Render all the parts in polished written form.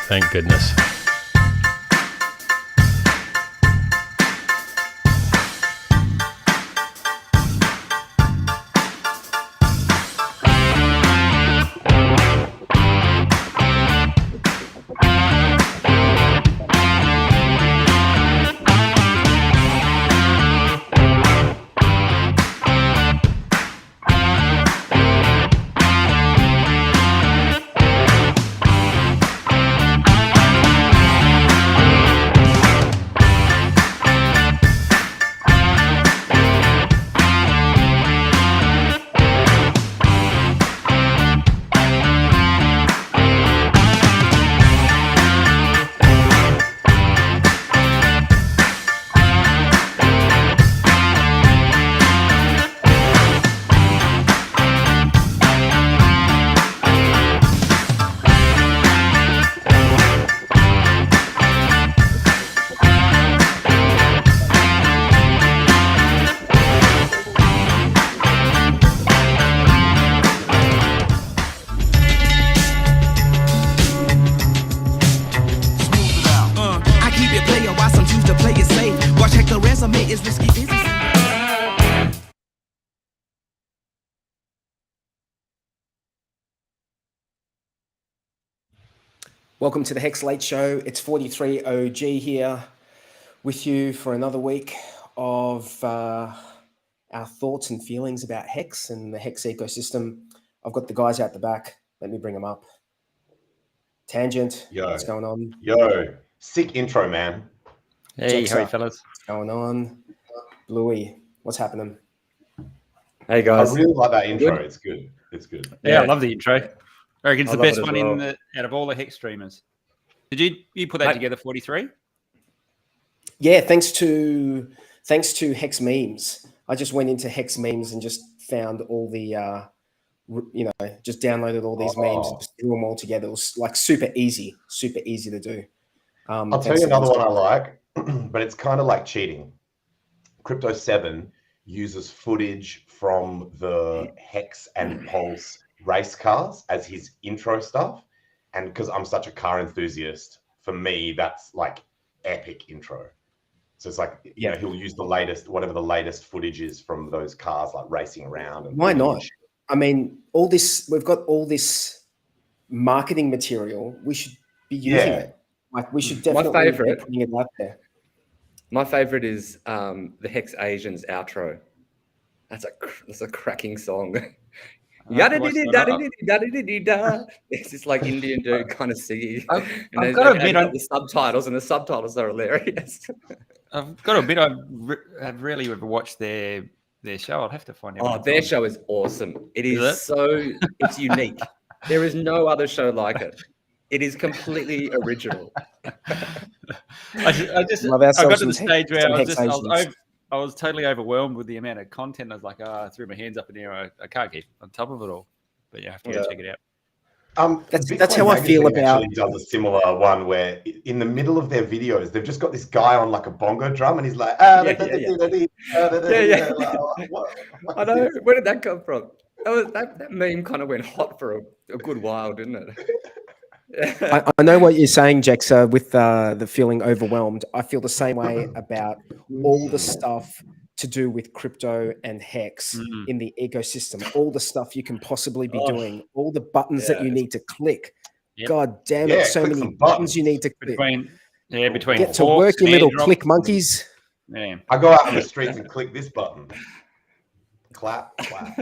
Thank goodness. Welcome to the HEX Late Show. It's 43 OG here with you for another week of our thoughts and feelings about HEX and the HEX ecosystem. I've got the guys out the back. Let me bring them up. Tangent, Yo. what's going on? Yo, sick intro, man. Hey, Jexa, how are you, fellas? what's going on? Bluey, what's happening? Hey, guys. I really like that intro. Good. It's good. It's good. Yeah, I love the intro. I reckon it's the best one well. out of all the HEX streamers. Did you put that together, 43? Yeah, thanks to HEX memes. I just went into HEX memes and just found all the just downloaded all these memes and just threw them all together. It was like super easy to do. I'll tell you another one I like, but it's kind of like cheating. Crypto 7 uses footage from the HEX and Pulse race cars as his intro stuff. And because I'm such a car enthusiast, for me, that's like epic intro. So it's like, you know, he'll use the latest, whatever the latest footage is from those cars, like racing around. And why not? I mean, we've got all this marketing material. We should be using it. Like, we should definitely be putting it out there. My favorite is the HEX Asians outro. That's a cracking song. It's just like Indian dude kind of singing. I've got to admit, the subtitles, and the subtitles are hilarious. I've got to admit, I've rarely ever watched their show. I'll have to find out. Oh, their show is awesome. It's unique. There is no other show like it. It is completely original. I got to the stage where I was totally overwhelmed with the amount of content. I was like, I threw my hands up in the air. I can't keep on top of it all. But you have to go check it out. That's how I feel about. Actually does a similar one where in the middle of their videos, they've just got this guy on like a bongo drum, and he's like, I know. Where did that come from? That meme kind of went hot for a good while, didn't it? I know what you're saying, Jexa, with the feeling overwhelmed. I feel the same way about all the stuff to do with crypto and HEX in the ecosystem. All the stuff you can possibly be doing, all the buttons that you need to click. Yep. God damn it, so many buttons you need to click. Between get to work, you little click monkeys. Man. I go out on the streets and click this button. Clap, clap.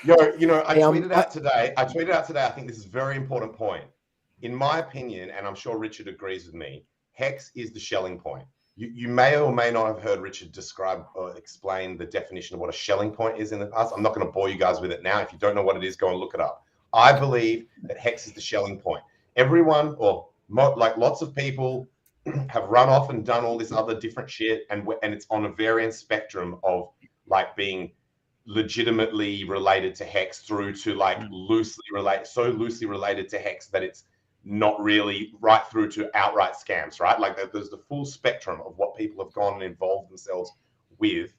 Yo, I tweeted out today. I think this is a very important point. In my opinion, and I'm sure Richard agrees with me, HEX is the Schelling point. You may or may not have heard Richard describe or explain the definition of what a Schelling point is in the past. I'm not going to bore you guys with it now. If you don't know what it is, go and look it up. I believe that HEX is the Schelling point. Everyone, or lots of people, have run off and done all this other different shit, and it's on a varying spectrum of like being legitimately related to HEX through to like loosely related to HEX that it's not really, right through to outright scams, right? Like there's the full spectrum of what people have gone and involved themselves with,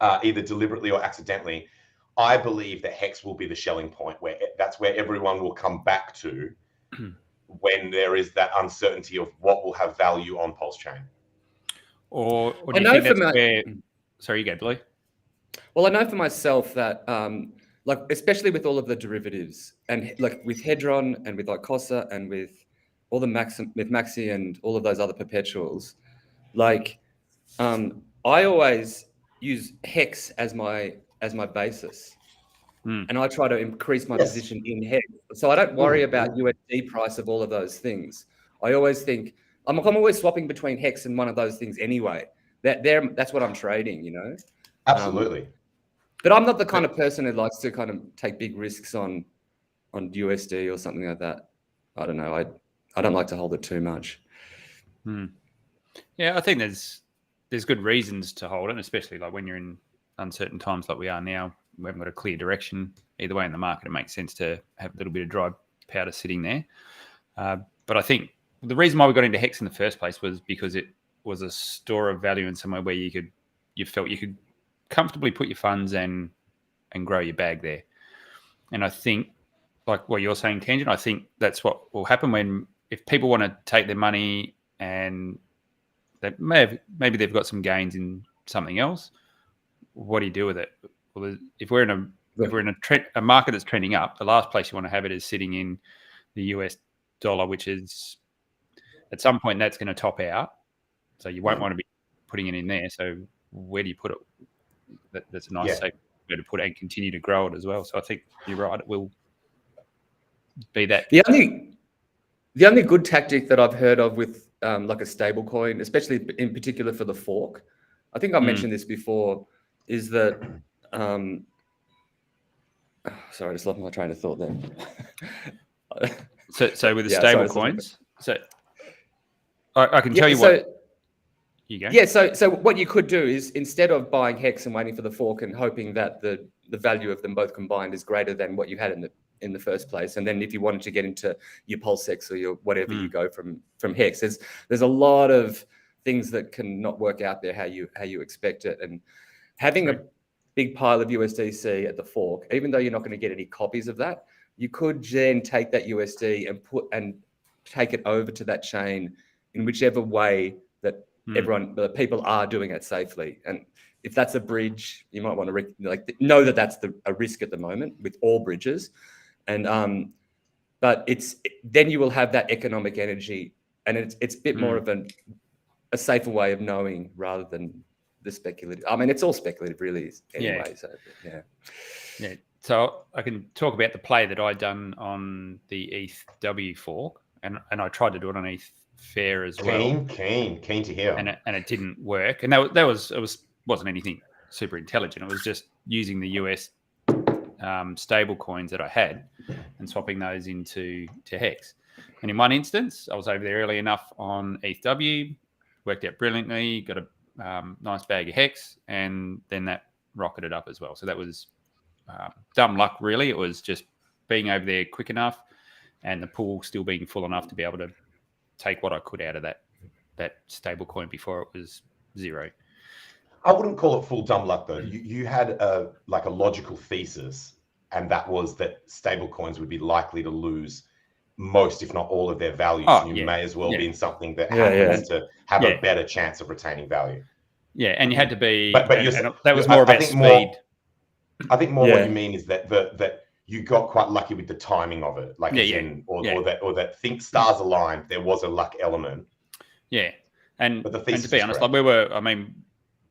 either deliberately or accidentally. I believe that HEX will be the shelling point where that's where everyone will come back to when there is that uncertainty of what will have value on Pulse Chain. Or do you think that's where... Sorry, you go, Blue. Well, I know for myself that, like, especially with all of the derivatives and like with Hedron and with like Cosa and with all the Maxi and all of those other perpetuals, like, I always use HEX as my basis. And I try to increase my position in HEX. So I don't worry about USD price of all of those things. I always think, I'm always swapping between HEX and one of those things anyway. That's what I'm trading, you know? Absolutely. But I'm not the kind of person who likes to kind of take big risks on USD or something like that. I don't know. I don't like to hold it too much. Yeah, I think there's good reasons to hold it, especially like when you're in uncertain times like we are now. We haven't got a clear direction either way in the market. It makes sense to have a little bit of dry powder sitting there. But I think the reason why we got into HEX in the first place was because it was a store of value and somewhere where you felt you could comfortably put your funds and grow your bag there. And I think, like what you're saying, Tangent, I think that's what will happen if people want to take their money and they maybe they've got some gains in something else. What do you do with it? Well, if we're in a market that's trending up, the last place you want to have it is sitting in the US dollar, which is at some point that's going to top out. So you won't want to be putting it in there. So where do you put it? That's a nice safe way to put it and continue to grow it as well. So I think you're right. It will be that. The only good tactic that I've heard of with like a stable coin, especially in particular for the fork, I think I mentioned this before, is that sorry, I just lost my train of thought there. So with the stable coins, so I can tell you what. You go. Yeah, so what you could do is, instead of buying HEX and waiting for the fork and hoping that the value of them both combined is greater than what you had in the first place, and then if you wanted to get into your PulseX or your whatever you go from HEX, there's a lot of things that can not work out there how you expect it, and having a big pile of USDC at the fork, even though you're not going to get any copies of that, you could then take that USD and take it over to that chain in whichever way that the people are doing it safely. And if that's a bridge, you might want to know that that's a risk at the moment with all bridges. And but then you will have that economic energy, and it's a bit more of a safer way of knowing rather than the speculative. I mean, it's all speculative, really. Anyway, yeah. So I can talk about the play that I done on the ETH fork, and I tried to do it on ETH Fair as well. Keen to hear. And it didn't work, and it wasn't anything super intelligent. It was just using the US stable coins that I had and swapping those into HEX. And in one instance, I was over there early enough on ETH, worked out brilliantly, got a nice bag of HEX, and then that rocketed up as well. So that was dumb luck, really. It was just being over there quick enough and the pool still being full enough to be able to take what I could out of that stable coin before it was zero. I wouldn't call it full dumb luck, though. You had a logical thesis, and that was that stable coins would be likely to lose most, if not all, of their value. So you may as well be in something that happens to have a better chance of retaining value. Yeah, and you had to be. But that was more about speed. I think more what you mean is that you got quite lucky with the timing of it, or that think stars aligned. There was a luck element. Yeah, and to be honest, like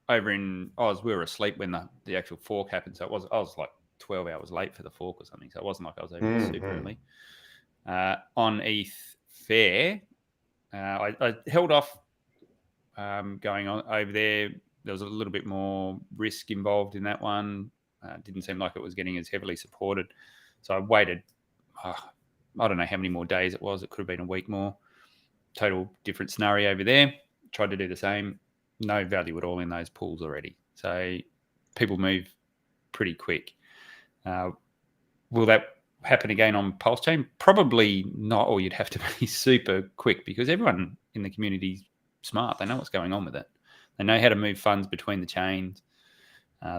over in Oz, we were asleep when the actual fork happened. So I was like 12 hours late for the fork or something. So it wasn't like I was over super early. On ETH Fair, I held off going on over there. There was a little bit more risk involved in that one. Didn't seem like it was getting as heavily supported. So I waited, I don't know how many more days it was. It could have been a week more. Total different scenario over there. Tried to do the same. No value at all in those pools already. So people move pretty quick. Will that happen again on Pulse Chain? Probably not, or you'd have to be super quick because everyone in the community is smart. They know what's going on with it. They know how to move funds between the chains.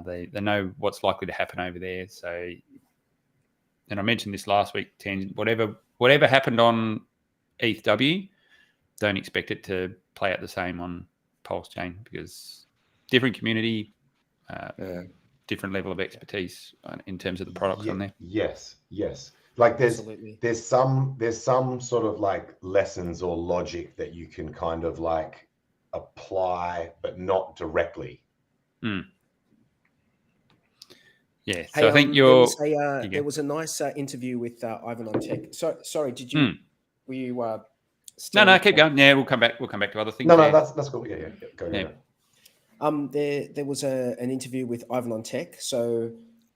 They know what's likely to happen over there. So, and I mentioned this last week, Tangent, whatever happened on ETHW, don't expect it to play out the same on Pulse Chain, because different community, different level of expertise in terms of the products on there. Yes. Like there's some sort of like lessons or logic that you can kind of like apply, but not directly. Yeah, so I think there was a nice interview with Ivan on Tech. So sorry, were you? No, keep going. Yeah, we'll come back to other things. No, that's cool. Yeah. Go ahead. There was an interview with Ivan on Tech. So,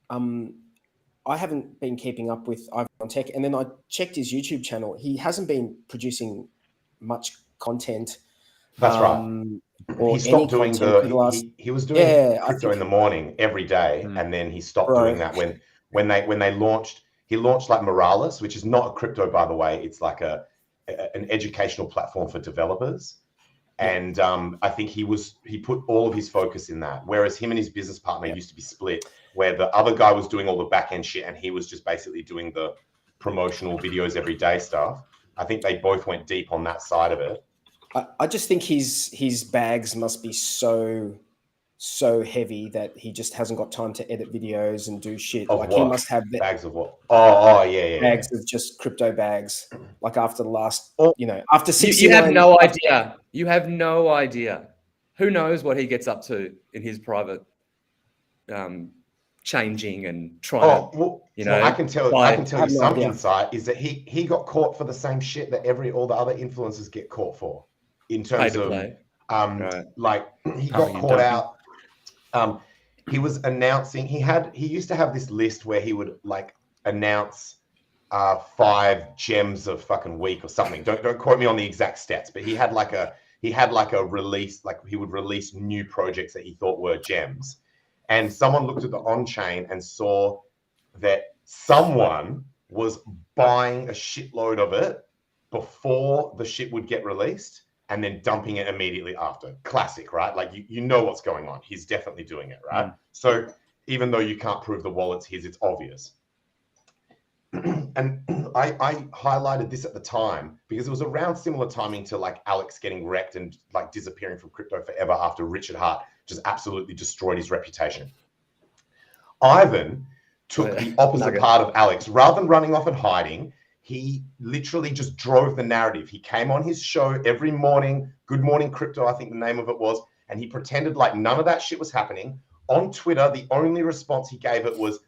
I haven't been keeping up with Ivan on Tech, and then I checked his YouTube channel. He hasn't been producing much content. That's right. He stopped doing he was doing crypto in the morning every day, and then he stopped doing that when they launched. He launched like Moralis, which is not a crypto, by the way. It's like an educational platform for developers. And I think he put all of his focus in that, whereas him and his business partner used to be split, where the other guy was doing all the back end shit and he was just basically doing the promotional videos every day stuff. I think they both went deep on that side of it. I just think his bags must be so heavy that he just hasn't got time to edit videos and do shit. Of like what? He must have bags of what? Oh yeah. Bags of just crypto bags. Like after the last, after 69. You have no idea. You have no idea. Who knows what he gets up to in his private changing and trying I can tell you some insight is that he got caught for the same shit that all the other influencers get caught for, in terms of like he got caught out. He was announcing he used to have this list where he would like announce 5 gems of fucking week or something. Don't quote me on the exact stats, but he had like a release, like he would release new projects that he thought were gems. And someone looked at the on-chain and saw that someone was buying a shitload of it before the shit would get released and then dumping it immediately after. Classic, right? Like you know what's going on. He's definitely doing it, right? So even though you can't prove the wallet's his, it's obvious. And I highlighted this at the time because it was around similar timing to like Alex getting wrecked and like disappearing from crypto forever after Richard Hart just absolutely destroyed his reputation. Ivan took the opposite part of Alex. Rather than running off and hiding, he literally just drove the narrative. He came on his show every morning, Good Morning Crypto, I think the name of it was, and he pretended like none of that shit was happening. On Twitter, the only response he gave it was,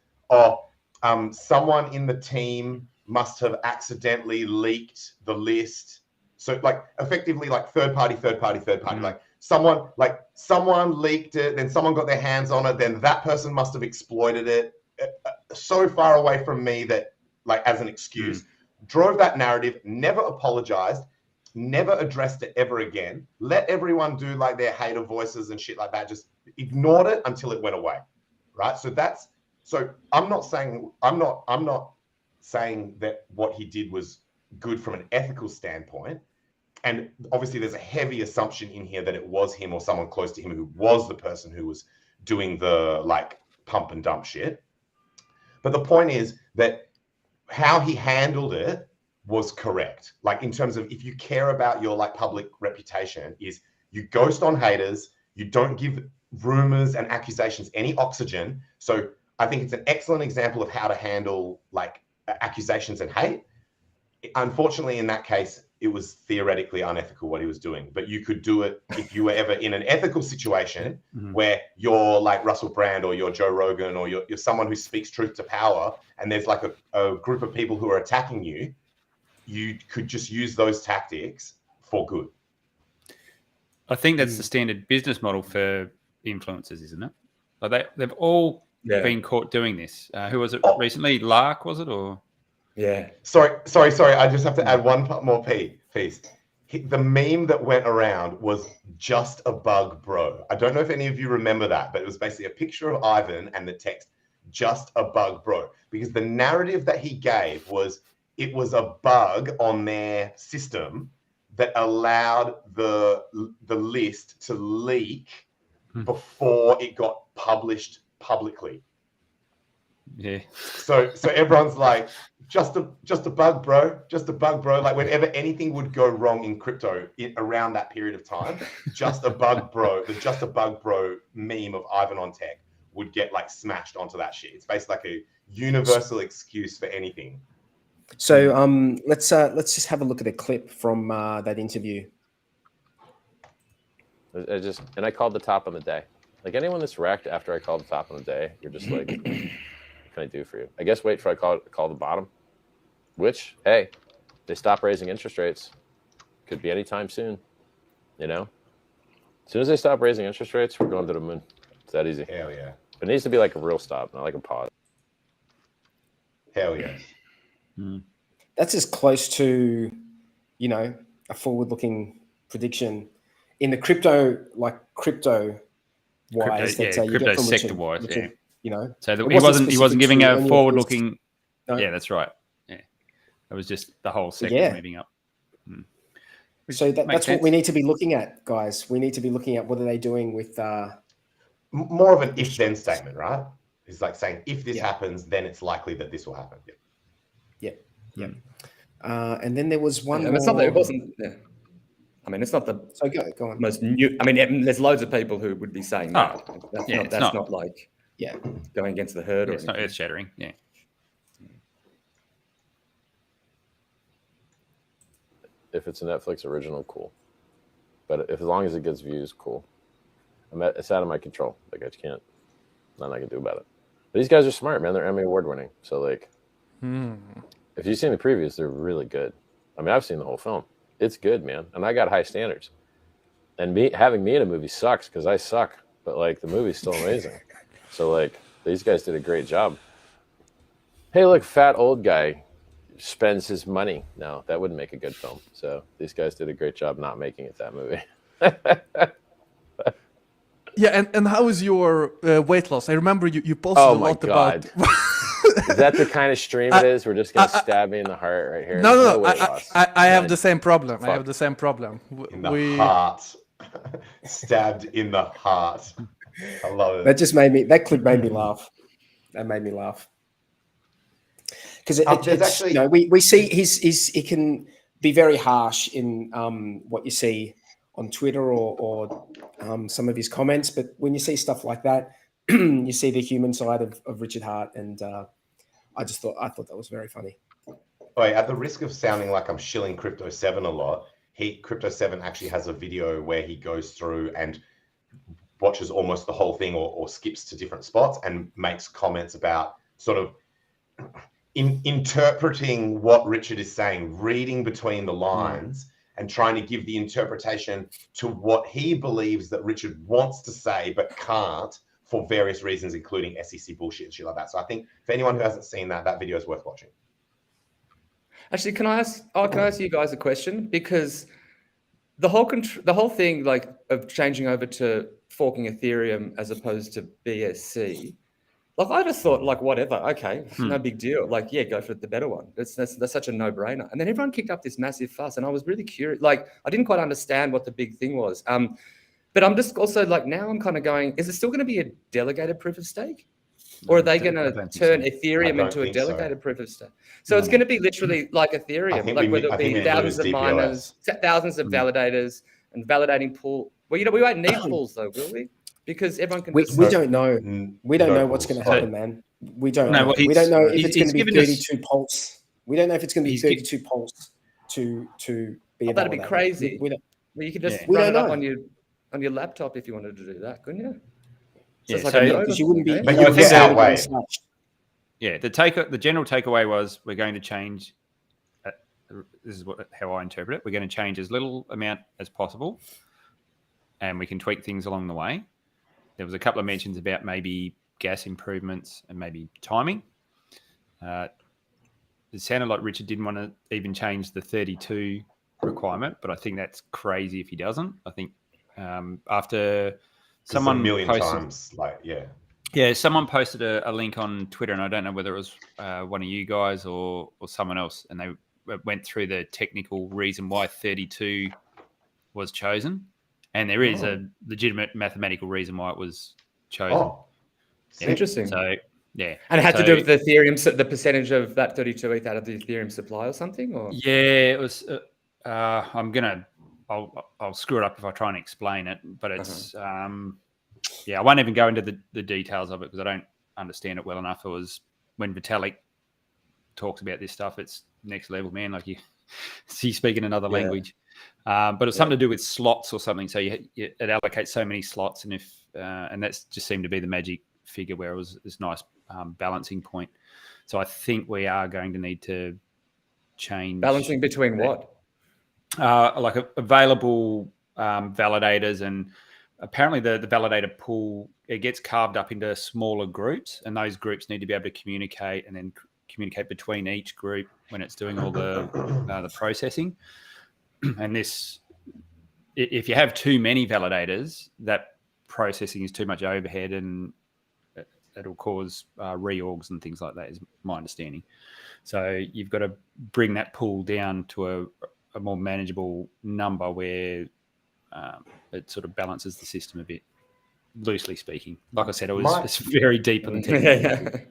someone in the team must have accidentally leaked the list. So like effectively like third party. Like someone leaked it, then someone got their hands on it, then that person must have exploited it. So far away from me that like as an excuse. Drove that narrative, never apologized, never addressed it ever again. Let everyone do like their hater voices and shit like that. Just ignored it until it went away. Right? So I'm not saying that what he did was good from an ethical standpoint. And obviously there's a heavy assumption in here that it was him or someone close to him who was the person who was doing the like pump and dump shit. But the point is that how he handled it was correct. Like in terms of if you care about your like public reputation, is you ghost on haters, you don't give rumors and accusations any oxygen. So I think it's an excellent example of how to handle like accusations and hate. Unfortunately, in that case, it was theoretically unethical what he was doing, but you could do it if you were ever in an ethical situation where you're like Russell Brand or you're Joe Rogan or you're someone who speaks truth to power, and there's like a group of people who are attacking you. You could just use those tactics for good. I think that's the standard business model for influencers, isn't it? Like they've all been caught doing this. Who was it recently? Lark, was it? Or Sorry. I just have to add one more piece. The meme that went around was just a bug, bro. I don't know if any of you remember that, but it was basically a picture of Ivan and the text, just a bug, bro. Because the narrative that he gave was it was a bug on their system that allowed the list to leak before it got published publicly. Yeah. So everyone's like, just a bug, bro. Just a bug, bro. Like whenever anything would go wrong in crypto around that period of time, just a bug, bro. The just a bug, bro meme of Ivan on Tech would get like smashed onto that shit. It's basically like a universal excuse for anything. So let's just have a look at a clip from that interview. I called the top on the day. Like anyone that's wrecked after I called the top on the day, you're just like, what can I do for you? I guess wait for I call the bottom, which, hey, they stop raising interest rates. Could be anytime soon, you know? As soon as they stop raising interest rates, we're going to the moon. It's that easy. Hell yeah. It needs to be like a real stop, not like a pause. Hell yes. That's as close to, you know, a forward-looking prediction in the crypto wise. Crypto sector wise, yeah. You know, so he wasn't giving a forward-looking. No? Yeah, that's right. Yeah, it was just the whole sector moving up. So that's what we need to be looking at, guys. We need to be looking at what are they doing with more of an if-then statement, right? It's like saying if this happens, then it's likely that this will happen. Yeah. And then there was one. It's not that it wasn't. Yeah. I mean, it's not the go on. most new. I mean, there's loads of people who would be saying that. That's not like going against the herd. It's not earth shattering. Yeah. If it's a Netflix original, cool. But as long as it gets views, cool. It's out of my control. Like I can't. Nothing I can do about it. But these guys are smart, man. They're Emmy Award winning. So like, if you've seen the previews, they're really good. I mean, I've seen the whole film. It's good, man. And I got high standards. And having me in a movie sucks because I suck. But like the movie's still amazing. So like these guys did a great job. Hey, look, fat old guy spends his money. No, that wouldn't make a good film. So these guys did a great job not making it that movie. Yeah, and how is your weight loss? I remember you posted a lot about. Is that the kind of stream it is? We're just gonna stab me in the heart right here. No. I have the same problem. I have the same problem. In the heart, stabbed in the heart. I love it. That clip made me laugh. That made me laugh because it's actually, you know, we see he can be very harsh in what you see on Twitter or some of his comments, but when you see stuff like that, you see the human side of Richard Hart, and I thought that was very funny. Wait, at the risk of sounding like I'm shilling Crypto 7 a lot, Crypto 7 actually has a video where he goes through and watches almost the whole thing or skips to different spots and makes comments about sort of interpreting what Richard is saying, reading between the lines and trying to give the interpretation to what he believes that Richard wants to say but can't for various reasons, including SEC bullshit and shit like that. So I think for anyone who hasn't seen that video is worth watching. Actually, can I ask you guys a question? Because the whole thing like of changing over to forking Ethereum as opposed to BSC, like I just thought like whatever, okay, no big deal. Like go for the better one. That's such a no-brainer. And then everyone kicked up this massive fuss, and I was really curious. Like I didn't quite understand what the big thing was. But I'm just also like now I'm kind of going, is it still going to be a delegated proof of stake? Or are they going to turn Ethereum into a delegated proof of stake? So it's going to be literally like Ethereum, like where there'll be thousands of miners, thousands of validators, and validating pool. Well, we won't need pools though, will we? Because everyone can. We don't know. We don't know what's going to happen, man. We don't know. We don't know if it's going to be 32 pulse. We don't know if it's going to be 32 pulse to be. Oh, that'd be crazy. Well, you could just run it up on your laptop if you wanted to do that, couldn't you? Because you wouldn't be. But you'll get outweighed. Yeah, the general takeaway was we're going to change. This is how I interpret it. We're going to change as little amount as possible, and we can tweak things along the way. There was a couple of mentions about maybe gas improvements and maybe timing. It sounded like Richard didn't want to even change the 32 requirement, but I think that's crazy if he doesn't. I think after someone a million posted, times, someone posted a link on Twitter, and I don't know whether it was one of you guys or someone else, and they went through the technical reason why 32 was chosen. And there is a legitimate mathematical reason why it was chosen. Interesting. So yeah, and it had to do with the Ethereum, the percentage of that 32 ETH out of the Ethereum supply or something, or yeah, it was. I'll screw it up if I try and explain it, but it's yeah, I won't even go into the details of it because I don't understand it well enough. It was when Vitalik talks about this stuff, it's next level, man. Like he's speaking another language, but it's something to do with slots or something. So it allocates so many slots, and if and that's just seemed to be the magic figure where it was this nice balancing point. So I think we are going to need to change balancing between what, like available validators, and apparently the validator pool, it gets carved up into smaller groups, and those groups need to be able to communicate and then communicate between each group when it's doing all the processing. And this, if you have too many validators, that processing is too much overhead, and it'll cause reorgs and things like that, is my understanding. So you've got to bring that pool down to a more manageable number where it sort of balances the system a bit, loosely speaking. Like I said, it's very deep on the technical.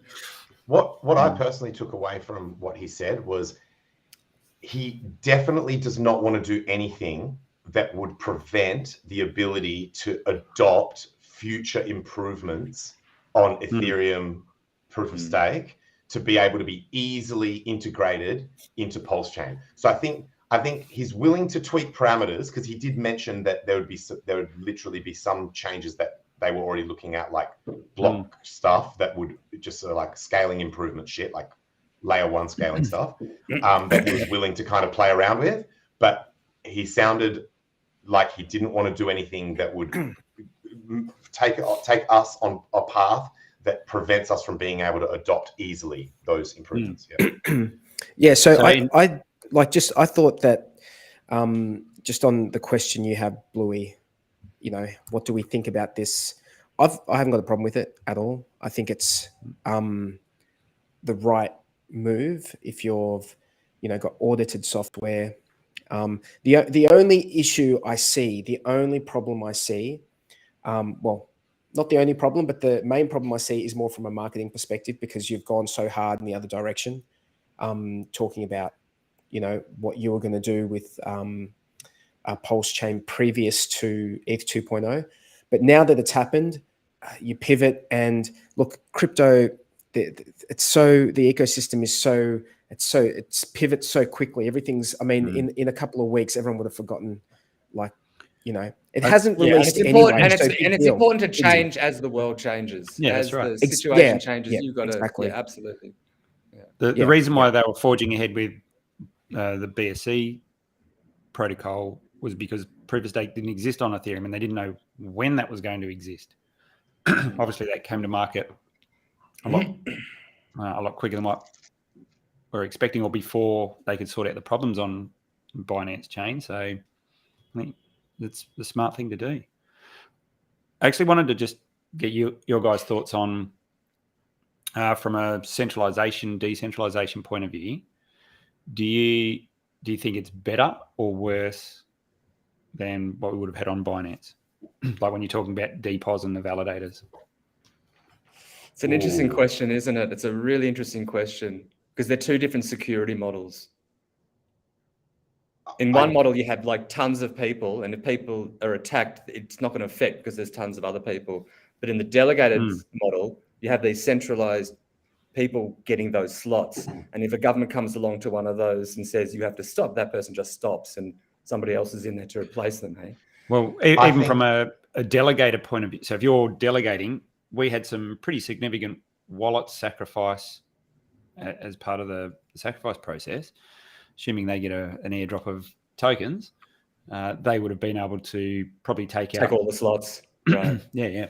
What I personally took away from what he said was he definitely does not want to do anything that would prevent the ability to adopt future improvements on Ethereum proof of stake to be able to be easily integrated into Pulse Chain. So I think he's willing to tweak parameters, because he did mention that there would literally be some changes that they were already looking at, like block stuff that would just like scaling improvement shit, like layer 1 scaling stuff that he was willing to kind of play around with. But he sounded like he didn't want to do anything that would take us on a path that prevents us from being able to adopt easily those improvements. Yeah. So I thought that just on the question you have, Bluey, what do we think about this? I haven't got a problem with it at all. I think it's the right move if you've got audited software. The only issue I see, the only problem I see, well, not the only problem, but the main problem I see is more from a marketing perspective, because you've gone so hard in the other direction, talking about what you were going to do with Pulse Chain previous to ETH 2.0. But now that it's happened, you pivot, and look, crypto, the ecosystem is it's pivots so quickly. Everything's, I mean, in a couple of weeks, everyone would have forgotten, it hasn't released anyway. It's important to change as the world changes. Yeah, as that's right. The situation changes, you've got to, absolutely. Yeah. The reason why they were forging ahead with the BSC protocol was because proof of stake didn't exist on Ethereum, and they didn't know when that was going to exist. Obviously, that came to market a lot quicker than what we're expecting, or before they could sort out the problems on Binance Chain. So I think that's the smart thing to do. I actually wanted to just get your guys' thoughts on, from a centralization, decentralization point of view. Do you think it's better or worse than what we would have had on Binance? Like when you're talking about DPoS and the validators. It's an interesting question, isn't it? It's a really interesting question, because they're two different security models. In one model, you have like tons of people, and if people are attacked, it's not going to affect because there's tons of other people. But in the delegated model, you have these centralized people getting those slots. And if a government comes along to one of those and says you have to stop, that person just stops, and somebody else is in there to replace them. Hey? Well, even from a delegator point of view, so if you're delegating, we had some pretty significant wallet sacrifice as part of the sacrifice process. Assuming they get an airdrop of tokens, they would have been able to probably take all the slots. Right. Yeah.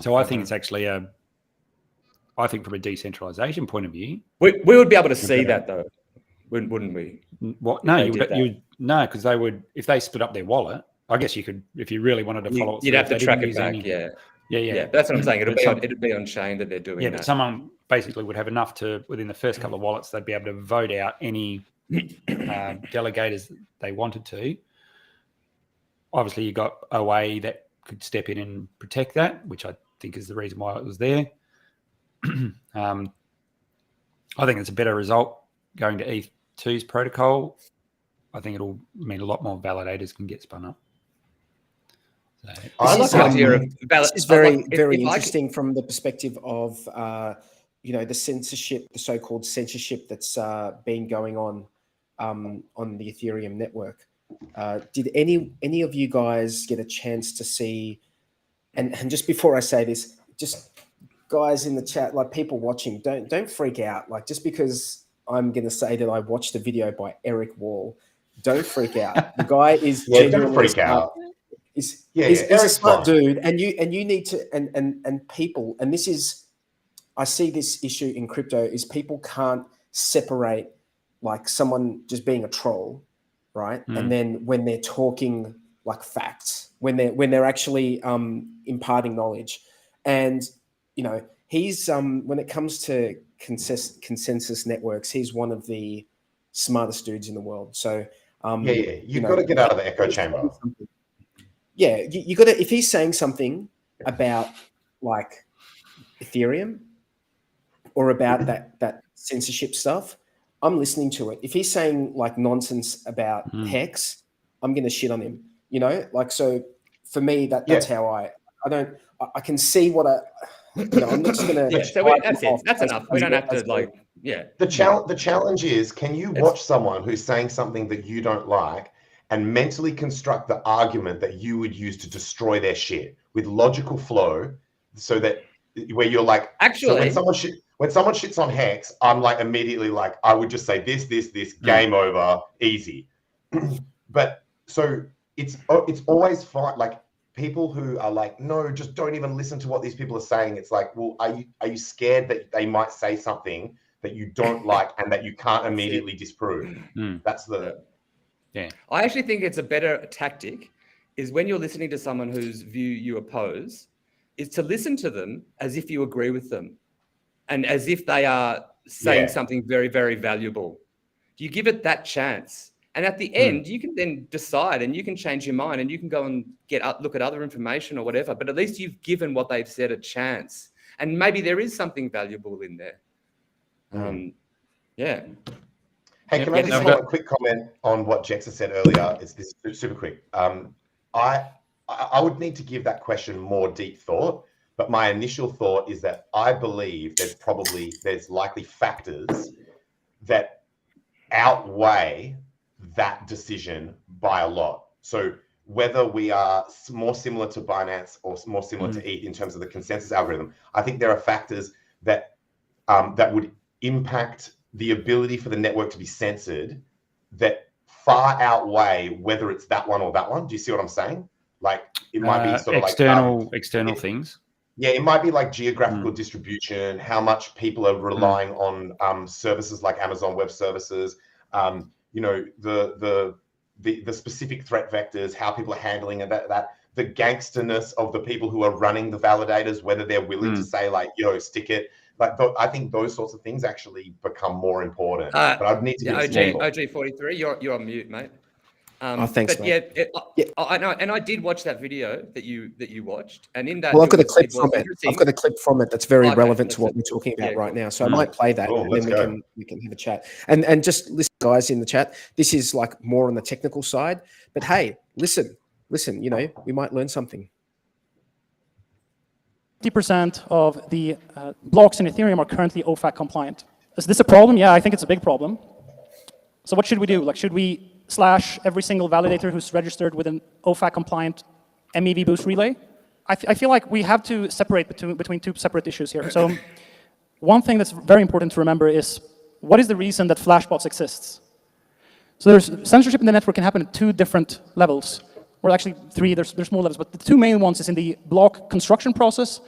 So I think it's actually I think from a decentralization point of view, we would be able to see that though, wouldn't we? What? No, you would no, because they would, if they split up their wallet. I guess you could, if you really wanted to follow it. You'd have to track it back. Yeah. That's what I'm saying. It'd be on chain that they're doing. Yeah, but someone basically would have enough to, within the first couple of wallets, they'd be able to vote out any delegators that they wanted to. Obviously, you got OA that could step in and protect that, which I think is the reason why it was there. I think it's a better result going to ETH2's protocol. I think it'll mean a lot more validators can get spun up. So, I like the idea of this is very interesting from the perspective of the censorship, the so-called censorship that's been going on the Ethereum network. Did any of you guys get a chance to see? And just before I say this, just guys in the chat, like people watching, don't freak out. Like just because I'm going to say that I watched a video by Eric Wall, don't freak out. The guy is don't freak out. He's a smart dude, and you need to and people, and this is, I see this issue in crypto is people can't separate like someone just being a troll, right? And then when they're talking like facts, when they're actually imparting knowledge. And he's when it comes to consensus networks, he's one of the smartest dudes in the world. So you've got to get out of the echo chamber. Yeah, you got to. If he's saying something about like Ethereum or about that censorship stuff, I'm listening to it. If he's saying like nonsense about HEX, I'm going to shit on him. Like, so for me, that's how I can see what I'm not just going to. So that's it. That's enough. We don't have to The challenge is, can you watch someone who's saying something that you don't like and mentally construct the argument that you would use to destroy their shit with logical flow, so that where you're like, actually, so when someone shits on HEX, I'm like immediately like, I would just say this, game over, easy. But so it's always fine. Like people who are like, no, just don't even listen to what these people are saying. It's like, well, are you scared that they might say something that you don't like and that you can't immediately disprove? That's the. Yeah. I actually think it's a better tactic is when you're listening to someone whose view you oppose, is to listen to them as if you agree with them and as if they are saying something very, very valuable. You give it that chance. And at the end, you can then decide and you can change your mind and you can go and look at other information or whatever. But at least you've given what they've said a chance. And maybe there is something valuable in there. Hey, can I just make a quick comment on what Jexa said earlier? It's this super quick. I would need to give that question more deep thought, but my initial thought is that I believe there's likely factors that outweigh that decision by a lot. So whether we are more similar to Binance or more similar to ETH in terms of the consensus algorithm, I think there are factors that that would impact the ability for the network to be censored that far outweigh whether it's that one or that one. Do you see what I'm saying? Like it might be sort of external things. Yeah, it might be like geographical distribution, how much people are relying on services like Amazon Web Services, the specific threat vectors, how people are handling that, the gangsterness of the people who are running the validators, whether they're willing to say like, yo, stick it. Like I think those sorts of things actually become more important. But I'd need to OG43, you're on mute, mate. Thanks, mate. I know, and I did watch that video that you watched, and in that, I've got a clip from it. I've got a clip from it that's very relevant to what we're talking about right now. So I might play that, and then we can have a chat. And just listen, guys in the chat. This is like more on the technical side, but hey, listen. We might learn something. 50% of the blocks in Ethereum are currently OFAC compliant. Is this a problem? Yeah, I think it's a big problem. So what should we do? Like, should we slash every single validator who's registered with an OFAC compliant MEV boost relay? I feel like we have to separate between two separate issues here. So one thing that's very important to remember is what is the reason that flashbots exists? So there's censorship in the network can happen at two different levels. Or actually three, there's more levels, but the two main ones is in the block construction process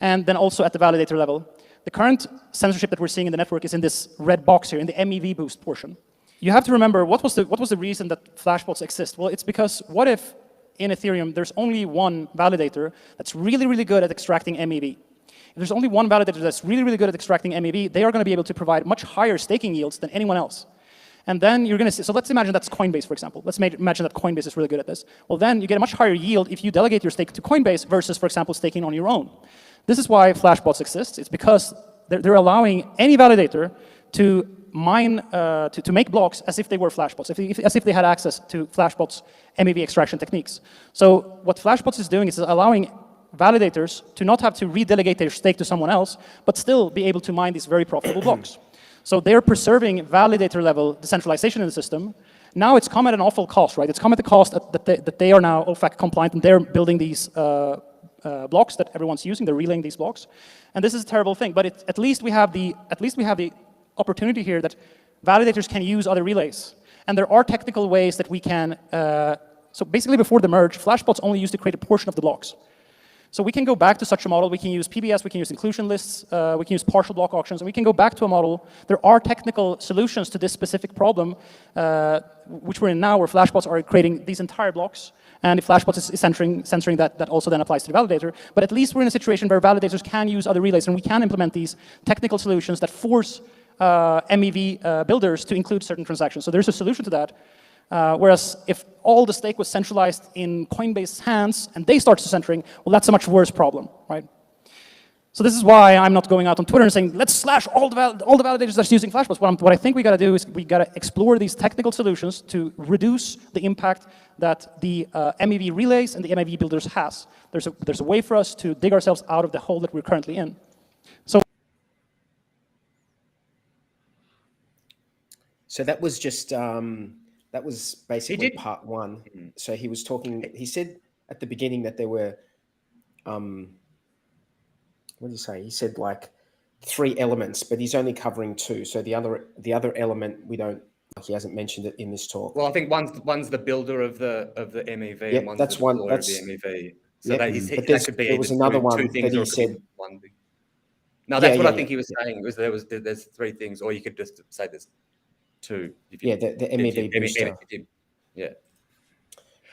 and then also at the validator level. The current censorship that we're seeing in the network is in this red box here, in the MEV boost portion. You have to remember, what was the reason that flashbots exist? Well, it's because what if in Ethereum there's only one validator that's really, really good at extracting MEV? If there's only one validator that's really, really good at extracting MEV, they are going to be able to provide much higher staking yields than anyone else. And then you're going to see, so let's imagine that's Coinbase, for example. Let's imagine that Coinbase is really good at this. Well, then you get a much higher yield if you delegate your stake to Coinbase versus, for example, staking on your own. This is why flashbots exist. It's because they're allowing any validator to mine, to make blocks as if they were Flashbots, as if they had access to Flashbots' MEV extraction techniques. So what Flashbots is doing is allowing validators to not have to redelegate their stake to someone else, but still be able to mine these very profitable blocks. So they're preserving validator-level decentralization in the system. Now it's come at an awful cost, right? It's come at the cost that they are now OFAC compliant and they're building these blocks that everyone's using. They're relaying these blocks, and this is a terrible thing. But at least we have the opportunity here that validators can use other relays, and there are technical ways that we can. So basically, before the merge, Flashbots only used to create a portion of the blocks. So we can go back to such a model. We can use PBS, we can use inclusion lists, we can use partial block auctions, and we can go back to a model. There are technical solutions to this specific problem, which we're in now, where Flashbots are creating these entire blocks. And if Flashbots is censoring that, that also then applies to the validator. But at least we're in a situation where validators can use other relays, and we can implement these technical solutions that force MEV builders to include certain transactions. So there's a solution to that. Whereas if all the stake was centralized in Coinbase's hands and they start censoring, well, that's a much worse problem, right? So this is why I'm not going out on Twitter and saying, let's slash all the validators that's using Flashbots. What I think we got to do is we got to explore these technical solutions to reduce the impact that the MEV relays and the MEV builders has. There's a way for us to dig ourselves out of the hole that we're currently in. So that was just that was basically part one. So he was talking. He said at the beginning that there were what did he say? He said like 3 elements, but he's only covering 2. So the other element we don't. He hasn't mentioned it in this talk. Well, I think one's the builder of the MEV, yep, and one's that's the one. of the MEV. So yep, that could be there was another one two things, that he said. One thing. No, that's what I think he was saying. Was there's 3 things, or you could just say there's 2. If you, the MEV booster. Yeah.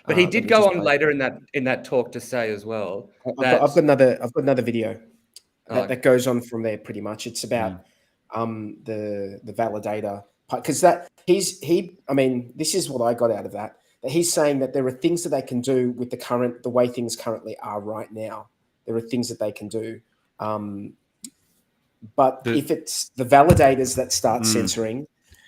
But he did go on later in that talk to say as well. I've got another video that goes on from there pretty much. It's about the validator, because I mean, this is what I got out of that. That he's saying that there are things that they can do with the way things currently are right now. There are things that they can do. But if it's the validators that start censoring,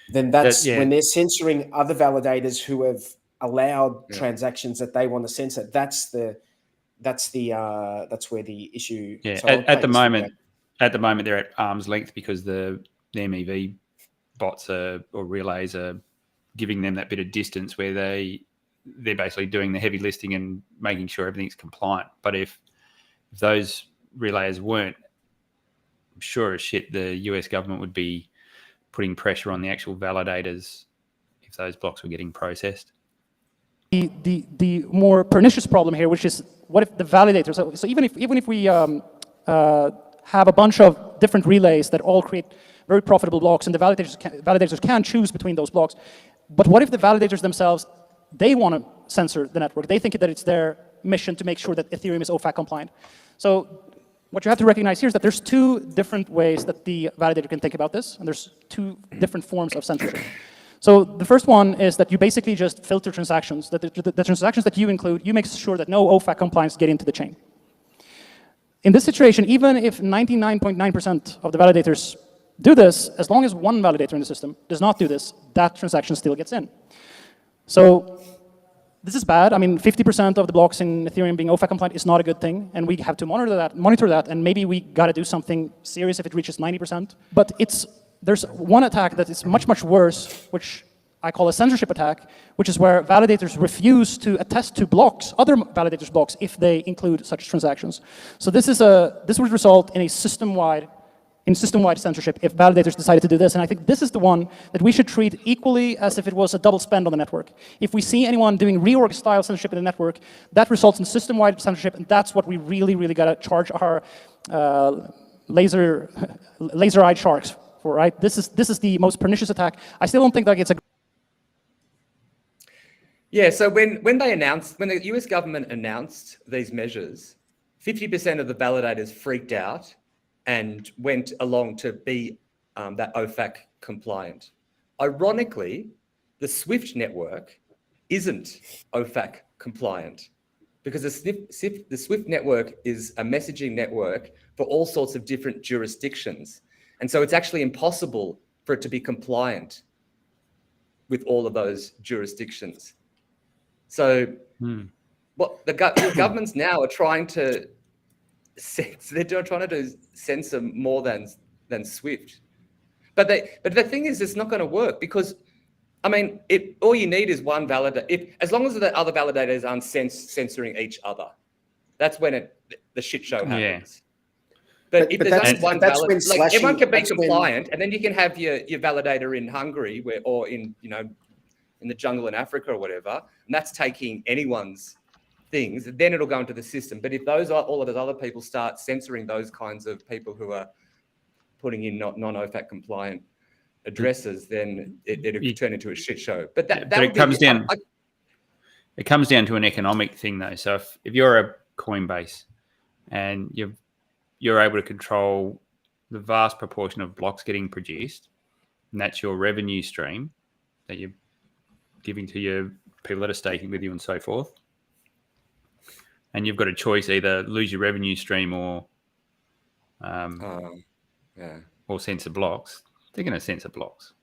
then that's when they're censoring other validators who have allowed transactions that they want to censor. That's where the issue. Yeah, so at the moment they're at arm's length because the MEV bots or relays are giving them that bit of distance where they're basically doing the heavy lifting and making sure everything's compliant. But if those relays weren't, I'm sure as shit the US government would be putting pressure on the actual validators if those blocks were getting processed. The more pernicious problem here, which is what if the validators? So even if we have a bunch of different relays that all create very profitable blocks, and the validators can choose between those blocks, but what if the validators themselves, they want to censor the network? They think that it's their mission to make sure that Ethereum is OFAC compliant. So what you have to recognize here is that there's 2 different ways that the validator can think about this, and there's 2 different forms of censorship. So the first one is that you basically just filter transactions. That the transactions that you include, you make sure that no OFAC compliance get into the chain. In this situation, even if 99.9% of the validators do this, as long as one validator in the system does not do this, that transaction still gets in. So this is bad. I mean, 50% of the blocks in Ethereum being OFAC compliant is not a good thing, and we have to monitor that, and maybe we got to do something serious if it reaches 90%. But there's one attack that is much, much worse, which I call a censorship attack, which is where validators refuse to attest to blocks, other validators' blocks, if they include such transactions. So this would result in a system-wide censorship if validators decided to do this. And I think this is the one that we should treat equally as if it was a double spend on the network. If we see anyone doing reorg-style censorship in the network, that results in system-wide censorship, and that's what we really, really got to charge our laser-eyed sharks for, right? This is the most pernicious attack. I still don't think that it's a... Yeah, so when the US government announced these measures, 50% of the validators freaked out and went along to be that OFAC compliant. Ironically, the SWIFT network isn't OFAC compliant because the SWIFT network is a messaging network for all sorts of different jurisdictions. And so it's actually impossible for it to be compliant with all of those jurisdictions. So what the governments now are trying to do censor more than Swift. But the thing is, it's not going to work because, I mean, all you need is one validator. As long as the other validators aren't censoring each other, that's when the shit show happens. But if there's only one validator, like everyone can be compliant, and then you can have your validator in Hungary or in the jungle in Africa or whatever, and that's taking anyone's things, then it'll go into the system. But if all of those other people start censoring those kinds of people who are putting in non-OFAC compliant addresses, then it'll turn into a shit show. But it comes down. It comes down to an economic thing, though. So if you're a Coinbase and you're able to control the vast proportion of blocks getting produced, and that's your revenue stream that you're giving to your people that are staking with you and so forth, and you've got a choice, either lose your revenue stream or censor blocks, they're going to censor blocks.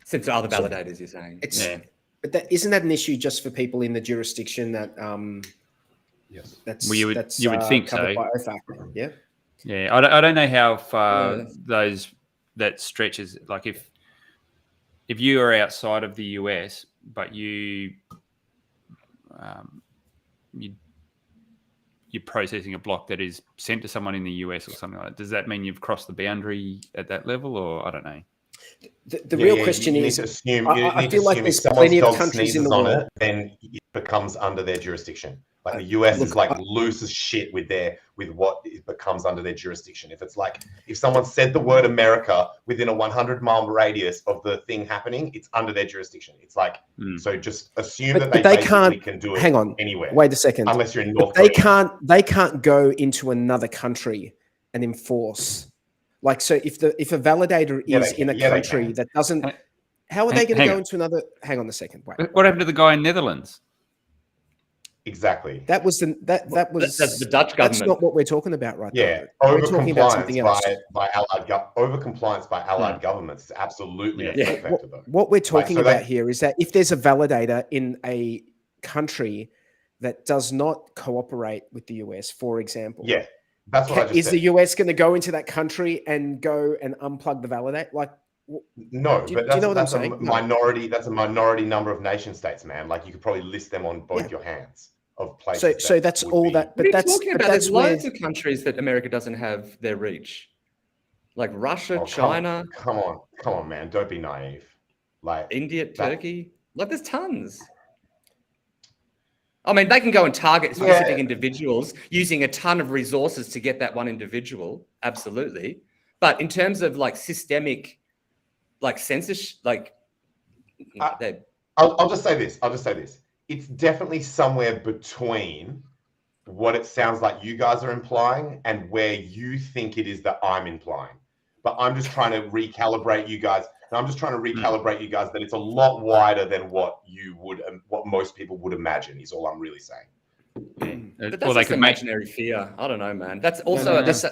Censor other validators, you're saying? But isn't that an issue just for people in the jurisdiction that yes, you would think so. By OFAC, yeah. Yeah, I don't know how far that stretches. Like if you are outside of the US, but you're processing a block that is sent to someone in the US or something like that, does that mean you've crossed the boundary at that level, or I don't know? The real question is, I feel like there's plenty of countries in the world. Then it becomes under their jurisdiction. Like the US is like loose as shit with what it becomes under their jurisdiction. If someone said the word America within a 100-mile radius of the thing happening, it's under their jurisdiction. It's like, so just assume that they can do it anywhere. Wait a second. Unless you're in North Korea. They can't go into another country and enforce. Like, so if a validator is in a country that doesn't, how are they going to go into another? Hang on a second. Wait. What happened to the guy in Netherlands? Exactly. That was that's the Dutch government. That's not what we're talking about, right? Yeah, we're talking about something else. Over compliance by allied governments is absolutely a factor, though. What we're talking about here is that if there's a validator in a country that does not cooperate with the US, for example, that's what I just said. Is the US going to go into that country and go and unplug the validator? Like, no, but that's, you know what that's I'm a saying? minority. That's a minority number of nation states, man. Like you could probably list them on both your hands of places. So that's all that. But that's talking about. There's loads of countries that America doesn't have their reach, like Russia, China. Come on, man. Don't be naive. Like India, Turkey. Like there's tons. I mean, they can go and target specific individuals using a ton of resources to get that one individual. Absolutely. But in terms of like systemic, like censorship, like I'll just say this. It's definitely somewhere between what it sounds like you guys are implying and where you think it is that I'm implying. But I'm just trying to recalibrate you guys. And I'm just trying to recalibrate you guys that it's a lot wider than what most people would imagine is all I'm really saying. But that's just imaginary fear. I don't know, man. That's also there's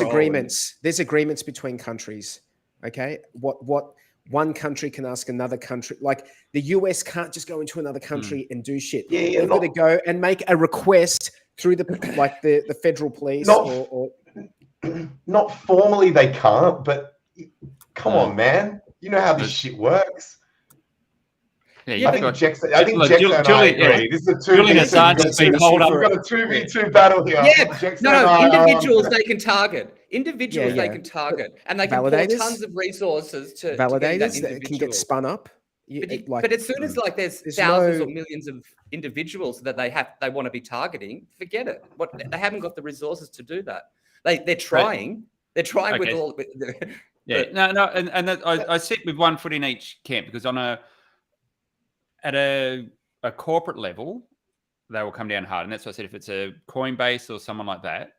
agreements. There's agreements between countries. Okay, what one country can ask another country, like the US can't just go into another country and do shit. They've got to go and make a request through the federal police or not formally they can't, but come on, man. You know how this shit works. Yeah, I think Jackson and I agree. This is a 2v2 battle. We've got a 2v2 battle here. Yeah, individuals they can target. Individuals they can target, and they can pour tons of resources to validators that can get spun up. But as soon as like there's thousands or millions of individuals that they want to be targeting, forget it. They haven't got the resources to do that. They're trying. They're trying with all. I sit with one foot in each camp because at a corporate level, they will come down hard. And that's what I said. If it's a Coinbase or someone like that,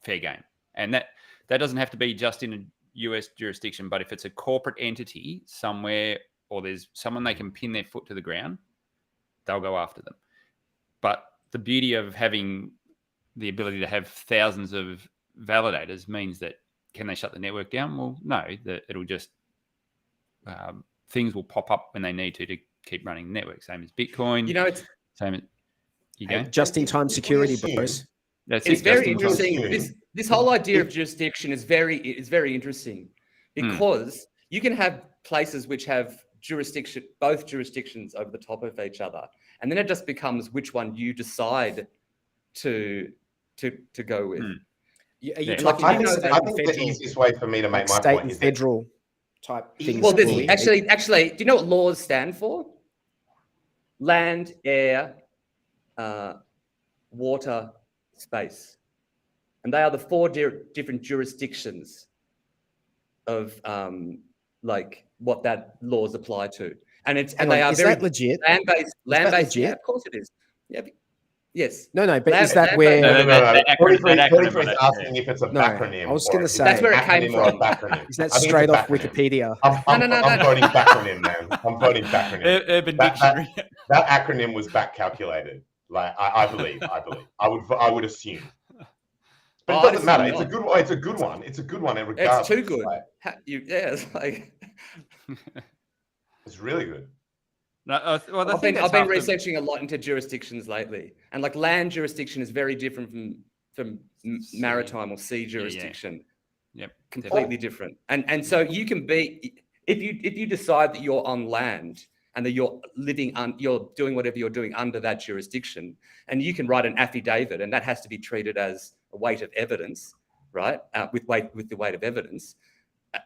fair game. And that doesn't have to be just in a US jurisdiction, but if it's a corporate entity somewhere or there's someone they can pin their foot to the ground, they'll go after them. But the beauty of having the ability to have thousands of validators means that can they shut the network down? Well, no, that it'll just things will pop up when they need to keep running the network. Same as Bitcoin. It's same as you go. Just-in-time security, bros. It's very interesting. This whole idea of jurisdiction is very interesting because you can have places which have both jurisdictions over the top of each other, and then it just becomes which one you decide to go with. I think the easiest way for me to make my state point and is federal type things. Well, actually, do you know what laws stand for? Land, air, water, space, and they are the 4 different jurisdictions of like what that laws apply to, and they are very legit. Land-based. Yeah, of course it is. Yeah. Yes. No, but is that where? No. 43 is asking if it's a backronym. I was going to say that's where it came from. Is that straight off Wikipedia? I'm voting backronym, man. I'm voting backronym. Urban Dictionary. That acronym was back calculated. Like I believe. I would assume. But it doesn't matter. It's a good one. It's a good one. It's a good one. Regardless. It's too good. It's like it's really good. No, well, I've been researching a lot into jurisdictions lately, and like land jurisdiction is very different from maritime or sea jurisdiction. Yep, completely different. And so you can be if you decide that you're on land and that you're you're doing whatever you're doing under that jurisdiction, and you can write an affidavit, and that has to be treated as a weight of evidence, right? With the weight of evidence,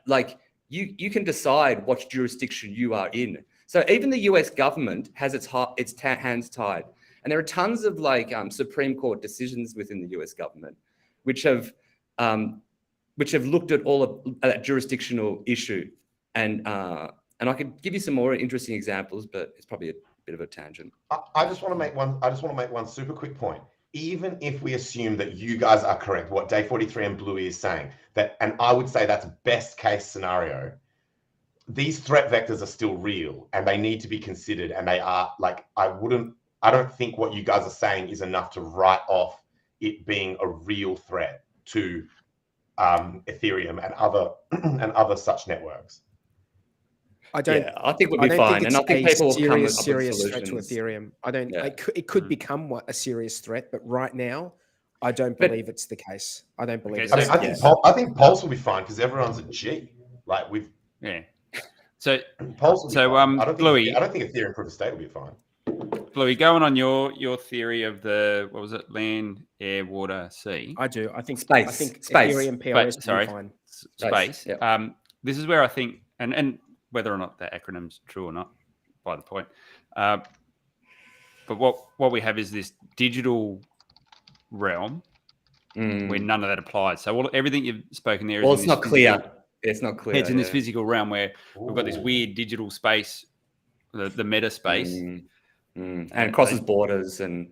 like you can decide what jurisdiction you are in. So even the US government has its hands tied, and there are tons of like Supreme Court decisions within the US government, which have looked at all of that jurisdictional issue, and I could give you some more interesting examples, but it's probably a bit of a tangent. I just want to make one super quick point. Even if we assume that you guys are correct, what Day 43 and Bluey is saying, and I would say that's best case scenario. These threat vectors are still real and they need to be considered, and they are like, I don't think what you guys are saying is enough to write off it being a real threat to Ethereum and other such networks. I think we'll be fine, and I think people will come with serious threat to Ethereum. It could become a serious threat, but right now, I don't believe it's the case. I don't believe. I think Pulse will be fine because everyone's a G. Like So Pulse. Bluey, I don't think Ethereum proof of stake will be fine. Bluey, going on your theory of the what was it? Land, air, water, sea. I do. I think space. I think space. Ethereum PRS will be fine. Space. Yep. This is where I think, and whether or not that acronym's true or not, by the point. But what we have is this digital realm where none of that applies. So everything you've spoken there is it's not clear. It's not clear. It's in this physical realm where we've got this weird digital space, the meta space, and it crosses borders and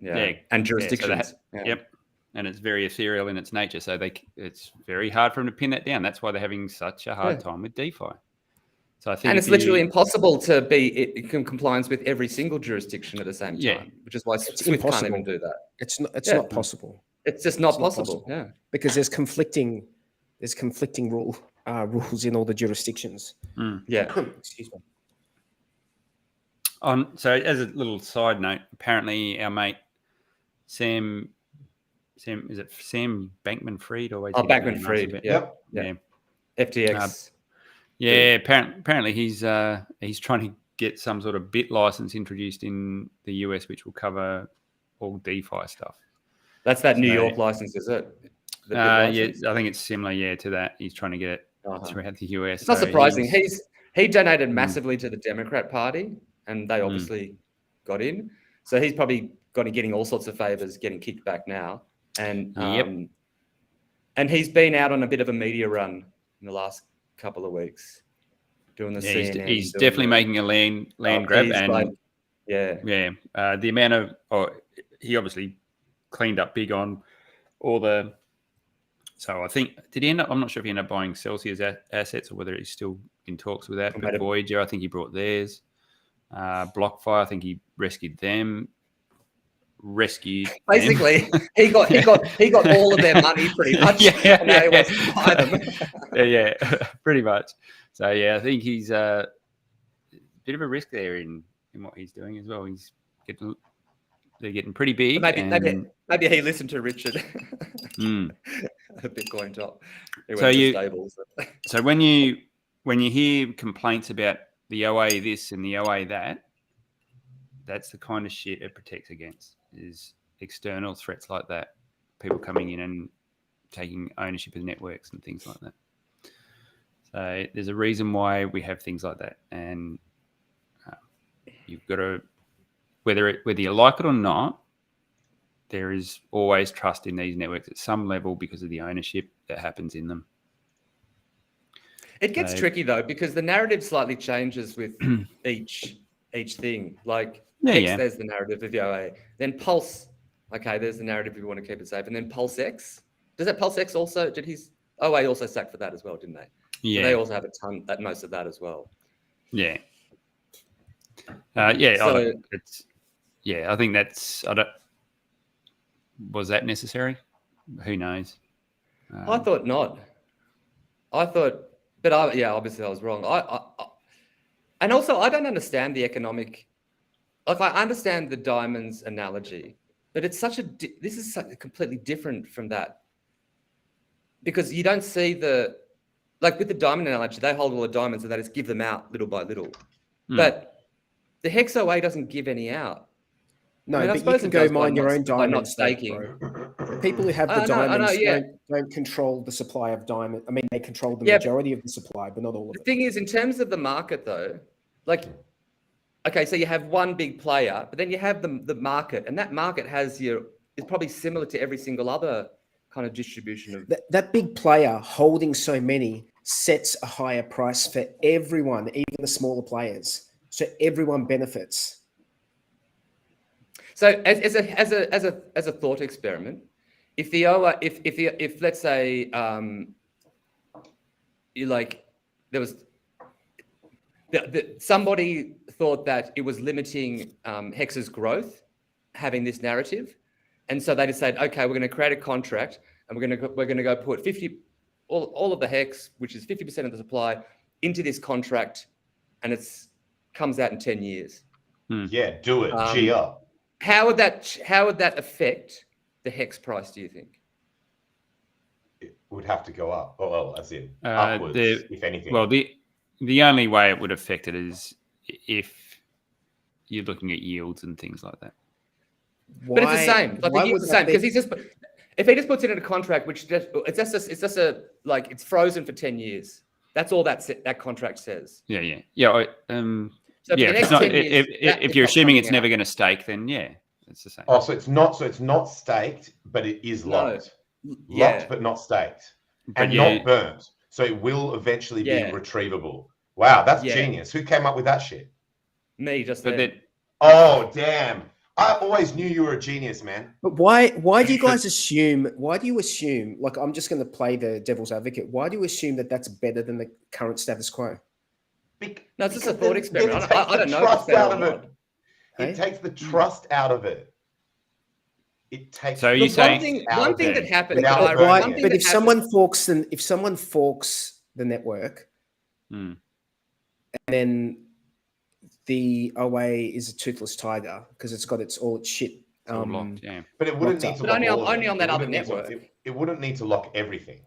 jurisdictions. Yep, and it's very ethereal in its nature. So it's very hard for them to pin that down. That's why they're having such a hard time with DeFi. So I think, and it's literally impossible to be in compliance with every single jurisdiction at the same time, which is why Swift can't even do that. It's not possible. It's just not possible. Yeah, because there's conflicting rules in all the jurisdictions. Yeah. Excuse me. So as a little side note, apparently our mate Sam is it Sam Bankman-Fried? Bankman-Fried. Yeah. FTX. Apparently he's trying to get some sort of bit license introduced in the US, which will cover all DeFi stuff. That's that New York license, is it? I think it's similar. To that. He's trying to get it throughout the US. It's not surprising. He donated massively to the Democrat Party, and they obviously got in. So he's probably getting all sorts of favors, getting kicked back now. And and he's been out on a bit of a media run in the last couple of weeks, doing the CNN. He's definitely making a land grab, and the amount of he obviously cleaned up big on all the. So I think did he end up? I'm not sure if he ended up buying Celsius assets or whether he's still in talks with that. But Voyager, I think he brought theirs. BlockFi, I think he rescued them. rescued. Basically, he got all of their money pretty much. And now he wants to buy them. yeah, pretty much. So yeah, I think he's a bit of a risk there in what he's doing as well. They're getting pretty big. Maybe he listened to Richard. A Bitcoin top. So when you hear complaints about the OA this and the OA that, that's the kind of shit it protects against, is external threats like that, people coming in and taking ownership of networks and things like that. So there's a reason why we have things like that, and you've got to, whether you like it or not, there is always trust in these networks at some level because of the ownership that happens in them. It gets tricky though, because the narrative slightly changes with each thing. Like HEX, there's the narrative of the OA. Then Pulse, okay, there's the narrative if you want to keep it safe. And then Pulse X. Does that Pulse X also, OA also sacked for that as well, didn't they? Yeah. So they also have most of that as well. Yeah. I think that's, was that necessary? Who knows? I thought not. But obviously I was wrong. And also I don't understand the economic. Like, I understand the diamonds analogy, but it's this is completely different from that, because you don't see like with the diamond analogy, they hold all the diamonds and they just give them out little by little. But the HEX OA doesn't give any out. No, I mean, but you can go mine your own diamonds. Not staking. The people who have the diamonds don't control the supply of diamond. I mean, they control the majority of the supply, but not all of it. The thing is, in terms of the market, though, like, okay, so you have one big player, but then you have the market, and that market is probably similar to every single other kind of distribution of that big player holding so many sets a higher price for everyone, even the smaller players. So everyone benefits. So as a thought experiment, if the OA, if let's say somebody thought that it was limiting HEX's growth, having this narrative, and so they decided, okay, we're going to create a contract, and we're going to go put all of the HEX, which is 50% of the supply, into this contract, and comes out in 10 years. Yeah, do it. Gee up. How would that affect the HEX price, do you think? It would have to go up. Well, as in upwards, if anything. Well, the only way it would affect it is if you're looking at yields and things like that. But it's the same. Like the yield's the same, because if he just puts it in a contract, which it's frozen for 10 years. That's all that contract says. Yeah. So if you're assuming it's never going to stake, then it's the same. Oh, so it's not staked, but it is locked. Locked, but not staked, and not burnt. So it will eventually be retrievable. Wow, that's genius. Who came up with that shit? Me, just then. Oh, damn. I always knew you were a genius, man. But why do you guys assume, like, I'm just going to play the devil's advocate. Why do you assume that that's better than the current status quo? No, it's just a thought experiment. I don't know. Trust out of it. It takes the trust out of it. It takes. So you saying one thing that happened? But if someone forks the network, and then the OA is a toothless tiger because it's got all its shit. Locked, But it wouldn't need to lock only on that other network. It wouldn't need to lock everything.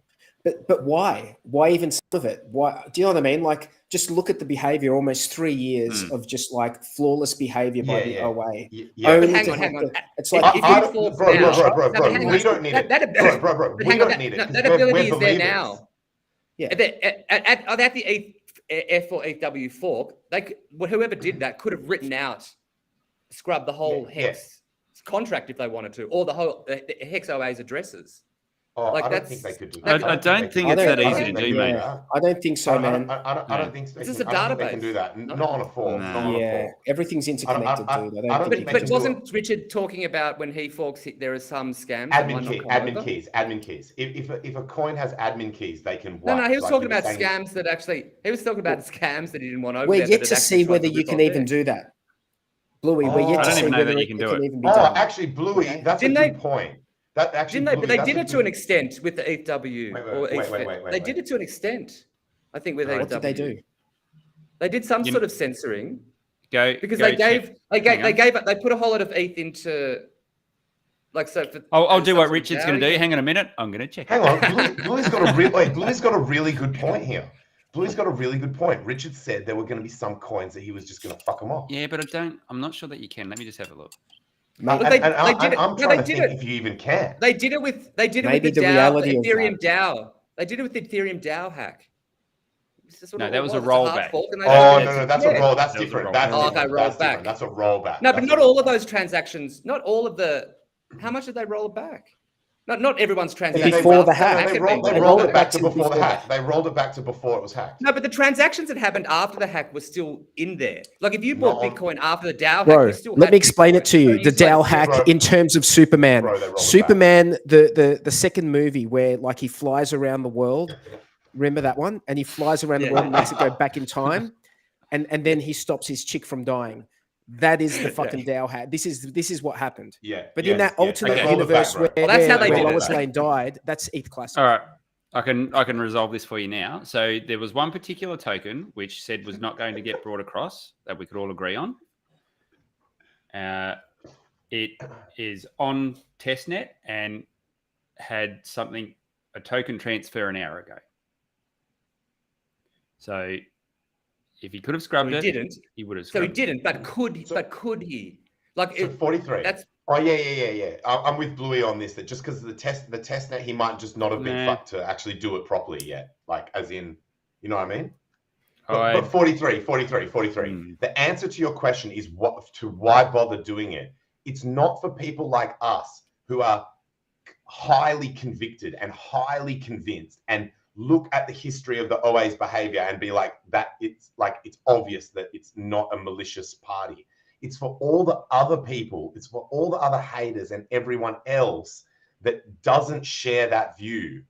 But why? Why even some of it? Why? Do you know what I mean? Like, just look at the behavior. Almost 3 years of just like flawless behavior by the OA. But hang on. It's like bro. We don't need it. Bro. We don't need it. That ability is there now. Yeah. At the F or ETH fork, whoever did that could have written out, scrubbed the whole HEX contract if they wanted to, or the whole the HEX OA's addresses. Oh, I don't think they could do that. I don't think it's that easy to do, mate. I don't think so, man. I don't think so. This is a database. They can do that. Not on a fork. Everything's interconnected, dude. But wasn't Richard talking about when he forks, there are some scams? Admin keys. If a coin has admin keys, they can. No, he was talking about scams that he was talking about scams that he didn't want over. We're yet to see whether you can even do that. Bluey, we're yet I to don't see even know whether that you it can can do it. even be done. Actually, Bluey, Okay. that's Didn't a good they- point. That actually, Didn't they? But Bluey, they did it that's to an extent with the ETH-W. Wait. They did it to an extent, I think, with What ETH-W. did they do? They did some sort of censoring because they put a whole lot of ETH into, like, so. I'll do what Richard's going to do. Hang on a minute. I'm going to check. Hang on, Bluey's got a really good point here. Bluey's got a really good point. Richard said there were going to be some coins that he was just going to fuck them off. Yeah, but I'm not sure that you can. Let me just have a look. I'm trying to think if you even can. They did it with the Ethereum DAO. They did it with the Ethereum DAO hack. No, that was a rollback. No, that's a roll. That's different. That's rollback. That's a rollback. No, but not all of those transactions. Not all of the. How much did they roll it back? Not everyone's transaction. Before the hack. They rolled it back to before the hack. They rolled it back to before it was hacked. No, but the transactions that happened after the hack were still in there. Like if you bought Bitcoin after the DAO hack, you still let me explain Bitcoin. it to you. The DAO hack in terms of Superman. Superman, the second movie where like he flies around the world. Remember that one? And he flies around the world and makes it go back in time. And then he stops his chick from dying. That is the fucking DAO hack. This is what happened. Yeah. But in that alternate universe where Lois Lane died, that's ETH Classic. All right. I can resolve this for you now. So there was one particular token which said was not going to get brought across that we could all agree on. It is on testnet and had a token transfer an hour ago. So if he could have scrubbed he would have. So he didn't, but could he? Like 43. That's yeah. I'm with Bluey on this. That just because of the testnet, he might just not have been fucked to actually do it properly yet. Like as in, you know what I mean? But 43. The answer to your question is why bother doing it? It's not for people like us who are highly convicted and highly convinced and look at the history of the OA's behavior and be like that. It's obvious that it's not a malicious party. It's for all the other people. It's for all the other haters and everyone else that doesn't share that view.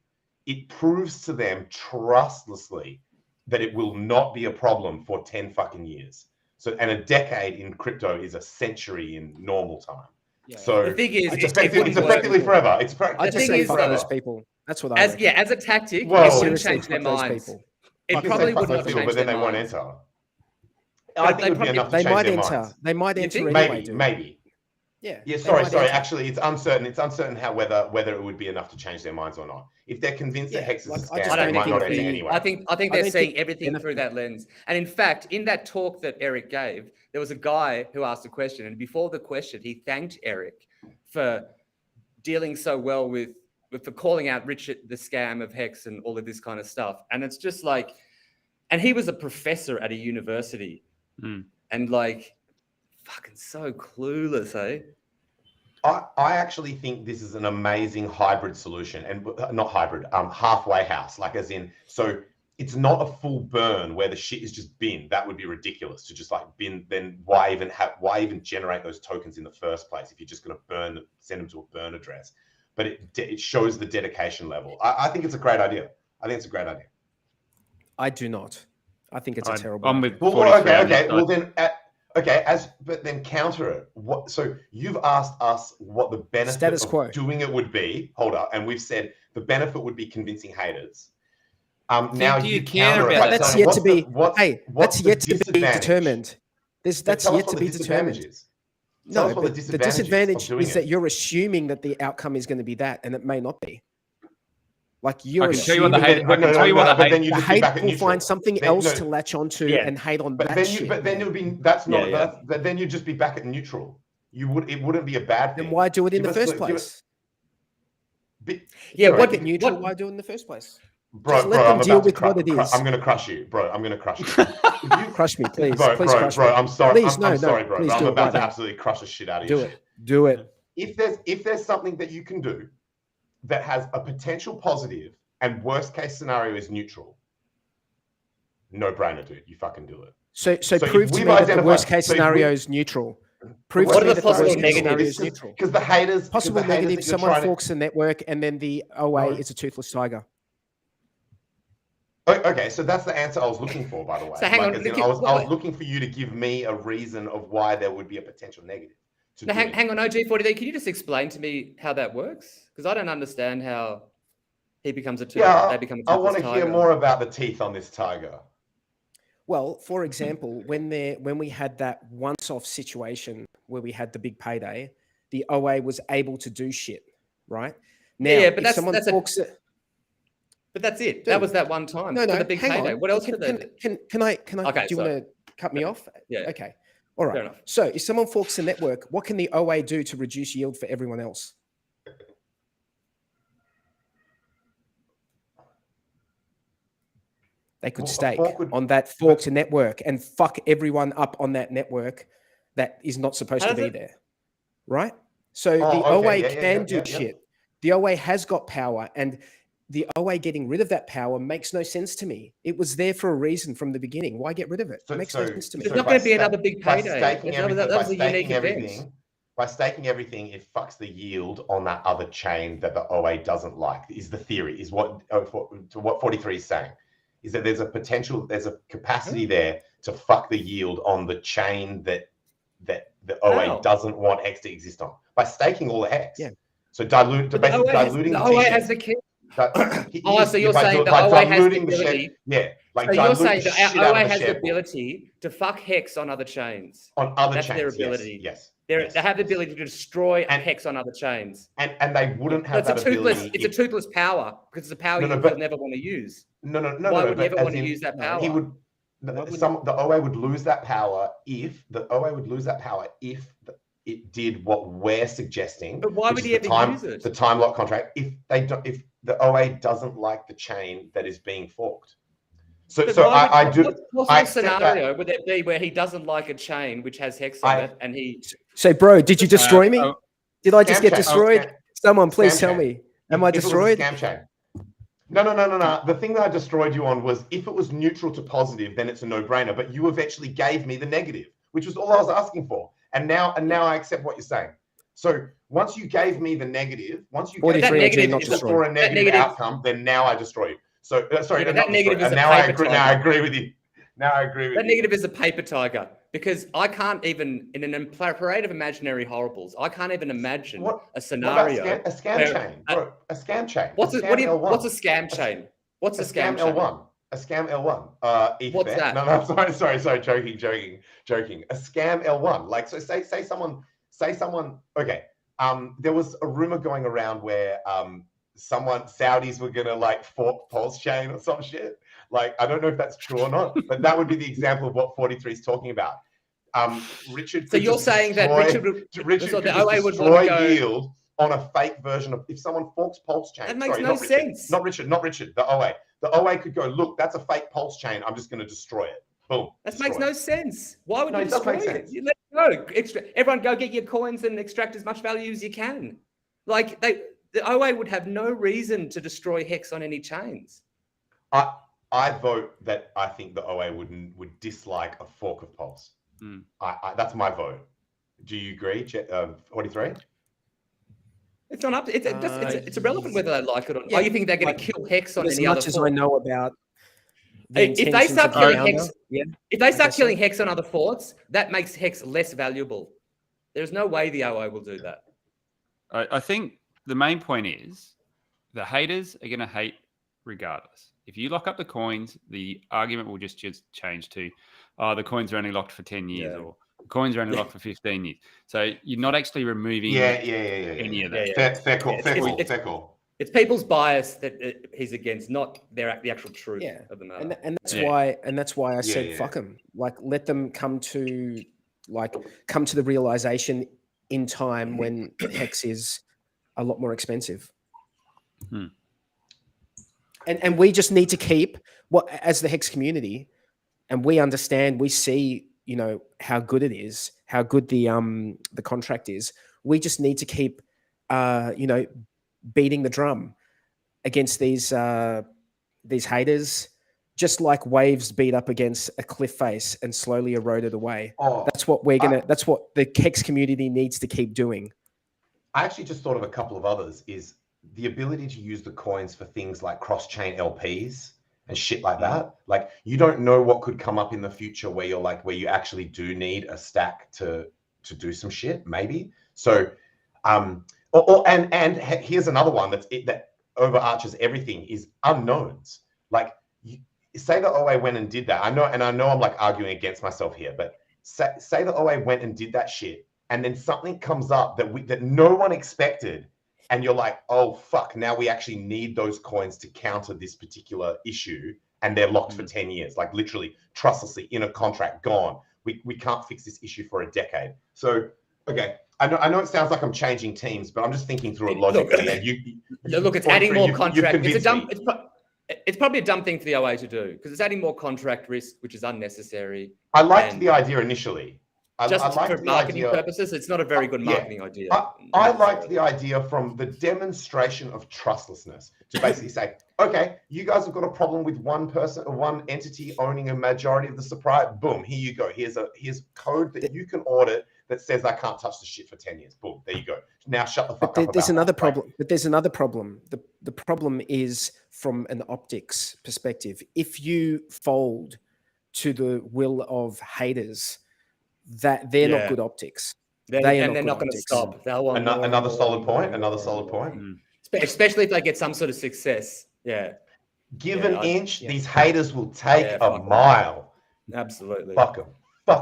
It proves to them trustlessly that it will not be a problem for 10 fucking years. So, and a decade in crypto is a century in normal time. Yeah. So the thing is, it's effectively forever. I just say fuck those people. That's what I reckon. As a tactic, it wouldn't change their minds. It probably wouldn't change but then they won't enter. I think it would be enough to change their minds. They might enter anyway. Maybe. Yeah. Sorry. Actually, it's uncertain. It's uncertain whether it would be enough to change their minds or not. If they're convinced that HEX is a scam, they might not enter anyway. I think they're seeing everything through that lens. And in fact, in that talk that Eric gave, there was a guy who asked a question, and before the question, he thanked Eric for dealing so well for calling out Richard the scam of HEX and all of this kind of stuff. And it's just like, and he was a professor at a university, and like, fucking so clueless, eh? I actually think this is an amazing hybrid solution, and not hybrid, halfway house, like as in, so it's not a full burn where the shit is just bin. That would be ridiculous to just like bin. Then why even generate those tokens in the first place if you're just going to send them to a burn address? But it shows the dedication level. I think it's a great idea. I do not. I think it's a terrible. I'm with. Okay. Well then. But then counter it. So you've asked us what the benefit of doing it would be. Hold up, and we've said the benefit would be convincing haters. Now you counter it. That's yet to be. That's yet to be determined. That's yet to be determined. No, but the disadvantage is that you're assuming that the outcome is going to be that, and it may not be. Like you're assuming the hate will find something else to latch onto and hate on that shit. But then you'll be then you'd just be back at neutral. It wouldn't be a bad thing. Then why do it in the first place? What neutral? Why do it in the first place? Bro, just let them deal with what it is. I'm gonna crush you, bro. I'm gonna crush you. Crush me, please. Bro, I'm sorry. Please, I'm sorry, bro. Please I'm about to absolutely crush the shit out of you. Do it. If there's something that you can do that has a potential positive and worst case scenario is neutral, no brainer, dude. You fucking do it. So prove to me that the worst case scenario is neutral. Prove to me that the worst case scenario is neutral. Because the haters. Possible negative, someone forks the network and then the OA is a toothless tiger. Okay, so that's the answer I was looking for, by the way. So hang on, I was looking for you to give me a reason of why there would be a potential negative. Now, hang on, OG40, can you just explain to me how that works? Because I don't understand how he becomes a toothless. They become a toothless I want to hear more about the teeth on this tiger. Well, for example, when we had that once-off situation where we had the big payday, the OA was able to do shit, right? Now, but if someone talks. But that's it. Dude, that was that one time. No, the big payday. On. What else can they do? Can I? Okay, do you want to cut me off? Yeah. Okay. All right. Fair enough. So if someone forks the network, what can the OA do to reduce yield for everyone else? They could stake on that forked network and fuck everyone up on that network that is not supposed to be there. Right? So the OA can do shit. The OA has got power, and the OA getting rid of that power makes no sense to me. It was there for a reason from the beginning. Why get rid of it? It makes no sense to me. There's not going to be another big payday. That was a unique event. By staking everything, it fucks the yield on that other chain that the OA doesn't like, is the theory, is what 43 is saying. Is that there's a capacity there to fuck the yield on the chain that the OA doesn't want HEX to exist on by staking all the HEX. Yeah. So diluting the OA has the key. So you're saying the OA has the ability. So you're saying the OA has the ability to fuck HEX on other chains. On other chains, their ability. Yes. They have the ability to destroy HEX on other chains. And they wouldn't have that ability. It's a toothless power because it's a power you would never want to use. Why would you ever want to use that power? The OA would lose that power if it did what we're suggesting. But why would he ever use it? The time lock contract. If the OA doesn't like the chain that is being forked. What scenario would that be where he doesn't like a chain which has HEX on it and he? So, bro, did you destroy me? Did I just get destroyed? Someone, please tell me. Am I destroyed? Scam chain. No. The thing that I destroyed you on was if it was neutral to positive, then it's a no-brainer. But you eventually gave me the negative, which was all I was asking for. And now I accept what you're saying. So once you gave me the negative, once you gave that negative for a negative outcome, then now I destroy you. So sorry, that negative is now I agree with you. That negative is a paper tiger because I can't even in an parade of imaginary horribles. I can't even imagine a scenario. A scam chain, bro. A scam chain. What's a scam chain? What's a scam chain? L1. A scam L1. What's that? No, sorry. Joking. A scam L1. Like, so say someone. Okay. There was a rumor going around where Saudis were gonna like fork Pulse Chain or some shit. Like, I don't know if that's true or not, but that would be the example of what 43 is talking about. Richard. So you're saying that Richard could the OA would destroy yield on a fake version of if someone forks Pulse Chain. That makes no sense. Not Richard. The OA. The OA could go, look, that's a fake Pulse Chain. I'm just going to destroy it. Boom. That makes no sense. Why would you destroy it? You let it go. Everyone go get your coins and extract as much value as you can. Like the OA would have no reason to destroy HEX on any chains. I vote that I think the OA would dislike a fork of Pulse. That's my vote. Do you agree, 43? It's not up. It's irrelevant whether they like it or not. Yeah, you think they're going to kill HEX on any other? As much as I know about. If they start killing HEX, if they start killing HEX on other forks, that makes HEX less valuable. There's no way the OA will do that. I think the main point is the haters are going to hate regardless. If you lock up the coins, the argument will just change to, the coins are only locked for 10 years or the coins are only locked for 15 years. So you're not actually removing any of that. Fair call. It's people's bias that he's against, not the actual truth of the matter. And that's why I said fuck them. Like, let them come to the realization in time when HEX is a lot more expensive. And we just need to keep as the HEX community, and we understand, we see, how good it is, how good the contract is. We just need to keep, beating the drum against these haters, just like waves beat up against a cliff face and slowly erode it away. That's what that's what the HEX community needs to keep doing. I actually just thought of a couple of others, is the ability to use the coins for things like cross-chain LPs and shit like that. Like, you don't know what could come up in the future where you're like, where you actually do need a stack to do some shit, maybe. So, and here's another one that overarches everything is unknowns. Like, say the OA went and did that. I know I'm like arguing against myself here, but say the OA went and did that shit, and then something comes up that no one expected, and you're like, oh fuck, now we actually need those coins to counter this particular issue, and they're locked for 10 years, like literally trustlessly in a contract, gone. We can't fix this issue for a decade. So, okay, I know it sounds like I'm changing teams, but I'm just thinking through it logically. And look, it's adding more contract. It's probably a dumb thing for the OA to do because it's adding more contract risk, which is unnecessary. I liked the idea initially. Just for marketing purposes, it's not a very good marketing idea. I liked the idea from the demonstration of trustlessness to basically say, okay, you guys have got a problem with one person or one entity owning a majority of the supply. Boom, here you go. Here's code that you can audit that says I can't touch the shit for 10 years. Boom, there you go. Now shut the fuck up. There's another problem. But there's another problem. The problem is from an optics perspective. If you fold to the will of haters, that they're not good optics. They're not going to stop. Another solid point. Especially if they get some sort of success. Yeah. Give an inch, these haters will take a mile. Absolutely. Fuck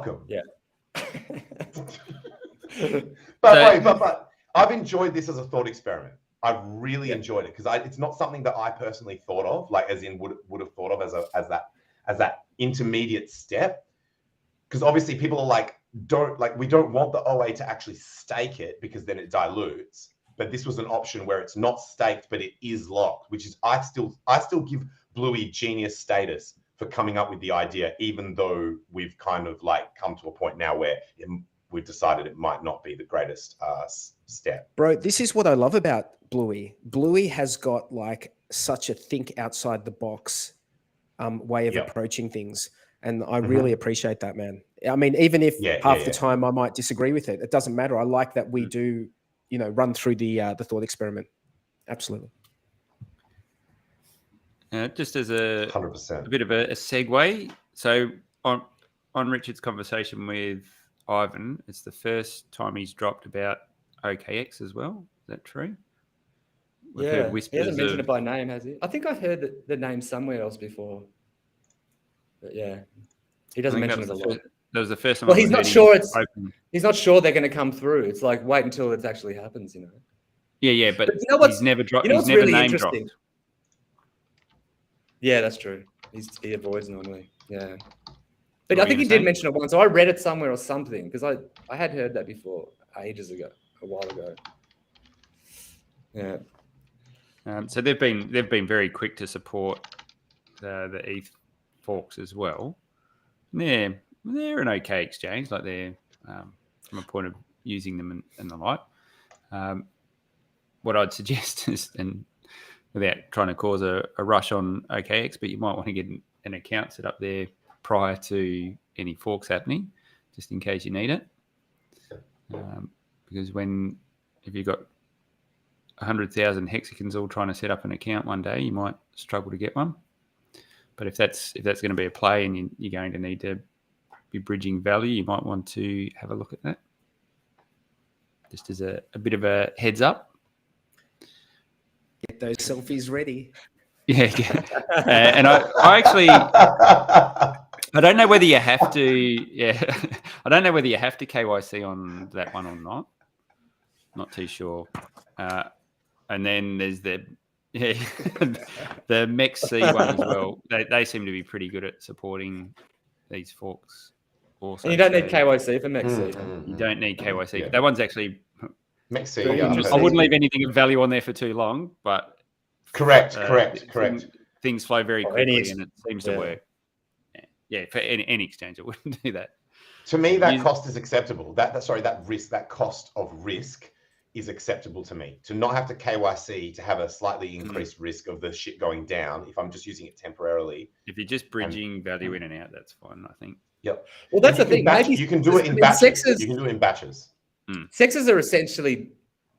them. Yeah. but I've enjoyed this as a thought experiment. I've really enjoyed it because it's not something that I personally thought of, like as in would have thought of as that intermediate step. Because obviously people are like, we don't want the OA to actually stake it because then it dilutes. But this was an option where it's not staked, but it is locked, which is I still give Bluey genius status for coming up with the idea, even though we've kind of like come to a point now where we've decided it might not be the greatest step. Bro, this is what I love about Bluey. Bluey has got like such a think outside the box way of approaching things. And I really appreciate that, man. I mean, even if half the time I might disagree with it, it doesn't matter. I like that we do, run through the thought experiment. Absolutely. Just as a 100%. A bit of a segue. So on Richard's conversation with Ivan, it's the first time he's dropped about OKX as well. Is that true? He hasn't mentioned it by name, has he? I think I've heard the name somewhere else before. But yeah, he doesn't mention it a lot. That was the first time. Well, he's not sure he's not sure they're going to come through. It's like wait until it actually happens, Yeah, but he's never dropped. He's never really name dropped. Yeah, that's true. He avoids normally. Yeah, but I think he did mention it once. So I read it somewhere or something because I had heard that before ages ago, a while ago. Yeah. So they've been very quick to support the ETH forks as well. They're an okay exchange, like they're from a point of using them and the like. What I'd suggest is, and without trying to cause a rush on OKX, but you might want to get an account set up there prior to any forks happening, just in case you need it. Because if you've got 100,000 hexagons all trying to set up an account one day, you might struggle to get one. But if that's going to be a play and you're going to need to be bridging value, you might want to have a look at that. Just as a bit of a heads up. Get those selfies ready. Yeah. And I actually, I don't know whether you have to. Yeah, I don't know whether you have to KYC on that one or not. Not too sure. And then there's the MEXC one as well. They seem to be pretty good at supporting these forks. Also, and you don't need KYC for MEXC. You don't need KYC. Yeah. That one's actually MEXC. I wouldn't leave anything of value on there for too long, but correct. Things flow very quickly, and it seems to work. Yeah, for any exchange, I wouldn't do that. To me, that cost is acceptable. That cost of risk is acceptable to me. To not have to KYC, to have a slightly increased risk of the shit going down, if I'm just using it temporarily. If you're just bridging value in and out, that's fine, I think. Yep. Well, that's the thing. You can do it in batches. You can do it in batches. Sexes are essentially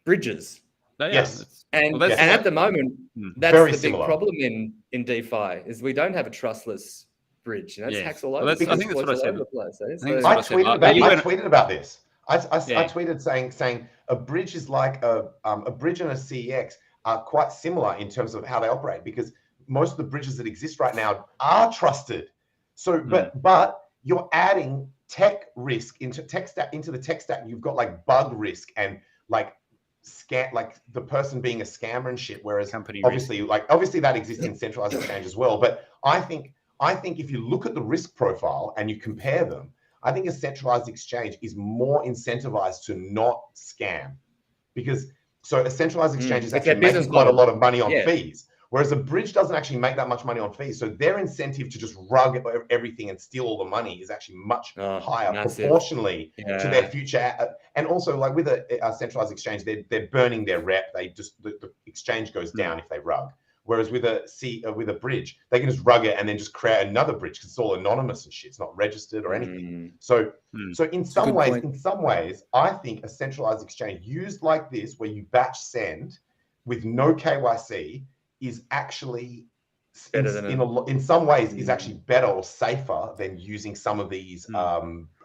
bridges. Yes. And yes. at the moment, that's Very the big similar. problem in DeFi is we don't have a trustless bridge. And that's HEX all over. I think that's what I said. Over the place, I tweeted about this. I tweeted saying a bridge is like a bridge and a CEX are quite similar in terms of how they operate, because most of the bridges that exist right now are trusted. So, but you're adding tech risk into the tech stack. You've got like bug risk and like the person being a scammer and shit. Whereas obviously that exists in centralized exchange as well. But I think if you look at the risk profile and you compare them, I think a centralized exchange is more incentivized to not scam, because a centralized exchange is actually making quite a lot of money on fees. Whereas a bridge doesn't actually make that much money on fees. So their incentive to just rug everything and steal all the money is actually much higher proportionally to their future. And also, like with a centralized exchange, they're burning their rep. They just the exchange goes down if they rug. Whereas with a bridge, they can just rug it and then just create another bridge because it's all anonymous and shit. It's not registered or anything. So in some ways, I think a centralized exchange used like this, where you batch send with no KYC, is actually in some ways is actually better or safer than using some of these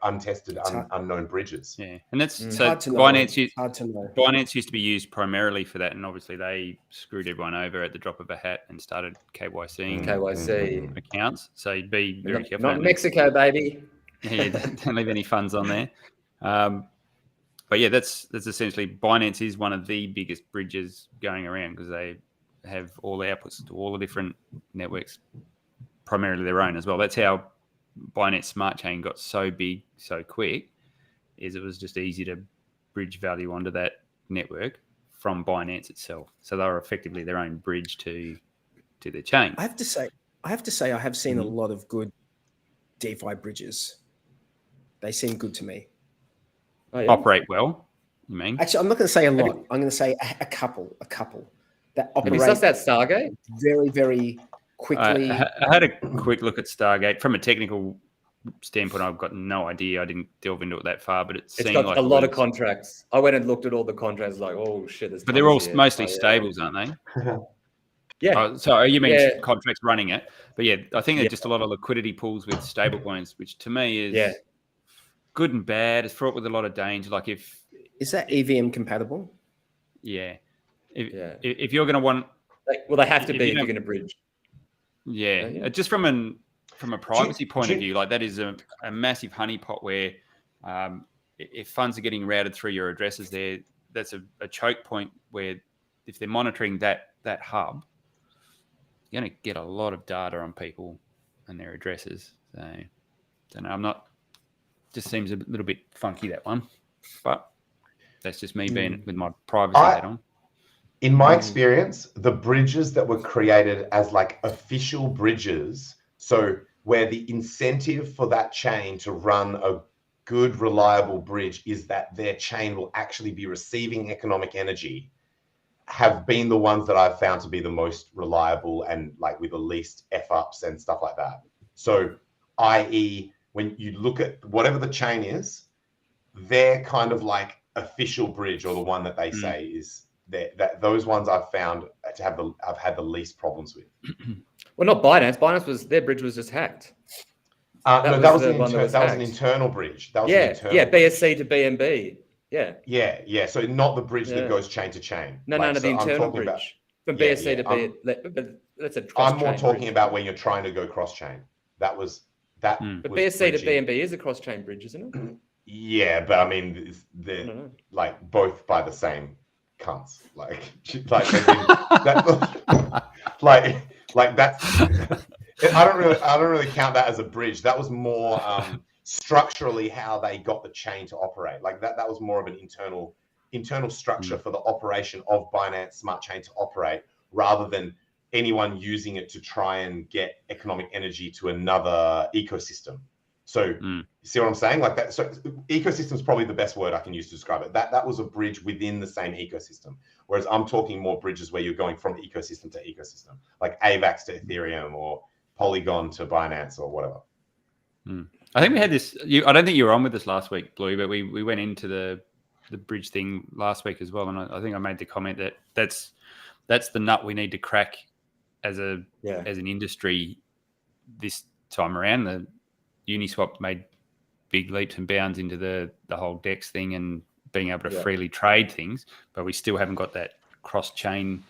untested, unknown bridges. Yeah, and that's so Binance used to be used primarily for that, and obviously they screwed everyone over at the drop of a hat and started KYC accounts. So you'd be very careful. Not Mexico, baby. Yeah, don't leave any funds on there. But yeah, that's essentially Binance is one of the biggest bridges going around because they have all the outputs to all the different networks, primarily their own as well. That's how Binance Smart Chain got so big so quick, is it was just easy to bridge value onto that network from Binance itself. So they were effectively their own bridge to their chain. I have to say I have seen a lot of good DeFi bridges. They seem good to me. Operate well, you mean? Actually, I'm not going to say a lot. I'm going to say a couple that operate. Have you sussed that Stargate? Very, very quickly. I had a quick look at Stargate. From a technical standpoint, I've got no idea. I didn't delve into it that far, but it's got like a lot of contracts. I went and looked at all the contracts, like, oh shit. But they're all mostly stables, aren't they? Yeah. So you mean contracts running it? But yeah, I think there's just a lot of liquidity pools with stable coins, which to me is good and bad. It's fraught with a lot of danger. Like is that EVM compatible? Yeah. If you're going to want, they have to be if you're going to bridge. Yeah, just from a privacy point of view, like that is a massive honeypot where if funds are getting routed through your addresses there, that's a choke point where if they're monitoring that hub, you're going to get a lot of data on people and their addresses. So, I don't know. Just seems a little bit funky, that one, but that's just me being with my privacy hat on. In my experience, the bridges that were created as like official bridges, so where the incentive for that chain to run a good, reliable bridge is that their chain will actually be receiving economic energy, have been the ones that I've found to be the most reliable and like with the least F-ups and stuff like that. So, i.e., when you look at whatever the chain is, they're kind of like official bridge, or the one that they say is that those ones I've found to I've had the least problems with. Well, not Binance. Their bridge was just hacked. That was an internal bridge. That was an internal BSC to BNB. Yeah. So not the bridge that goes chain to chain. No, the internal bridge from BSC to BNB. But that's a cross-chain. I'm more talking about when you're trying to go cross chain. But BSC to BNB is a cross chain bridge, isn't it? Yeah, but I mean, they're like both by the same cunts. Like that's. I don't really count that as a bridge. That was more structurally how they got the chain to operate. Like that was more of an internal structure for the operation of Binance Smart Chain to operate, rather than anyone using it to try and get economic energy to another ecosystem. So you see what I'm saying? Like that. So ecosystem is probably the best word I can use to describe it. That was a bridge within the same ecosystem. Whereas I'm talking more bridges where you're going from ecosystem to ecosystem, like AVAX to Ethereum or Polygon to Binance or whatever. I think we had this. I don't think you were on with us last week, Blue, but we went into the bridge thing last week as well, and I think I made the comment that that's the nut we need to crack as an industry this time around. The Uniswap made big leaps and bounds into the whole DEX thing and being able to freely trade things, but we still haven't got that cross-chain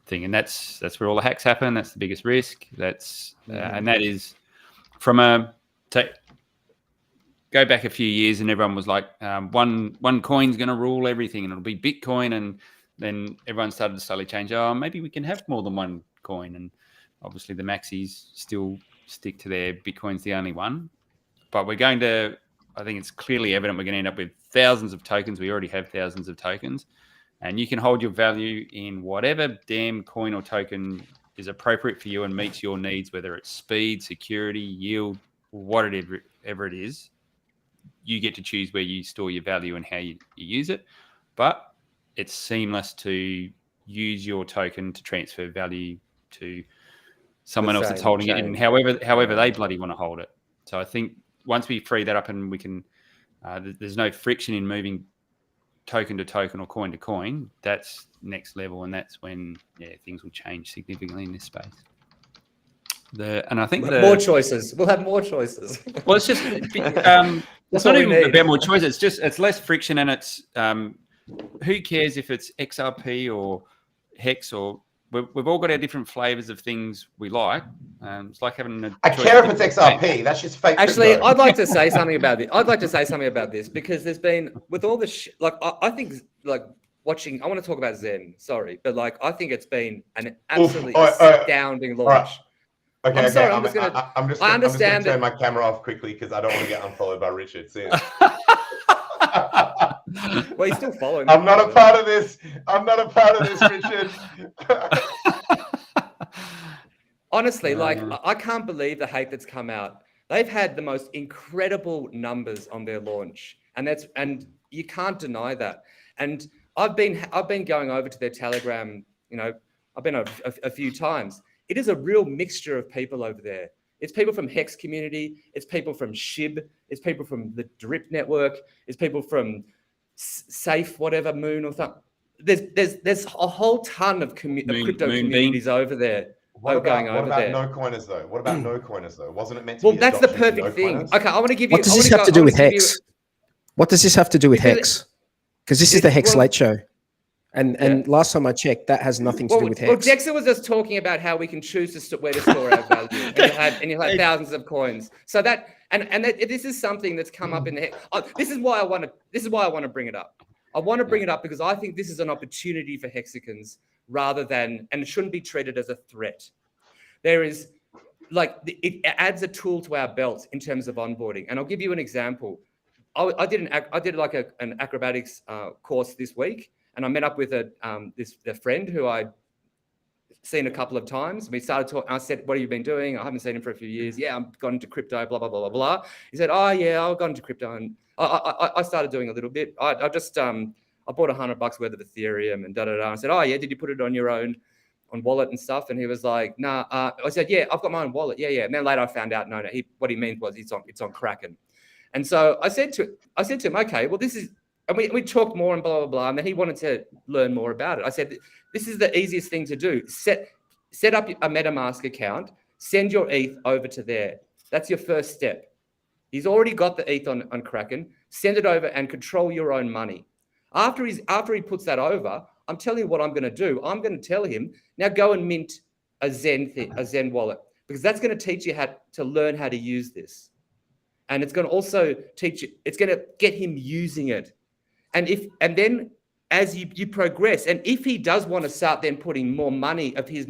thing, and that's where all the hacks happen. That's the biggest risk. That's and that is from go back a few years, and everyone was like, one coin's going to rule everything, and it'll be Bitcoin, and then everyone started to slowly change. Oh, maybe we can have more than one coin, and obviously the maxis still stick to their Bitcoin's the only one. But we're going to, I think it's clearly evident, we're going to end up with thousands of tokens. We already have thousands of tokens, and you can hold your value in whatever damn coin or token is appropriate for you and meets your needs, whether it's speed, security, yield, whatever it is. You get to choose where you store your value and how you use it, but it's seamless to use your token to transfer value to someone else that's holding it, and however they bloody want to hold it. So I think once we free that up and we can, there's no friction in moving token to token or coin to coin. That's next level, and that's when things will change significantly in this space. And I think more choices. We'll have more choices. Well, it's just it's not even about more choices. It's less friction, and it's who cares if it's XRP or HEX or we've all got our different flavors of things we like. It's like having I care if it's XRP. That's just fake. Actually, I'd like to say something about this. Because there's been with all the like I think like watching. I want to talk about Zen. Sorry, but like I think it's been an absolutely astounding launch. Okay, I'm sorry. I'm just going to turn my camera off quickly because I don't want to get unfollowed by Richard soon. Well, he's still following me. I'm not a part of this, Richard. Honestly, like I can't believe the hate that's come out. They've had the most incredible numbers on their launch, and you can't deny that. And I've been going over to their Telegram. You know, I've been a few times. It is a real mixture of people over there. It's people from HEX community. It's people from SHIB. It's people from the Drip network. It's people from Safe, whatever, Moon or something. There's a whole ton of crypto communities over there. What about no coiners though? Wasn't it meant to be? Well, that's the perfect thing. Okay, I want to give you. What does this have to do with HEX? What does this have to do with HEX? Because this is the HEX Late Show. And last time I checked, that has nothing to do with HEX. Well, Dexter was just talking about how we can choose where to store our value, and you'll have thousands of coins. So that this is something that's come up in the HEX. This is why I want to bring it up. I want to bring it up because I think this is an opportunity for Hexicans rather than, and it shouldn't be treated as a threat. There is it adds a tool to our belt in terms of onboarding, and I'll give you an example. I did an acrobatics course this week. And I met up with a friend who I'd seen a couple of times. We started talking. I said, "What have you been doing?" I haven't seen him for a few years. Yeah, I've gone into crypto. Blah blah blah blah blah. He said, "Oh yeah, I've gone into crypto, and I started doing a little bit. I bought $100 worth of Ethereum and da da da." I said, "Oh yeah, did you put it on your own wallet and stuff?" And he was like, "Nah." I said, "Yeah, I've got my own wallet. Yeah." And then later I found out, no. What he meant was it's on Kraken. And so I said to him, "Okay, well this is." And we talked more and blah, blah, blah. And then he wanted to learn more about it. I said, this is the easiest thing to do. Set up a MetaMask account, send your ETH over to there. That's your first step. He's already got the ETH on Kraken. Send it over and control your own money. After he puts that over, I'm telling you what I'm going to do. I'm going to tell him, now go and mint a Zen wallet, because that's going to teach you how to learn how to use this. And it's going to also teach you, it's going to get him using it. And then as you progress, and if he does want to start then putting more money of his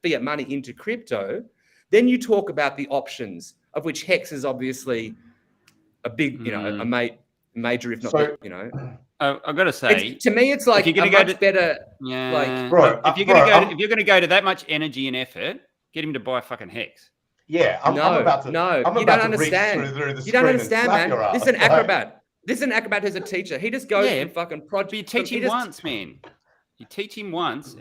fiat money into crypto, then you talk about the options, of which HEX is obviously a big, a major, if not, I've got to say, to me, it's like if you're going to go to that much energy and effort, get him to buy fucking HEX. Yeah, I'm about to you don't understand. You don't understand, man. This is an acrobat. This is an acrobat who's a teacher. He just goes and fucking project. But you teach him once, man. You teach him once,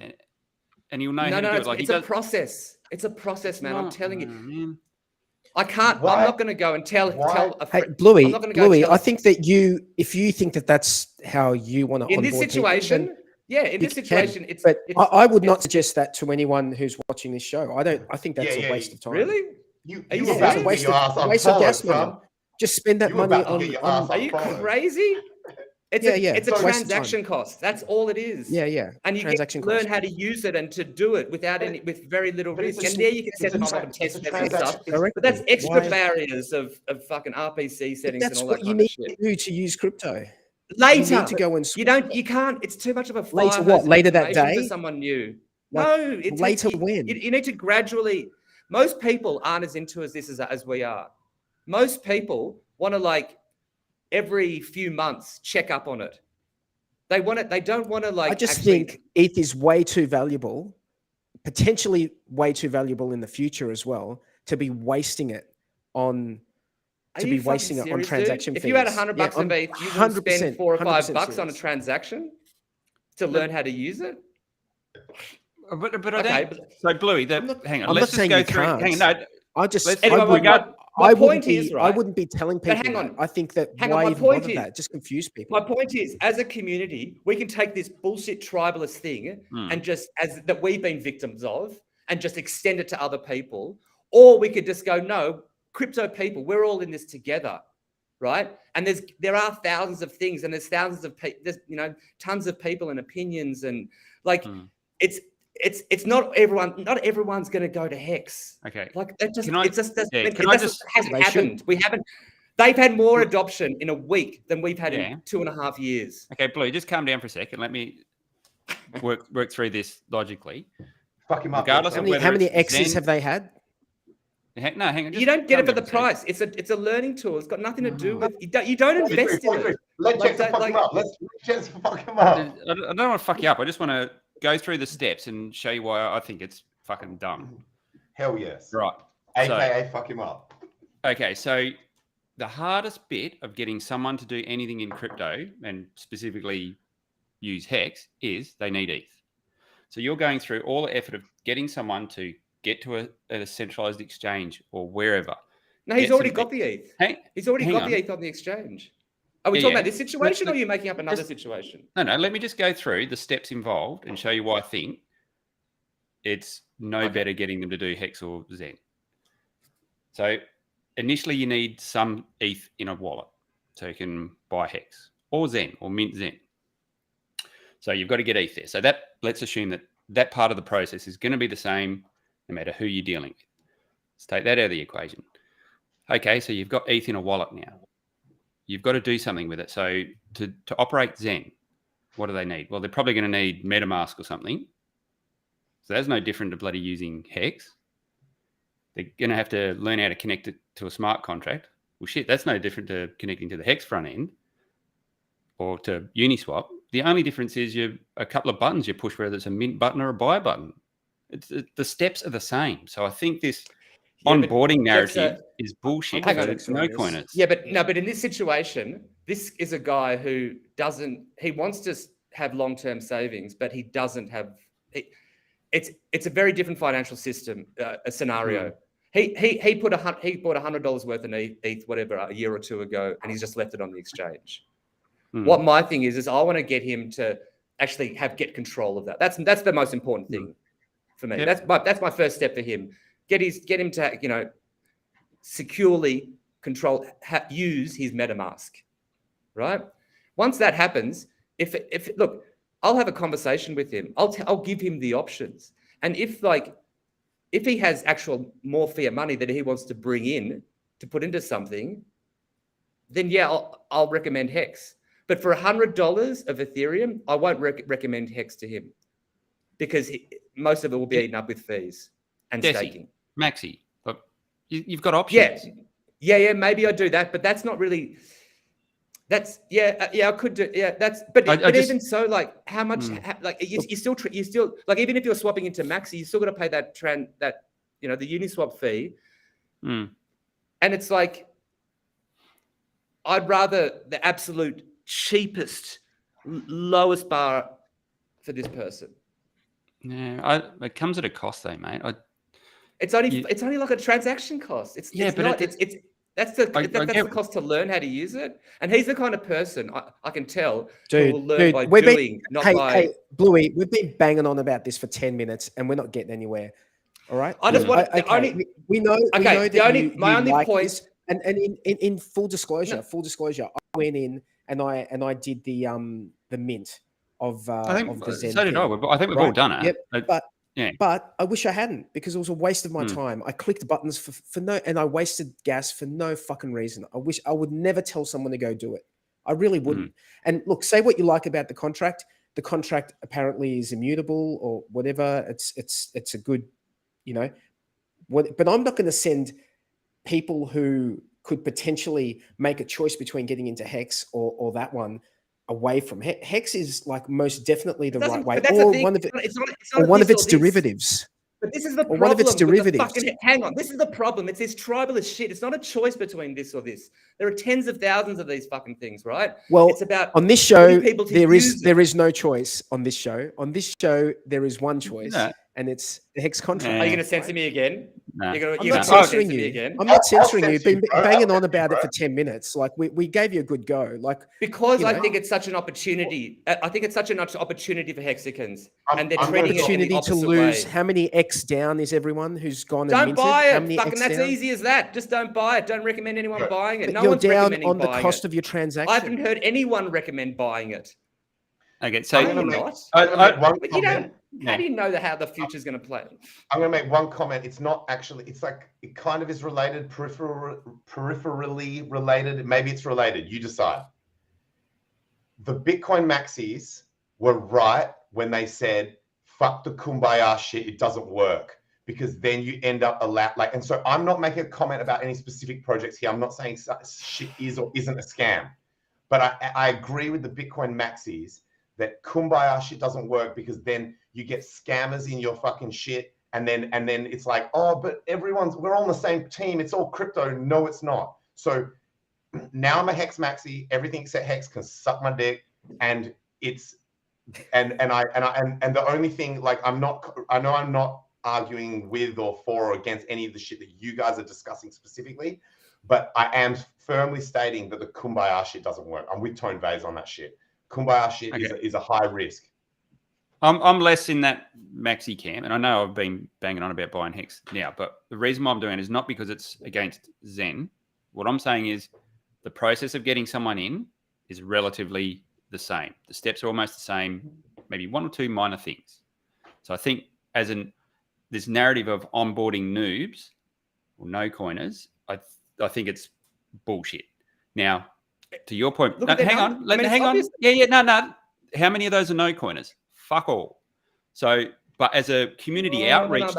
and he'll know how to do it. It's a process. It's a process, man. I'm telling you. Man. I can't. I'm not going to go and tell a friend. Hey, Bluey, I think that if you think that that's how you want to in this situation, in this situation, but I would not suggest that to anyone who's watching this show. I think that's a waste of time. Really? It's a waste of gas money. Just spend that money on. Are you crazy? It's a transaction cost. That's all it is. Yeah. And you get to learn how to use it and to do it with very little risk. And there you can set them up and test them and stuff. But that's extra barriers of fucking RPC settings and all that kind of shit. That's what you need to do to use crypto. Later, you need to go and you can't. It's too much of a fire. Later what? Later that day for someone new. No, it's later when you need to gradually. Most people aren't as into this as we are. Most people want to every few months check up on it. They want it. They don't want to I just think ETH is way too valuable, potentially way too valuable in the future as well, to be wasting it on. Transaction fees. If you had $100 of ETH, you would spend $4 or $5 on a transaction to learn how to use it. But I don't. So Bluey, hang on. Let's just go through. Hang on. No, I just. My point is, right? I wouldn't be telling people. But hang on. I think that why even bother that? Just confuse people. My point is, as a community, we can take this bullshit tribalist thing and just that we've been victims of, and just extend it to other people, or we could just go, no, crypto people, we're all in this together, right? And there are thousands of things, and there's thousands of tons of people and opinions, and it's not everyone. Not everyone's going to go to HEX. Okay. It hasn't happened. We haven't. They've had more adoption in a week than we've had in 2.5 years. Okay, Blue, just calm down for a second. Let me work through this logically. Fuck him up. Regardless of how many X's have they had? No, hang on. You don't get it for the price. It's a learning tool. It's got nothing to do with you don't invest in it. Let Jensen fuck him up. Let's Jensen fuck him up. I don't want to fuck you up. I just want to go through the steps and show you why I think it's fucking dumb. Hell yes. Right. AKA fuck him up. Okay, so the hardest bit of getting someone to do anything in crypto, and specifically use HEX, is they need ETH. So you're going through all the effort of getting someone to get to a centralized exchange or wherever. No, he's already got the ETH. He's already got the ETH on the exchange. Are we talking about this situation, or are you making up another situation? No. Let me just go through the steps involved and show you why I think it's better getting them to do HEX or Zen. So initially, you need some ETH in a wallet so you can buy HEX or Zen or mint Zen. So you've got to get ETH there. So let's assume that part of the process is going to be the same no matter who you're dealing with. Let's take that out of the equation. Okay, so you've got ETH in a wallet now. You've got to do something with it. So to operate Zen, what do they need? Well, they're probably going to need MetaMask or something. So that's no different to bloody using HEX. They're going to have to learn how to connect it to a smart contract. Well, shit, that's no different to connecting to the HEX front end or to Uniswap. The only difference is a couple of buttons you push, whether it's a mint button or a buy button. The steps are the same. So I think this onboarding narrative is bullshit. No coiners. Yeah, but in this situation, this is a guy who he wants to have long-term savings, but he doesn't have it. It's a very different financial system, a scenario. He bought $100 worth in ETH, whatever, a year or two ago, and he's just left it on the exchange. What my thing is I want to get him to actually get control of that. That's the most important thing for me. Yep. That's my first step for him. Get him to securely control, use his MetaMask, right? Once that happens, look, I'll have a conversation with him. I'll give him the options, and if he has actual more fiat money that he wants to bring in to put into something, then I'll recommend HEX. But for $100 of Ethereum, I won't recommend HEX to him because most of it will be eaten up with fees and staking. Maxi, but you've got options. Yeah. Maybe I do that, but that's not really. That's I could do. Yeah, that's. But even so, how much? You still even if you're swapping into Maxi, you still got to pay that the Uniswap fee. And it's I'd rather the absolute cheapest, lowest bar for this person. Yeah, it comes at a cost, though, mate. It's only like a transaction cost. That's the cost to learn how to use it. And he's the kind of person I can tell who will learn by doing, not by. Hey, Bluey, we've been banging on about this for 10 minutes and we're not getting anywhere. All right. I just want we know that my only like point. This, and in full disclosure, I went in and I did the mint of the Zen. So did I. I think we've all done it. Yep. But I wish I hadn't, because it was a waste of my time. I clicked buttons for no, and I wasted gas for no fucking reason. I would never tell someone to go do it. I really wouldn't. And look, say what you like about the contract. The contract apparently is immutable or whatever. It's a good, but I'm not going to send people who could potentially make a choice between getting into HEX or that one away from HEX. Is like most definitely the right way, or one of its derivatives. But this is the problem. One of its derivatives. Hang on, this is the problem. It's this tribalist shit. It's not a choice between this or this. There are tens of thousands of these fucking things, right? Well, it's about on this show there is no choice. On this show, there is one choice, and it's the HEX contract. Are you going to censor me again? No. I'm not censoring you. Again? I'm not censoring you. You've been banging on about it for 10 minutes. Like we gave you a good go. Like because I think it's such an opportunity. I think it's such an opportunity for Hexicans, and they're treating it in the opposite to lose. way. How many X down is everyone who's gone? Don't and minted? buy How many it. Fucking that's down? easy as that. Just don't buy it. Don't recommend anyone buying it. But no you're one's down recommending on the buying cost it. of your transaction. I haven't heard anyone recommend buying it. Okay, so How do you know how the future is going to play? I'm going to make one comment. It's not actually. It's like it kind of is related, peripherally related. Maybe it's related. You decide. The Bitcoin maxis were right when they said, "Fuck the kumbaya shit. It doesn't work." Because then you end up and so I'm not making a comment about any specific projects here. I'm not saying shit is or isn't a scam, but I agree with the Bitcoin maxis that kumbaya shit doesn't work, because then you get scammers in your fucking shit, and then it's like, oh, but we're all on the same team. It's all crypto. No, it's not. So now I'm a HEX maxi. Everything except HEX can suck my dick, and it's and the only thing, like, I'm not arguing with or for or against any of the shit that you guys are discussing specifically, but I am firmly stating that the kumbaya shit doesn't work. I'm with Tone Vase on that shit. Kumbaya shit is a high risk. I'm less in that maxi camp, and I know I've been banging on about buying HEX now, but the reason why I'm doing it is not because it's against Zen. What I'm saying is the process of getting someone in is relatively the same. The steps are almost the same, maybe one or two minor things. So I think this narrative of onboarding noobs or no coiners, I think it's bullshit. Now, to your point, hang on. No. How many of those are no coiners? Fuck all. So, but as a community outreach,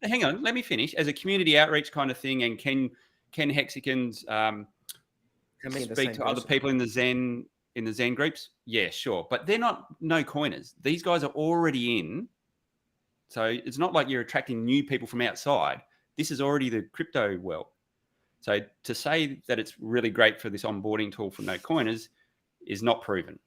hang on, let me finish. As a community outreach kind of thing, and can Hexicans speak to other people in the Zen groups? Yeah, sure. But they're not no coiners. These guys are already in. So it's not like you're attracting new people from outside. This is already the crypto world. So to say that it's really great for this onboarding tool for no coiners is not proven.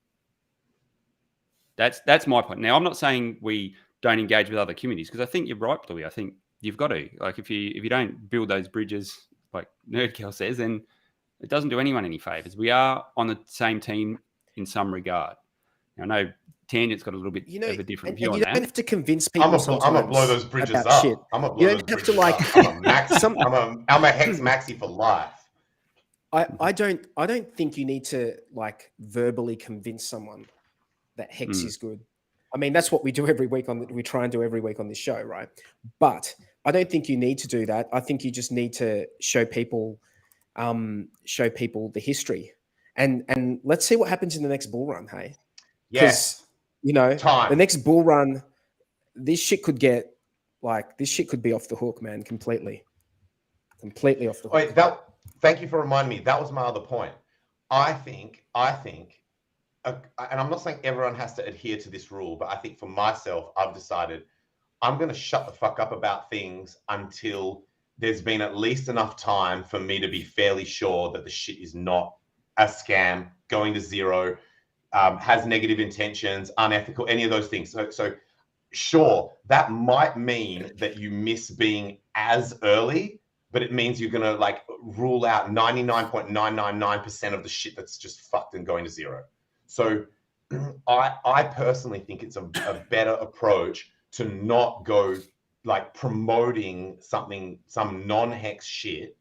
That's my point. Now, I'm not saying we don't engage with other communities, because I think you're right, Bluey. I think you've got to. Like, if you don't build those bridges, like Nerdkel says, then it doesn't do anyone any favors. We are on the same team in some regard. Now, I know Tangent's got a little bit of a different view on that. You don't have to convince people. I'm gonna blow those bridges up. Shit. I'm gonna blow those bridges up. I'm a HEX maxi for life. I don't think you need to like verbally convince someone that HEX is good. I mean, that's what we do every week we try and do every week on this show, right? But I don't think you need to do that. I think you just need to show people the history, and let's see what happens in the next bull run. Hey, yes, the next bull run, this shit could be off the hook, man, completely off the hook. Wait, thank you for reminding me. That was my other point. I think, and I'm not saying everyone has to adhere to this rule, but I think for myself, I've decided I'm going to shut the fuck up about things until there's been at least enough time for me to be fairly sure that the shit is not a scam, going to zero, has negative intentions, unethical, any of those things. So sure, that might mean that you miss being as early, but it means you're gonna like rule out 99.999% of the shit that's just fucked and going to zero. So I personally think it's a better approach to not go like promoting some non-hex shit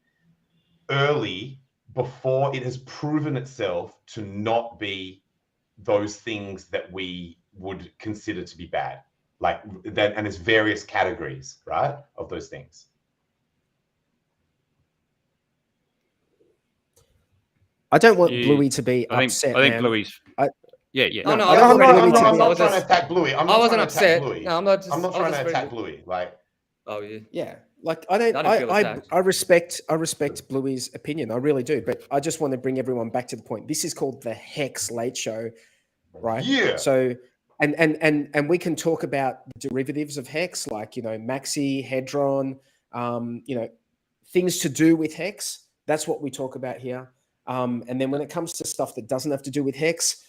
early before it has proven itself to not be those things that we would consider to be bad. Like that, and there's various categories, right, of those things. I don't want Bluey to be upset. I think Bluey's. Yeah. Oh, no, I'm not trying to attack Bluey. I wasn't upset. No, I'm not trying to attack Bluey. Like, oh yeah. Yeah. Like I respect Bluey's opinion. I really do. But I just want to bring everyone back to the point. This is called the Hex Late Show, right? Yeah. So and we can talk about derivatives of Hex, like Maxi, Hedron, things to do with Hex. That's what we talk about here. And then when it comes to stuff that doesn't have to do with Hex,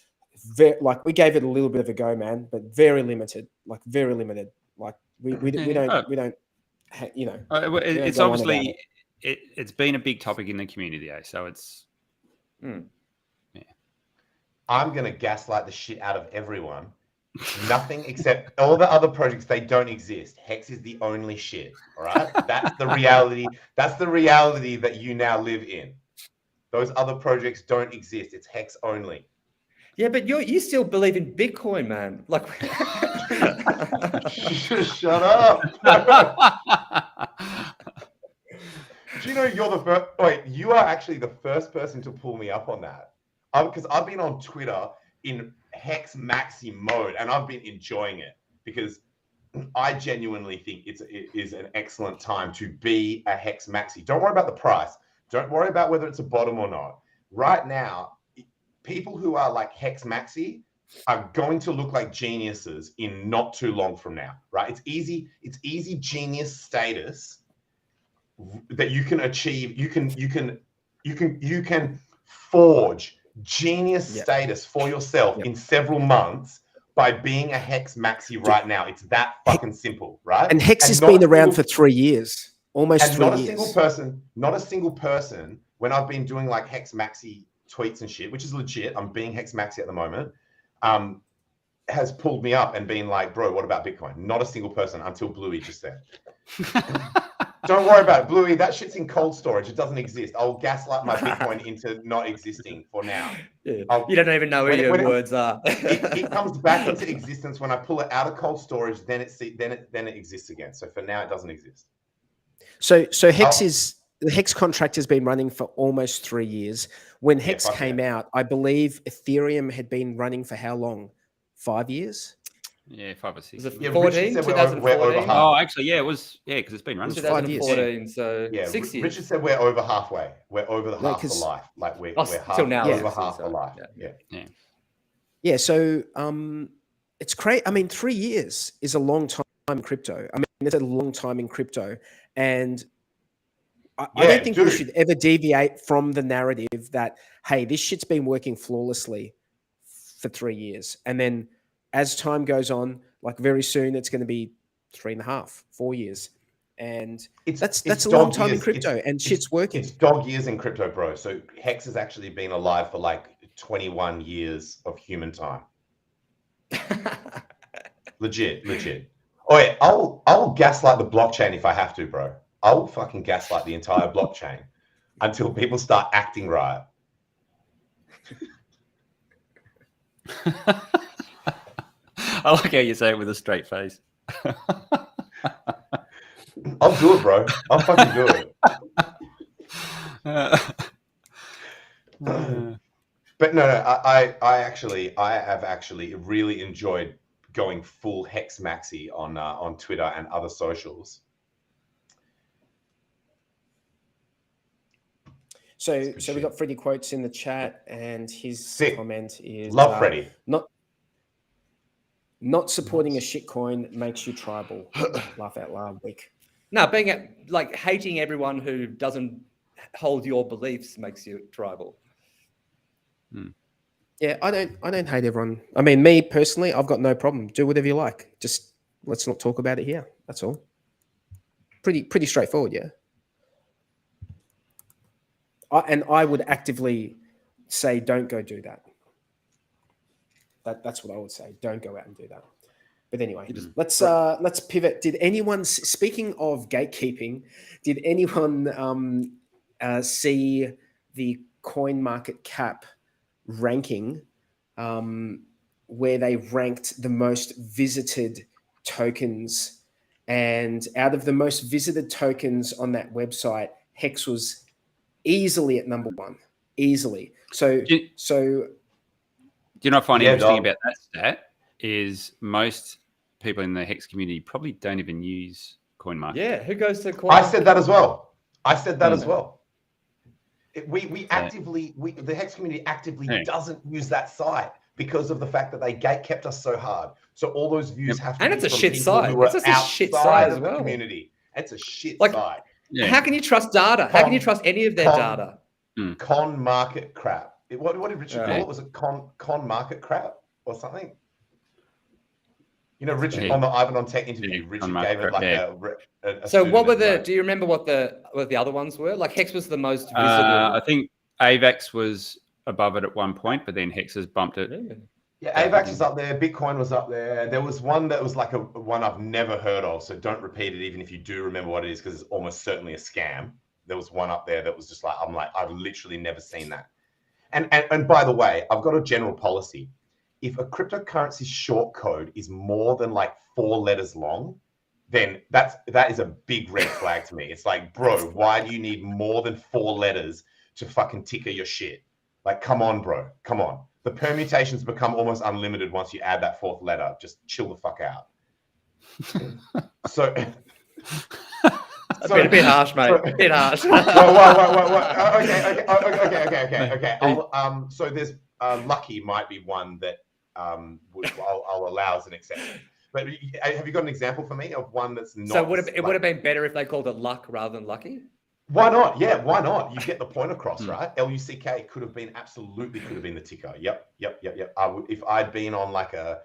like we gave it a little bit of a go, man, but very limited. Like very limited. Like we don't. It's obviously it's been a big topic in the community, so it's. Yeah. I'm gonna gaslight the shit out of everyone. Nothing except all the other projects, they don't exist. Hex is the only shit. All right, that's the reality. That's the reality that you now live in. Those other projects don't exist. It's Hex only. Yeah, but you still believe in Bitcoin, man. Like, shut up. Do you know you're the first? Wait, you are actually the first person to pull me up on that. Because I've been on Twitter in Hex Maxi mode, and I've been enjoying it because I genuinely think it is an excellent time to be a Hex Maxi. Don't worry about the price. Don't worry about whether it's a bottom or not. Right now, people who are like Hex Maxi are going to look like geniuses in not too long from now, right? It's easy genius status that you can achieve. You can forge genius status for yourself in several months by being a Hex Maxi right now. It's that fucking simple, right? And Hex has been around for 3 years. Almost 3 years. Not a single person, when I've been doing like Hex Maxi tweets and shit, which is legit, I'm being Hex Maxi at the moment, has pulled me up and been like, bro, what about Bitcoin? Not a single person until Bluey just said. Don't worry about it, Bluey. That shit's in cold storage. It doesn't exist. I'll gaslight my Bitcoin into not existing for now. Yeah. You don't even know where your words are. It comes back into existence when I pull it out of cold storage. Then it exists again. So for now, it doesn't exist. So the Hex contract has been running for almost 3 years. When Hex came out, I believe Ethereum had been running for how long? 5 years? Yeah, 5 or 6. Was it 14? 2014? Oh, actually, yeah, it was. Yeah, because it's been running. 2014, so 6 years. Richard said we're over halfway. We're over the half of life. Like we're till now over half the life. Yeah. So it's crazy. I mean, 3 years is a long time in crypto. I mean, it's a long time in crypto, and I don't think we should ever deviate from the narrative that, hey, this shit's been working flawlessly for 3 years, and then as time goes on, like very soon, it's going to be 3.5, 4 years. And that's a long time in crypto, and shit's working. It's dog years in crypto, bro. So Hex has actually been alive for like 21 years of human time. Legit. Oh yeah, I'll gaslight the blockchain if I have to, bro. I'll fucking gaslight the entire blockchain until people start acting right. I like how you say it with a straight face. I'll do it, bro. I'll fucking do it. But no, I have actually really enjoyed going full Hex Maxi on Twitter and other socials. So we got Freddie quotes in the chat, and his comment is love Freddie. Not supporting a shitcoin makes you tribal. Laugh out loud, weak. No, hating everyone who doesn't hold your beliefs makes you tribal. Yeah, I don't hate everyone. I mean, me personally, I've got no problem. Do whatever you like. Just let's not talk about it here. That's all. Pretty straightforward, yeah. I would actively say, don't go do that. That's what I would say. Don't go out and do that. But anyway, let's pivot. Did anyone, speaking of gatekeeping, did anyone see the CoinMarketCap ranking where they ranked the most visited tokens? And out of the most visited tokens on that website, HEX was easily at number 1. Easily. So do you not find interesting about that stat is most people in the HEX community probably don't even use CoinMarket. Yeah, who goes to CoinMarket? I said that as well. As well. We actively, the HEX community actively doesn't use that site because of the fact that they kept us so hard. So all those views have to and be it's a from shit people site. who are It's just a shit site as well. The community. It's a shit Like, site. Yeah. How can you trust data? How can you trust any of their data? Con market crap. What did Richard call it? Was it con market crap or something? You know, Richard on the Ivan on Tech interview, Richard gave it like a so what were the? Do you remember what the other ones were? Like HEX was the most visited. I think AVAX was above it at one point, but then HEX has bumped it. Yeah, AVAX was up there. Bitcoin was up there. There was one that was like one I've never heard of. So don't repeat it, even if you do remember what it is, because it's almost certainly a scam. There was one up there that was just like, I've literally never seen that. And by the way, I've got a general policy. If a cryptocurrency short code is more than like 4 letters long, then that is a big red flag to me. It's like, bro, why do you need more than 4 letters to fucking ticker your shit? Like, come on, bro. Come on. The permutations become almost unlimited once you add that 4th letter. Just chill the fuck out. So... a bit harsh, mate. A bit harsh. Okay. So there's Lucky might be one that I'll allow as an exception. But have you got an example for me of one that's not? So it would have been better if they called it Luck rather than Lucky? Why not? Yeah, why not? You get the point across, right? LUCK could have been the ticker. Yep. If I'd been on like a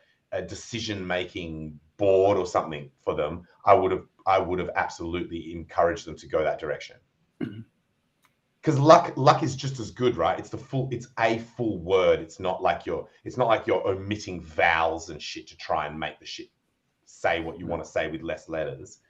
decision-making board or something for them, I would have absolutely encouraged them to go that direction. Because luck is just as good, right? It's a full word. It's not like you're omitting vowels and shit to try and make the shit say what you want to say with less letters.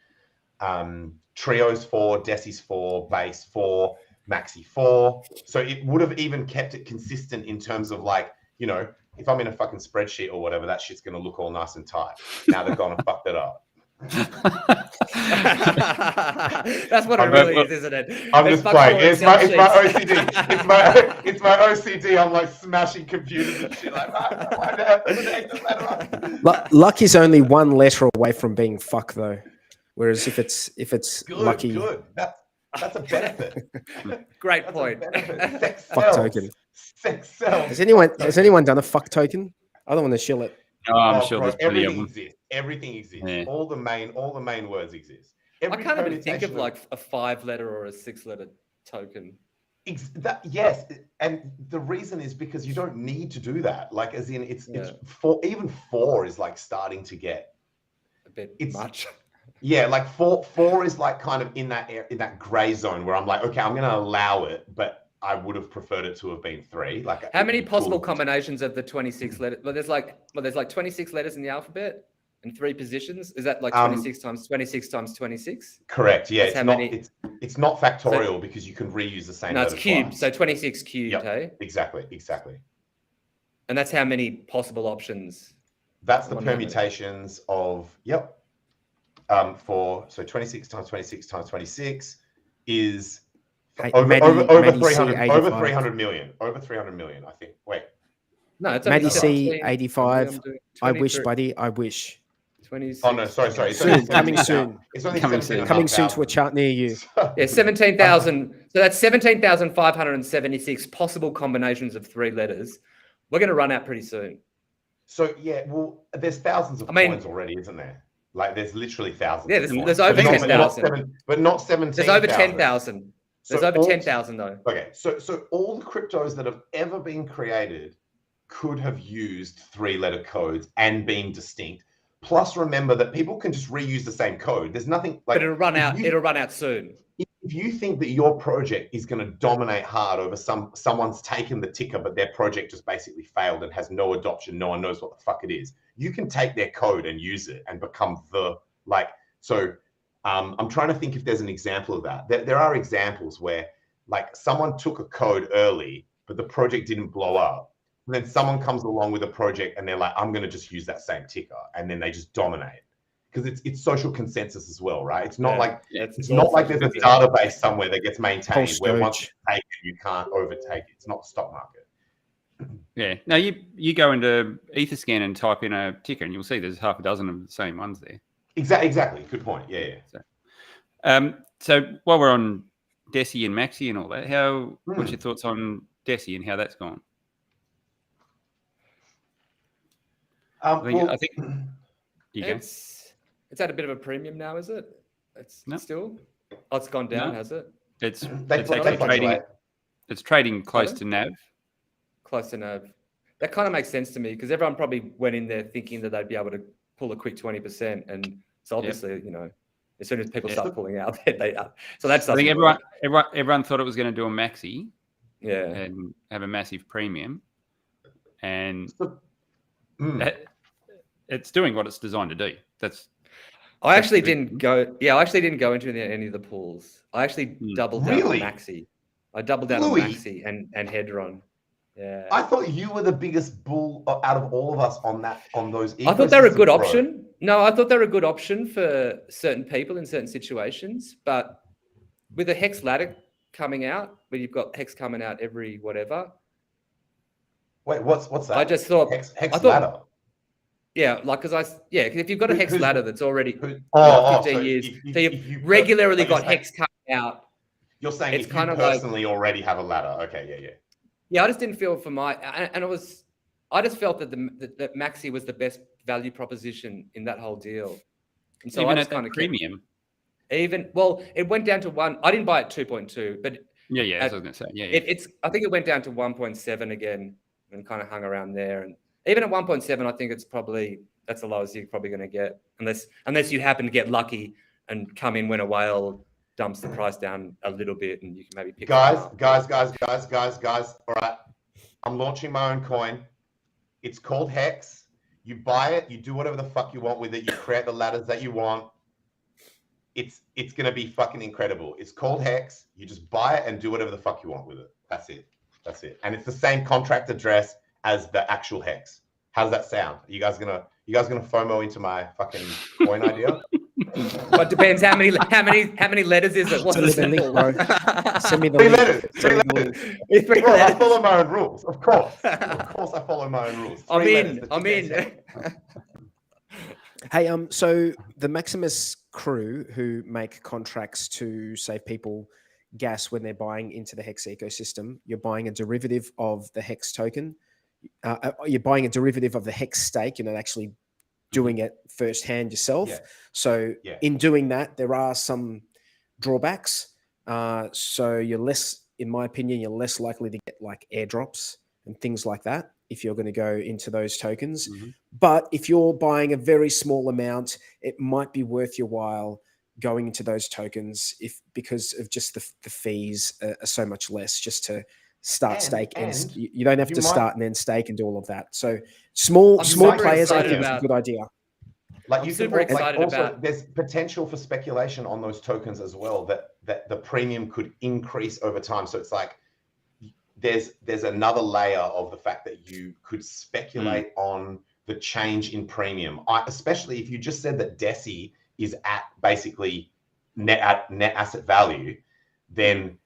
Trios 4, Deci's 4, Base 4, Maxi 4. So it would have even kept it consistent in terms of like, you know, if I'm in a fucking spreadsheet or whatever, that shit's going to look all nice and tight. Now they've gone and fucked it up. That's what it really is, isn't it? I'm just playing. It's my OCD. It's my OCD. I'm like smashing computers and shit. Like, luck is only 1 letter away from being fuck, though. Whereas if it's good, lucky, that's a benefit. Great point. Fuck token. Sex sells. Has anyone done a fuck token? I don't want to shill it. Oh, I'm sure there's plenty of them. Everything exists. Yeah. All the main words exist. I can't even think of like a 5-letter or a 6-letter token. Yes, and the reason is because you don't need to do that. Like, as in, it's 4. Even 4 is like starting to get a bit much. Yeah, like 4 is like kind of in that gray zone where I'm like, okay, I'm going to allow it, but I would have preferred it to have been 3. Like, how many possible combinations of the 26 letters? Well, there's like 26 letters in the alphabet and 3 positions. Is that like 26 times 26 times 26? Correct. Yeah, it's not factorial because you can reuse the same. No, it's cubed. So 26 cubed. Yep, hey? Exactly. And that's how many possible options. That's the permutations of for 26 times 26 times 26 is over 300 million. Over 300 million, I think. Wait. No, it's Maddie C 85. I wish, buddy. I wish. 26. Oh no, sorry. Coming soon. It's only coming soon to a chart near you. Yeah, 17,000. So that's 17,576 possible combinations of 3 letters. We're going to run out pretty soon. So yeah, well, there's thousands of coins already, isn't there? Like, there's literally thousands. Yeah, there's over 10,000. But not 17,000. There's over 10,000. There's over 10,000 though. Okay, so all the cryptos that have ever been created could have used 3-letter codes and been distinct. Plus, remember that people can just reuse the same code. There's nothing like. But it'll run out. It'll run out soon. If you think that your project is going to dominate hard over someone's taken the ticker, but their project just basically failed and has no adoption, no one knows what the fuck it is, you can take their code and use it and become the like. So I'm trying to think if there's an example of that. There are examples where like someone took a code early, but the project didn't blow up. And then someone comes along with a project and they're like, I'm going to just use that same ticker. And then they just dominate. Because it's social consensus as well, right? It's not like it's not like there's a database somewhere that gets maintained where once you take it, you can't overtake it. It's not the stock market. Yeah. Now you go into Etherscan and type in a ticker, and you'll see there's half a dozen of the same ones there. Exactly. Good point. Yeah. So while we're on DeSi and Maxi and all that, what's your thoughts on DeSi and how that's gone? I think it's at a bit of a premium now, is it? It's still. Oh, it's gone down, has it? It's actually trading. It's trading close to NAV. Close to NAV. That kind of makes sense to me because everyone probably went in there thinking that they'd be able to pull a quick 20%, and so obviously, as soon as people start pulling out, they are. So that's. I think everyone thought it was going to do a maxi, and have a massive premium, and it's doing what it's designed to do. I actually didn't go. Yeah, I actually didn't go into any of the pools. I actually doubled down on Maxi. I doubled down on Maxi and Hedron. Yeah. I thought you were the biggest bull out of all of us on those. I thought they were a good option. No, I thought they were a good option for certain people in certain situations. But with a HEX ladder coming out, where you've got HEX coming out every whatever. Wait, what's that? I just thought HEX ladder. Yeah, because if you've got a HEX ladder that's already 15 years, so you've regularly got HEX coming out. You're saying it's kind of personally already have a ladder. Okay, yeah. Yeah, I just didn't feel for I just felt that that Maxi was the best value proposition in that whole deal. And so even I just at kind of premium. It went down to 1. I didn't buy it 2.2, but yeah, as I was going to say, it's. I think it went down to 1.7 again and kind of hung around there. And even at 1.7, I think that's the lowest you're probably going to get, unless you happen to get lucky and come in when a whale dumps the price down a little bit, and you can maybe pick guys. All right, I'm launching my own coin. It's called HEX. You buy it, you do whatever the fuck you want with it. You create the ladders that you want. It's gonna be fucking incredible. It's called HEX. You just buy it and do whatever the fuck you want with it. That's it. And it's the same contract address as the actual HEX. How's that sound? Are you guys gonna FOMO into my fucking coin idea? Well, it depends how many letters is it? What's the link, bro? Send me the link. 3 letters. Bro, I follow my own rules. Of course, I follow my own rules. I'm in. Hey, so the Maximus crew who make contracts to save people gas when they're buying into the HEX ecosystem, you're buying a derivative of the HEX token. You're buying a derivative of the HEX stake. You're not actually doing it firsthand yourself. Yeah. So in doing that, there are some drawbacks. So in my opinion, you're less likely to get like airdrops and things like that if you're going to go into those tokens. Mm-hmm. But if you're buying a very small amount, it might be worth your while going into those tokens because of just the fees are so much less just to start stake and you don't have to start and then stake and do all of that. So small players, I think, is a good idea. Like you super excited about. There's potential for speculation on those tokens as well. That the premium could increase over time. So it's like there's another layer of the fact that you could speculate on the change in premium. Especially if you just said that DeSi is at basically net asset value, then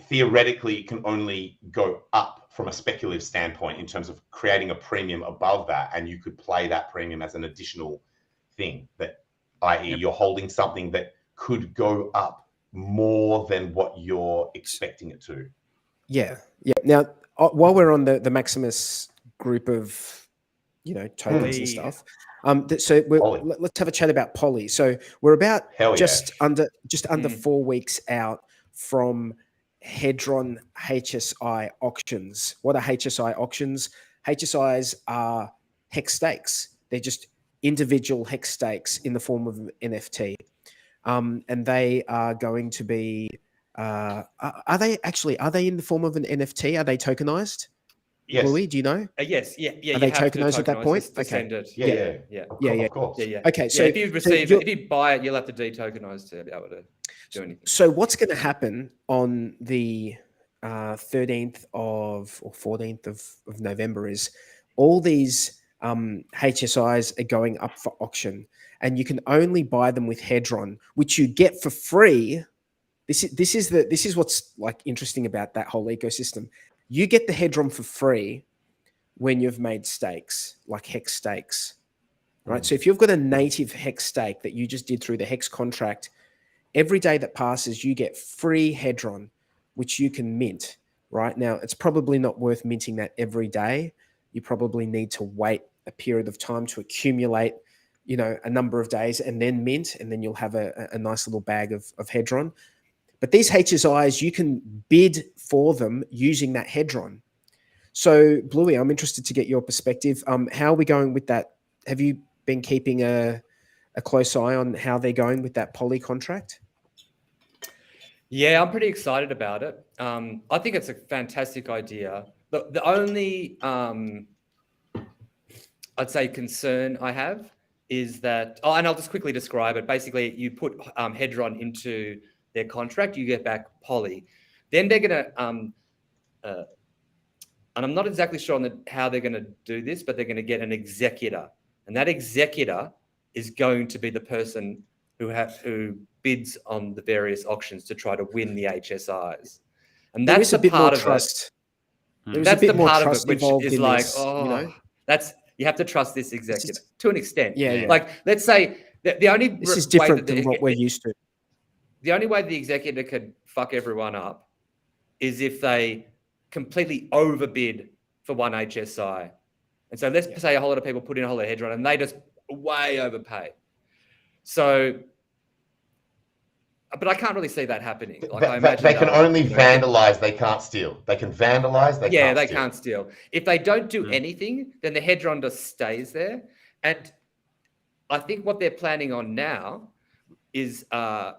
theoretically it can only go up from a speculative standpoint in terms of creating a premium above that, and you could play that premium as an additional thing, that i.e. you're holding something that could go up more than what you're expecting it to. Yeah. Now, while we're on the Maximus group of tokens and stuff, so let's have a chat about Poly. So we're about just under 4 weeks out from Hedron HSI auctions. What are HSI auctions? HSIs are HEX stakes. They're just individual HEX stakes in the form of an NFT. And they are going to be, are they in the form of an NFT? Are they tokenized? Yes. Bluey, do you know? Yes. Yeah. Are they tokenized at that point? Okay. Yeah. Of course. Okay. So if you receive it, if you buy it, you'll have to detokenize to be able to do anything. So what's going to happen on the 13th or 14th of November is all these HSIs are going up for auction, and you can only buy them with Hedron, which you get for free. This is what's like interesting about that whole ecosystem. You get the Hedron for free when you've made stakes, like HEX stakes, right? So if you've got a native HEX stake that you just did through the HEX contract, every day that passes, you get free Hedron, which you can mint. Right now, it's probably not worth minting that every day. You probably need to wait a period of time to accumulate, a number of days and then mint, and then you'll have a nice little bag of Hedron. But these HSIs, you can bid for them using that Hedron. So, Bluey, I'm interested to get your perspective. How are we going with that? Have you been keeping a close eye on how they're going with that poly contract? Yeah, I'm pretty excited about it. I think it's a fantastic idea. The only, I'd say, concern I have is that, and I'll just quickly describe it. Basically, you put Hedron into their contract, you get back poly. Then they're going to, and I'm not exactly sure on how they're going to do this, but they're going to get an executor. And that executor is going to be the person who bids on the various auctions to try to win the HSIs. And that's a bit part more of trust. it. That's the part of it which is like, you have to trust this executive to an extent. Yeah. Like, let's say the only this is different than what we're used to. The only way the executive could fuck everyone up is if they completely overbid for one HSI. And so let's say a whole lot of people put in a whole lot of Hedron and they just way overpay. So, but I can't really see that happening. Like, I imagine they can only vandalize, they can't steal. They can vandalize, they can't steal. If they don't do anything, then the Hedron just stays there. And I think what they're planning on now is, I'm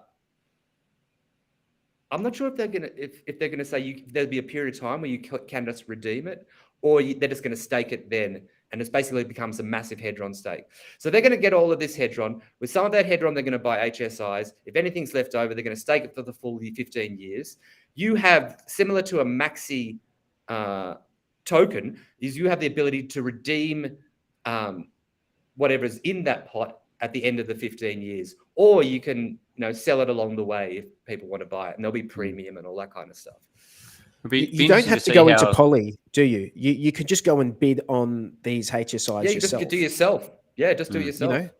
not sure if they're gonna say there'll be a period of time where you can just redeem it, or they're just going to stake it then, and it basically becomes a massive Hedron stake. So they're going to get all of this Hedron. With some of that Hedron, they're going to buy HSIs. If anything's left over, they're going to stake it for the full 15 years. You have, similar to a maxi token, is you have the ability to redeem whatever's in that pot at the end of the 15 years, or you can sell it along the way if people want to buy it, and there'll be premium and all that kind of stuff. You don't have to go into poly, do you? You could just go and bid on these HSIs yourself. Just do yourself. Yeah, just do it yourself.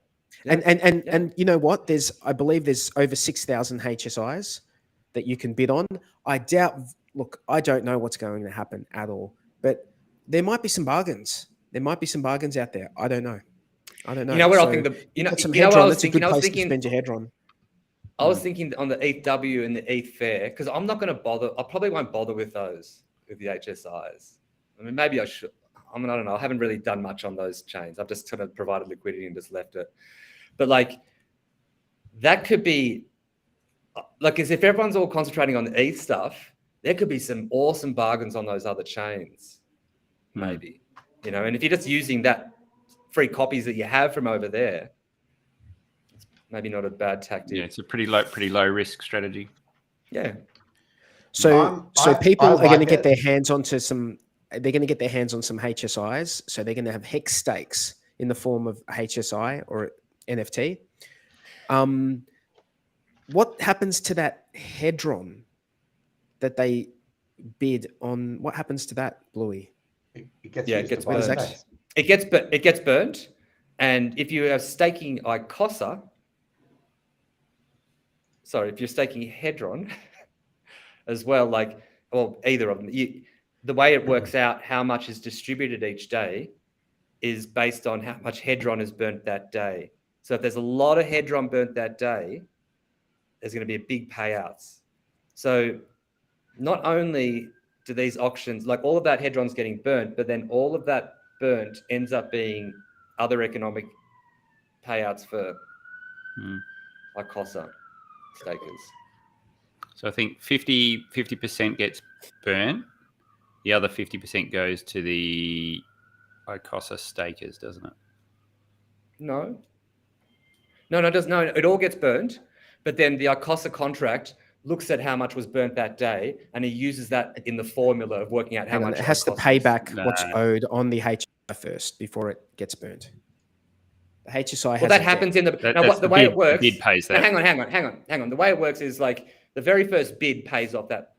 And you know what? I believe there's over 6,000 HSIs that you can bid on. I don't know what's going to happen at all, but there might be some bargains. There might be some bargains out there. I don't know. You know what I think? That's a good place to spend your Hedron. I was thinking on the ETH-W and the ETH Fair, because I'm not going to bother. I probably won't bother with those, with the HSIs. I mean, maybe I should. I don't know. I haven't really done much on those chains. I've just kind of provided liquidity and just left it. But like, that could be, like, as if everyone's all concentrating on the ETH stuff, there could be some awesome bargains on those other chains, maybe. And if you're just using that free copies that you have from over there, maybe not a bad tactic. Yeah, it's a pretty low risk strategy. Yeah. So people are going to get their hands onto some. They're going to get their hands on some HSIs. So they're going to have HEX stakes in the form of HSI or NFT. What happens to that Hedron that they bid on? What happens to that, Bluey? It gets burnt. It gets burnt. And if you are staking ICOSA, if you're staking Hedron as well, either of them, the way it works out how much is distributed each day is based on how much Hedron is burnt that day. So if there's a lot of Hedron burnt that day, there's going to be a big payouts. So not only do these auctions, like all of that Hedron's getting burnt, but then all of that burnt ends up being other economic payouts for ICOSA stakers. So I think 50% gets burnt. The other 50% goes to the ICOSA stakers, doesn't it? No. It all gets burnt, but then the ICOSA contract looks at how much was burnt that day, and he uses that in the formula of working out how much it has to pay back what's owed on the HSI first before it gets burnt. The HSI has that happens in the the way it works. Bid pays that. Hang on. The way it works is like the very first bid pays off that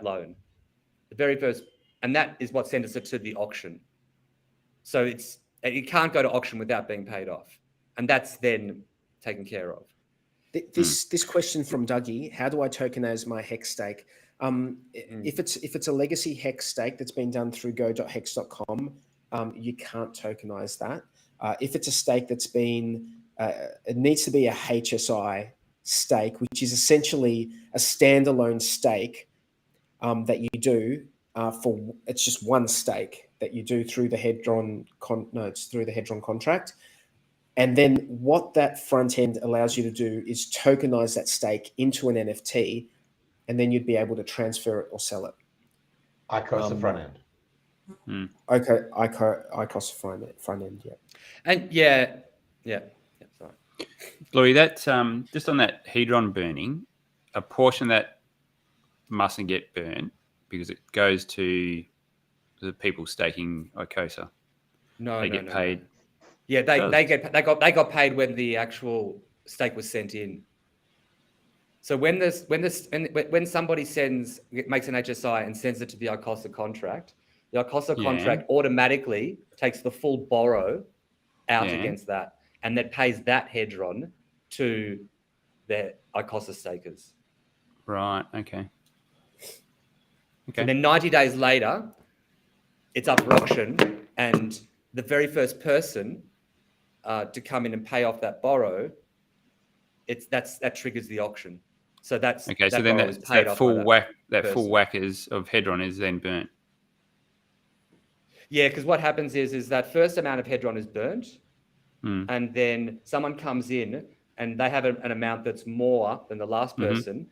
loan. The very first, and that is what sends it to the auction. So it can't go to auction without being paid off, and that's then taken care of. This question from Dougie: how do I tokenize my HEX stake? If it's a legacy HEX stake that's been done through go.hex.com, you can't tokenize that. If it's a stake that's been, it needs to be a HSI stake, which is essentially a standalone stake that you do it's just one stake that you do through the Hedron through the Hedron contract. And then what that front end allows you to do is tokenize that stake into an NFT, and then you'd be able to transfer it or sell it. ICOSA front end. Okay, ICOSA front end, yeah. And yeah. Sorry, Louis, that just on that Hedron burning, a portion that mustn't get burnt because it goes to the people staking ICOSA. They get paid. No. Yeah, they got paid when the actual stake was sent in. So when somebody makes an HSI and sends it to the ICOSA contract, the ICOSA contract automatically takes the full borrow out against that, and that pays that Hedron to their ICOSA stakers. Right. Okay. And then 90 days later, it's up for auction, and the very first person to come in and pay off that borrow, that triggers the auction. So that's okay. So then that full whack of Hedron is then burnt. Yeah, because what happens is that first amount of Hedron is burnt, and then someone comes in and they have an amount that's more than the last person.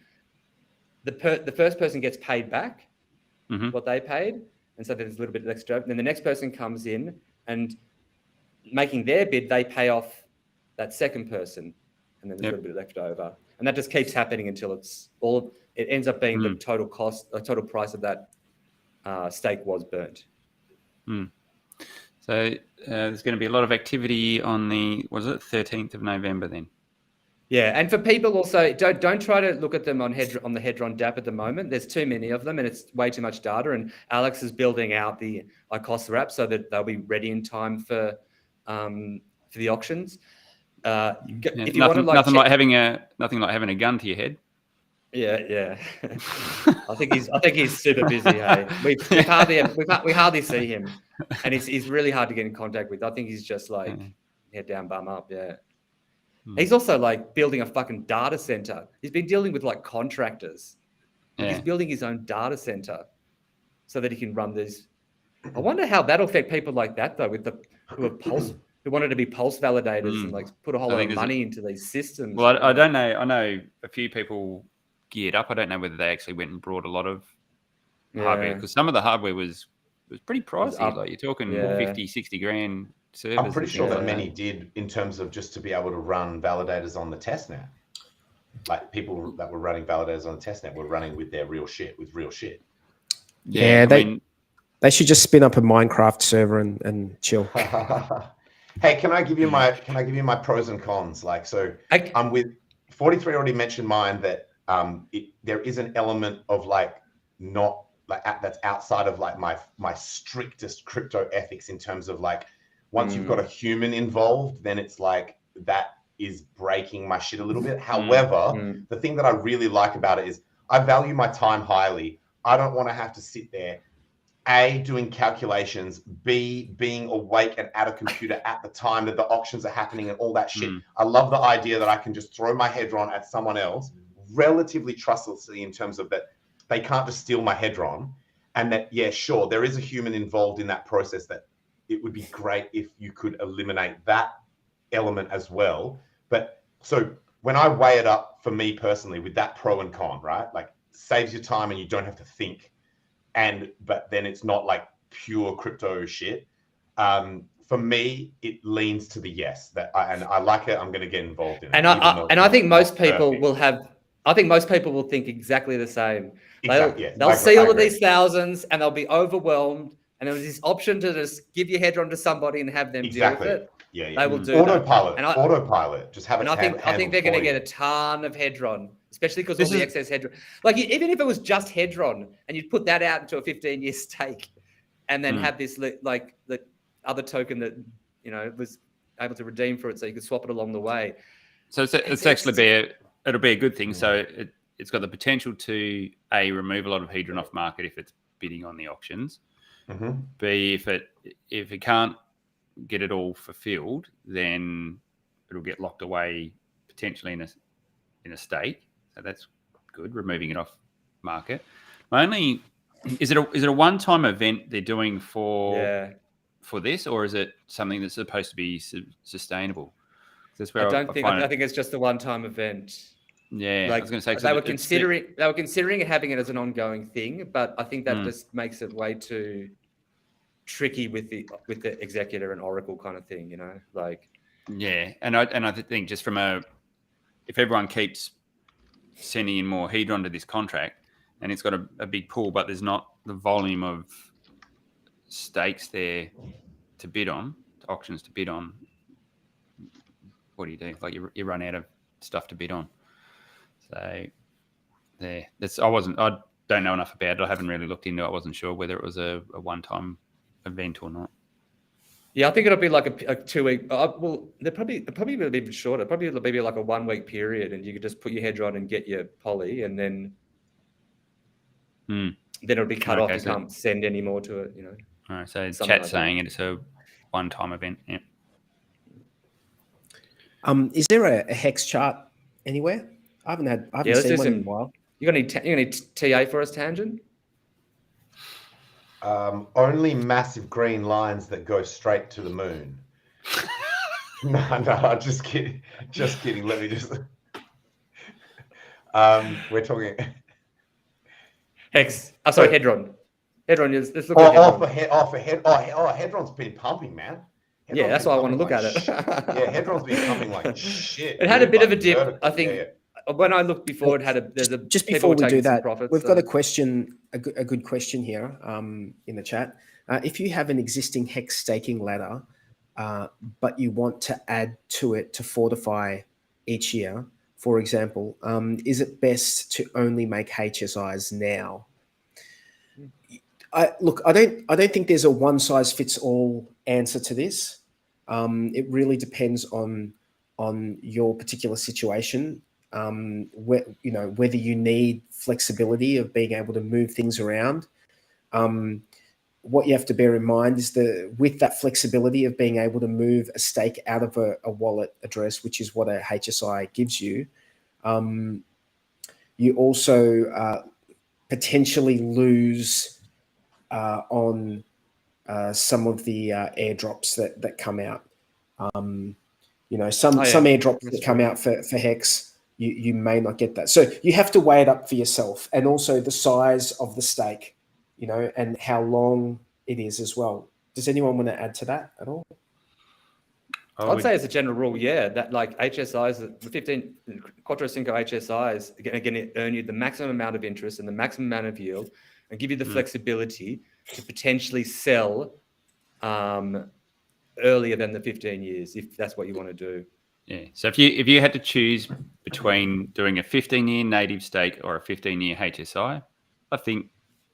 The first person gets paid back what they paid, and so there's a little bit extra. Then the next person comes in and making their bid, they pay off that second person, and then there's a little bit left over, and that just keeps happening until it ends up being the total price of that stake was burnt. So there's going to be a lot of activity on the 13th of November then. Yeah, and for people also, don't try to look at them on the Hedron DApp at the moment. There's too many of them, and it's way too much data. And Alex is building out the ICOSA app so that they'll be ready in time for the auctions. If you nothing like having a gun to your head. Yeah. I think he's super busy. Hey, we hardly see him, and he's really hard to get in contact with. I think he's just like head down, bum up. Yeah. He's also like building a fucking data center. He's been dealing with like contractors. He's building his own data center so that he can run these. I wonder how that'll affect people like that though, who wanted to be pulse validators and like put a whole lot of money into these systems. Well, I don't know. I know a few people geared up. I don't know whether they actually went and brought a lot of hardware, because some of the hardware was pretty pricey. Like you're talking 50, 60 grand. Service. I'm pretty sure that many did, in terms of just to be able to run validators on the testnet. Like people that were running validators on the testnet were running with their real shit, Yeah, they should just spin up a Minecraft server and chill. Hey, can I give you my pros and cons? Like, so I'm with 43 already mentioned mine that there is an element of like not like that's outside of like my strictest crypto ethics in terms of like, once you've got a human involved, then it's like that is breaking my shit a little bit. However, the thing that I really like about it is I value my time highly. I don't want to have to sit there, A, doing calculations, B, being awake and at a computer at the time that the auctions are happening and all that shit. I love the idea that I can just throw my Hedron at someone else relatively trustlessly in terms of that they can't just steal my Hedron. And that, yeah, sure, there is a human involved in that process that it would be great if you could eliminate that element as well. But so when I weigh it up for me personally with that pro and con, right? Like saves your time and you don't have to think. But then it's not like pure crypto shit. For me, it leans to the yes. And I like it. I'm going to get involved in it. And I think most people will have. I think most people will think exactly the same. They'll see all of these thousands and they'll be overwhelmed. And there's this option to just give your Hedron to somebody and have them deal with it. Yeah. They will do autopilot. That. Autopilot. Just have it. And I think they're going to get a ton of Hedron, especially because all the excess Hedron. Like even if it was just Hedron and you'd put that out into a 15-year stake, and then have this like the other token that was able to redeem for it, so you could swap it along the way. So it'll be a good thing. So it's got the potential to remove a lot of Hedron off market if it's bidding on the auctions. Mm-hmm. B, if it can't get it all fulfilled, then it'll get locked away potentially in a stake. So that's good, removing it off market. Is it a one-time event they're doing for this, or is it something that's supposed to be sustainable? That's where I think it's just a one-time event. Yeah, I was going to say they were considering having it as an ongoing thing, but I think that just makes it way too tricky with the executor and Oracle kind of thing, Yeah, and I think just if everyone keeps sending in more Hedron to this contract, and it's got a big pool, but there's not the volume of stakes there to bid on, auctions to bid on. What do you do? Like you run out of stuff to bid on. So there, I don't know enough about it. I haven't really looked into it. I wasn't sure whether it was a one-time event or not. Yeah, I think it'll be like a 2-week. Well, they're probably will be even shorter. Probably it'll be like a 1-week period, and you could just put your Hedron and get your poly, and then it'll be cut off. You can't send any more to it. All right. So chat's saying it's a one-time event. Yeah. Is there a HEX chart anywhere? I haven't seen one in a while. You got any TA for us, Tangent? Only massive green lines that go straight to the moon. No, just kidding. Just kidding. Let me just. We're talking. HEX. Sorry, Hedron. Hedron is. Let's look at Hedron. Hedron's been pumping, man. Yeah, that's why I want to look at it. Yeah, Hedron's been pumping like shit. It had a bit of a dip, I think. Yeah. When I looked before, just before we do that, we've got a question, a good question here in the chat. If you have an existing HEX staking ladder, but you want to add to it to fortify each year, for example, is it best to only make HSIs now? I don't think there's a one size fits all answer to this. It really depends on your particular situation. Whether you need flexibility of being able to move things around. What you have to bear in mind is with that flexibility of being able to move a stake out of a wallet address, which is what a HSI gives you, you also potentially lose on some of the airdrops that come out. Some airdrops that come out for HEX, you may not get that. So you have to weigh it up for yourself, and also the size of the stake, and how long it is as well. Does anyone want to add to that at all? I'd say as a general rule, that like HSIs, the 15 Quattro Cinco HSIs are going to earn you the maximum amount of interest and the maximum amount of yield, and give you the flexibility to potentially sell earlier than the 15 years, if that's what you want to do. Yeah. So if you had to choose between doing a 15-year native stake or a 15-year HSI, I think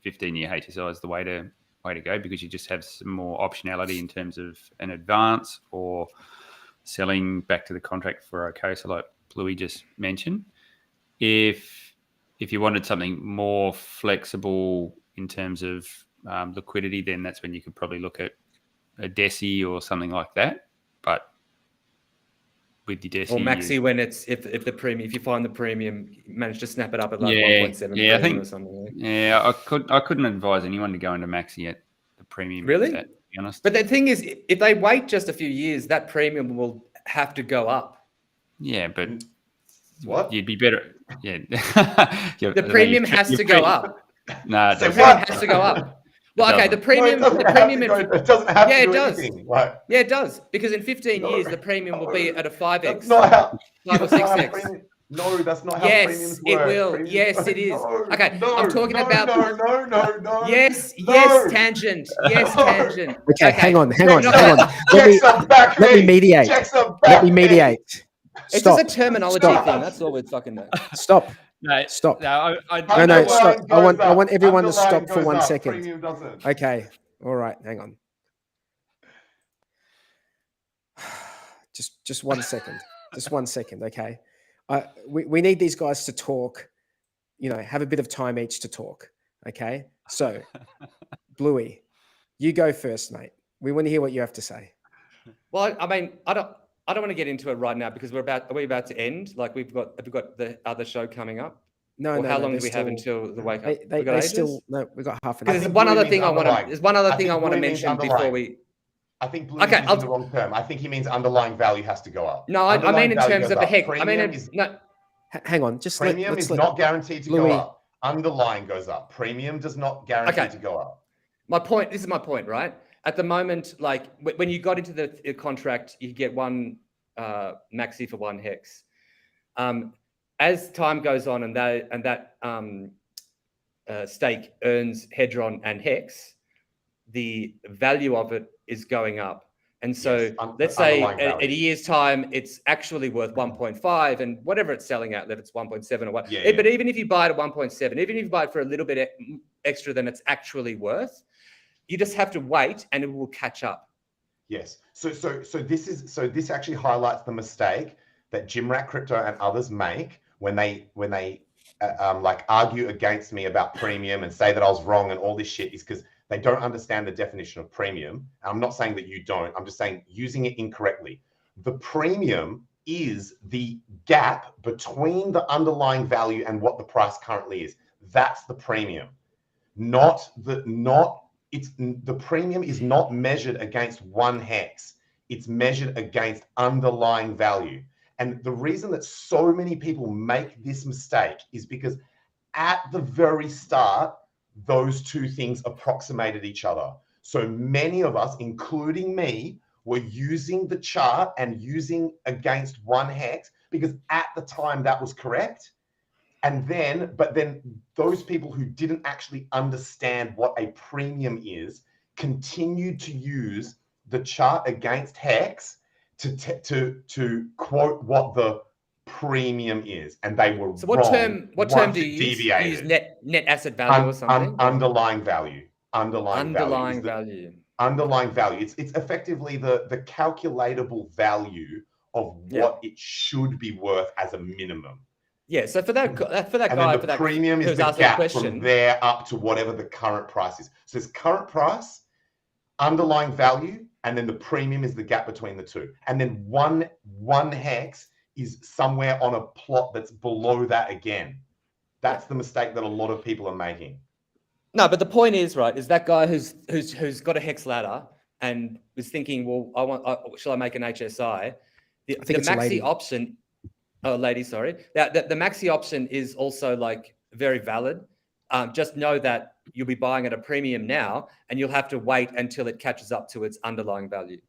15-year HSI is the way to go, because you just have some more optionality in terms of an advance or selling back to the contract for a COSA like Bluey just mentioned. If you wanted something more flexible in terms of liquidity, then that's when you could probably look at a DESI or something like that. But with the DESI, or Maxi, when it's if you find the premium, you manage to snap it up at like 1.7 I think, or something. Yeah, I couldn't advise anyone to go into Maxi at the premium. Really? To be honest. But the thing is, if they wait just a few years, that premium will have to go up. Yeah, but what? You'd be better. Yeah. The premium has to go up. No, the premium has to go up. Well, okay, the premium. No, it doesn't have to do anything. Like, yeah, it does. Because in 15 years, the premium will be at a 5x. That's not how. 5 or 6x. No, that's not how premiums work. Yes, it will. Premiums, yes, it is. No, okay, no, I'm talking about. No. Yes, no. yes, tangent. Yes, tangent. Okay, hang on. Let me mediate. Let me mediate. It's just a terminology thing. That's all we're fucking doing. Stop. No, stop. No, stop. I want everyone to stop for 1 up, second. Okay. All right. Hang on. Just 1 second. Just 1 second. Okay. We need these guys to talk, have a bit of time each to talk. Okay. So, Bluey, you go first, mate. We want to hear what you have to say. Well, I mean, I don't want to get into it right now because are we about to end? Like have we got the other show coming up? No. How long do we have until the wake up? We've got half an hour. There's one other thing I want to mention before we. I think Blue is the wrong term. I think he means underlying value has to go up. No, I mean in terms of the HEX. Hang on. Just premium is not guaranteed to go up. Underlying goes up. Premium does not guarantee to go up. This is my point, right? At the moment, like when you got into the contract, you get one maxi for one HEX. As time goes on and that stake earns Hedron and HEX, the value of it is going up. And so let's say at a year's time, it's actually worth 1.5 and whatever it's selling at, that it's 1.7 or what. But even if you buy it at 1.7, even if you buy it for a little bit extra than it's actually worth, you just have to wait and it will catch up. Yes. So this actually highlights the mistake that Jimrat Crypto and others make when they like argue against me about premium and say that I was wrong and all this shit is because they don't understand the definition of premium. I'm not saying that you don't. I'm just saying using it incorrectly. The premium is the gap between the underlying value and what the price currently is. That's the premium. The premium is not measured against one HEX. It's measured against underlying value. And the reason that so many people make this mistake is because at the very start, those two things approximated each other. So many of us, including me, were using the chart and using against one HEX because at the time that was correct. But then those people who didn't actually understand what a premium is continued to use the chart against HEX to quote what the premium is, and they were what term do you use? Do you use net asset value or something? Underlying value. Underlying value. It's effectively the calculatable value of what it should be worth as a minimum. Yeah. So for that guy, the premium is the gap from there up to whatever the current price is. So it's current price, underlying value, and then the premium is the gap between the two. And then one HEX is somewhere on a plot that's below that again. That's the mistake that a lot of people are making. No, but the point is, right, is that guy who's got a HEX ladder and was thinking, well, shall I make an HSI? The maxi option, the maxi option is also like very valid. Just know that you'll be buying at a premium now and you'll have to wait until it catches up to its underlying value.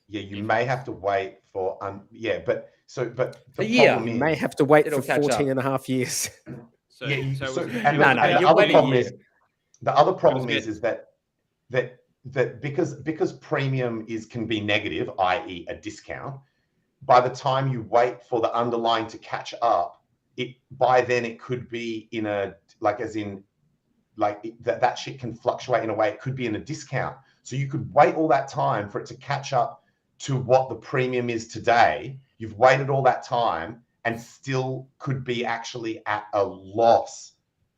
Yeah, you may have to wait for, the problem you may have to wait for 14 and a half years. The other problem is that because premium can be negative, i.e. a discount, by the time you wait for the underlying to catch up, by then it could be in a, that shit can fluctuate in a way, it could be in a discount. So you could wait all that time for it to catch up to what the premium is today. You've waited all that time and still could be actually at a loss.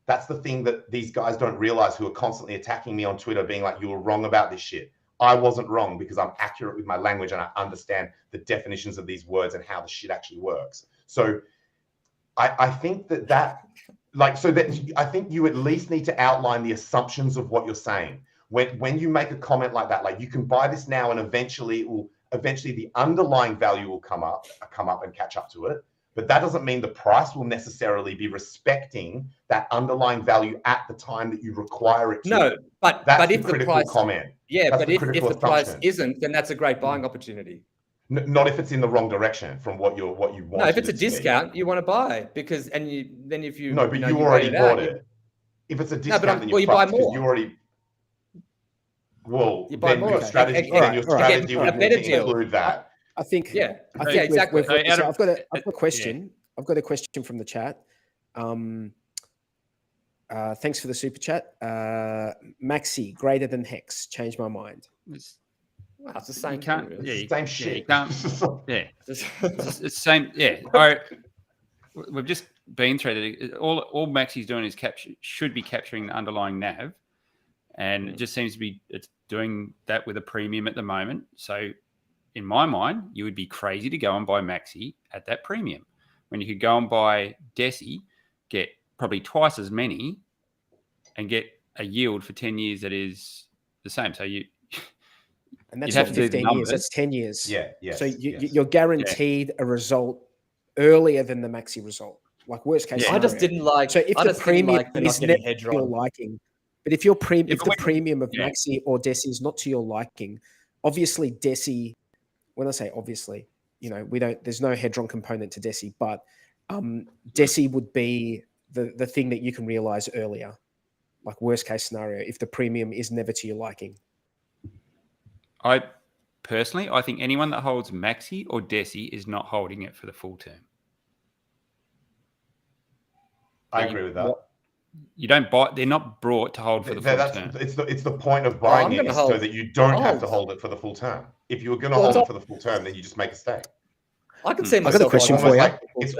That's the thing that these guys don't realize who are constantly attacking me on Twitter being like, you were wrong about this shit. I wasn't wrong because I'm accurate with my language and I understand the definitions of these words and how the shit actually works. So I think I think you at least need to outline the assumptions of what you're saying. When you make a comment like that, like you can buy this now and eventually it will eventually the underlying value will come up and catch up to it. But that doesn't mean the price will necessarily be respecting that underlying value at the time that you require it to. No, but if the price, comment. Yeah, that's but if the price isn't, then that's a great buying opportunity. Not if it's in the wrong direction from what you want. No, if it's a discount, you want to buy because if you no, but you already bought it. If it's a discount, then you buy more. You already. Well, you buy then more. your strategy, would need to include that. I think. Yeah. I think exactly. I've got a question. I've got a question from the chat. Thanks for the super chat. Maxi greater than Hex. Changed my mind. Wow, it's the same. Same shit. It's the same. Yeah. All right. We've just been through that. All Maxi's doing is should be capturing the underlying NAV, and it just seems to be it's doing that with a premium at the moment. So, in my mind, you would be crazy to go and buy Maxi at that premium when you could go and buy Deci, get probably twice as many, and get a yield for 10 years that is the same. So and that's not 15 years, that's 10 years. Yeah, yeah. So you're guaranteed a result earlier than the Maxi result. Like worst case scenario. I just didn't like. So if the premium is not not to your liking, but if the premium of Maxi or Deci is not to your liking, obviously Deci. When I say obviously, there's no hedron component to Deci, but Deci would be the thing that you can realize earlier. Like worst case scenario, if the premium is never to your liking. I think anyone that holds Maxi or Deci is not holding it for the full term. I agree with that. You don't buy; they're not brought to hold for the full term. It's the point of buying it so that you don't have to hold it for the full term. If you were going to hold it for the full term, then you just make a stake. I can see myself. I got a question for you. It's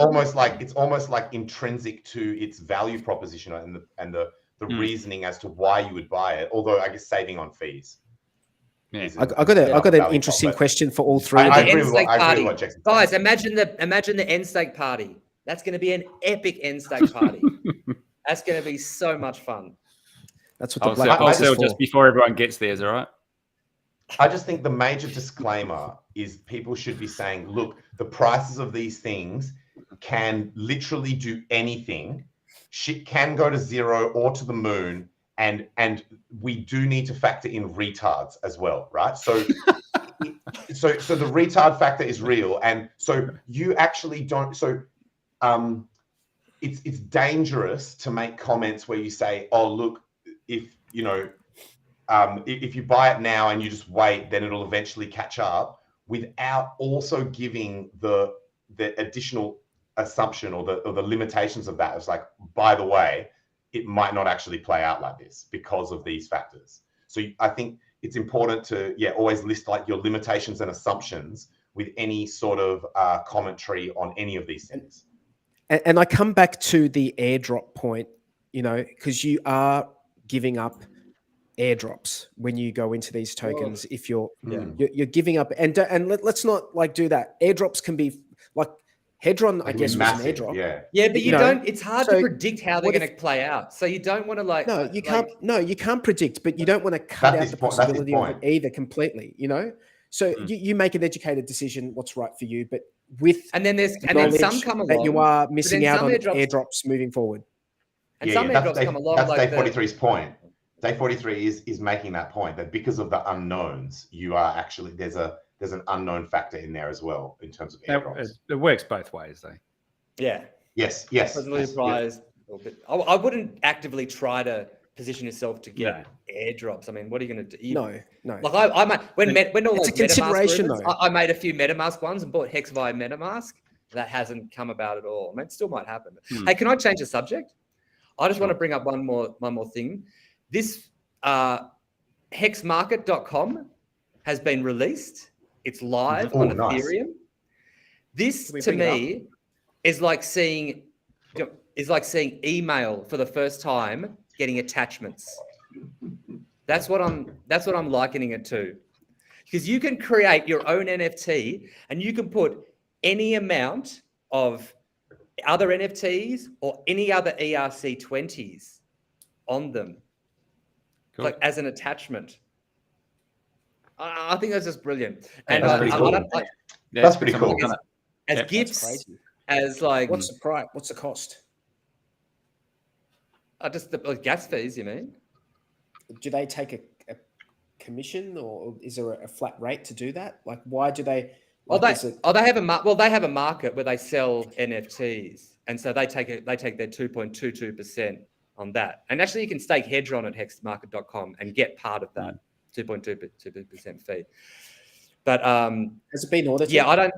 almost like intrinsic to its value proposition and the reasoning as to why you would buy it. Although I guess saving on fees. Yeah. I got an interesting question for all three. I agree with what Jackson said. Guys, imagine the end stake party. That's going to be an epic end stake party. That's going to be so much fun. That's what the I'll sell just before everyone gets there. Is that right? I just think the major disclaimer is people should be saying, look, the prices of these things can literally do anything. Shit can go to zero or to the moon. And we do need to factor in retards as well, right? So, so the retard factor is real. And so you actually don't, it's dangerous to make comments where you say, oh, look, if you buy it now and you just wait, then it'll eventually catch up, without also giving the additional assumption or the limitations of that. It's like, by the way, it might not actually play out like this because of these factors. So I think it's important to always list like your limitations and assumptions with any sort of commentary on any of these things. And I come back to the airdrop point, because you are giving up airdrops when you go into these tokens. If you're giving up, and let's not like do that. Airdrops can be like Hedron, I guess, was an airdrop. Yeah, but you don't. It's hard to predict how they're going to play out. So you don't want to like. No, you can't. No, you can't predict, but you don't want to cut out the possibility of it either completely. So you make an educated decision what's right for you, but and then some come along that you are missing out on airdrops moving forward. And some airdrops come along. That's Day 43's point. Day 43 is making that point that because of the unknowns, you are actually there's an unknown factor in there as well in terms of airdrops. It works both ways, though. Yeah. Yes. I wouldn't actively try to position yourself to get airdrops. I mean, what are you going to do? No. Like I might when all it's a consideration though. I made a few MetaMask ones and bought Hex via MetaMask. That hasn't come about at all. I mean, it still might happen. Hey, can I change the subject? I just want to bring up one more thing. This hexmarket.com has been released. It's live on Ethereum. This to me is like seeing email for the first time getting attachments. That's what I'm likening it to. Because you can create your own NFT and you can put any amount of other NFTs or any other ERC20s on them. Cool. Like as an attachment. I think that's just brilliant. And that's pretty cool. That's pretty cool. As gifts, as like what's the price? What's the cost? Just the gas fees, you mean? Do they take a commission, or is there a flat rate to do that? Like, why do they? Like, they have a market where they sell NFTs, and so they take their 2.22% on that. And actually, you can stake Hedron at hexmarket.com and get part of that 2.22% fee. But has it been audited? Yeah,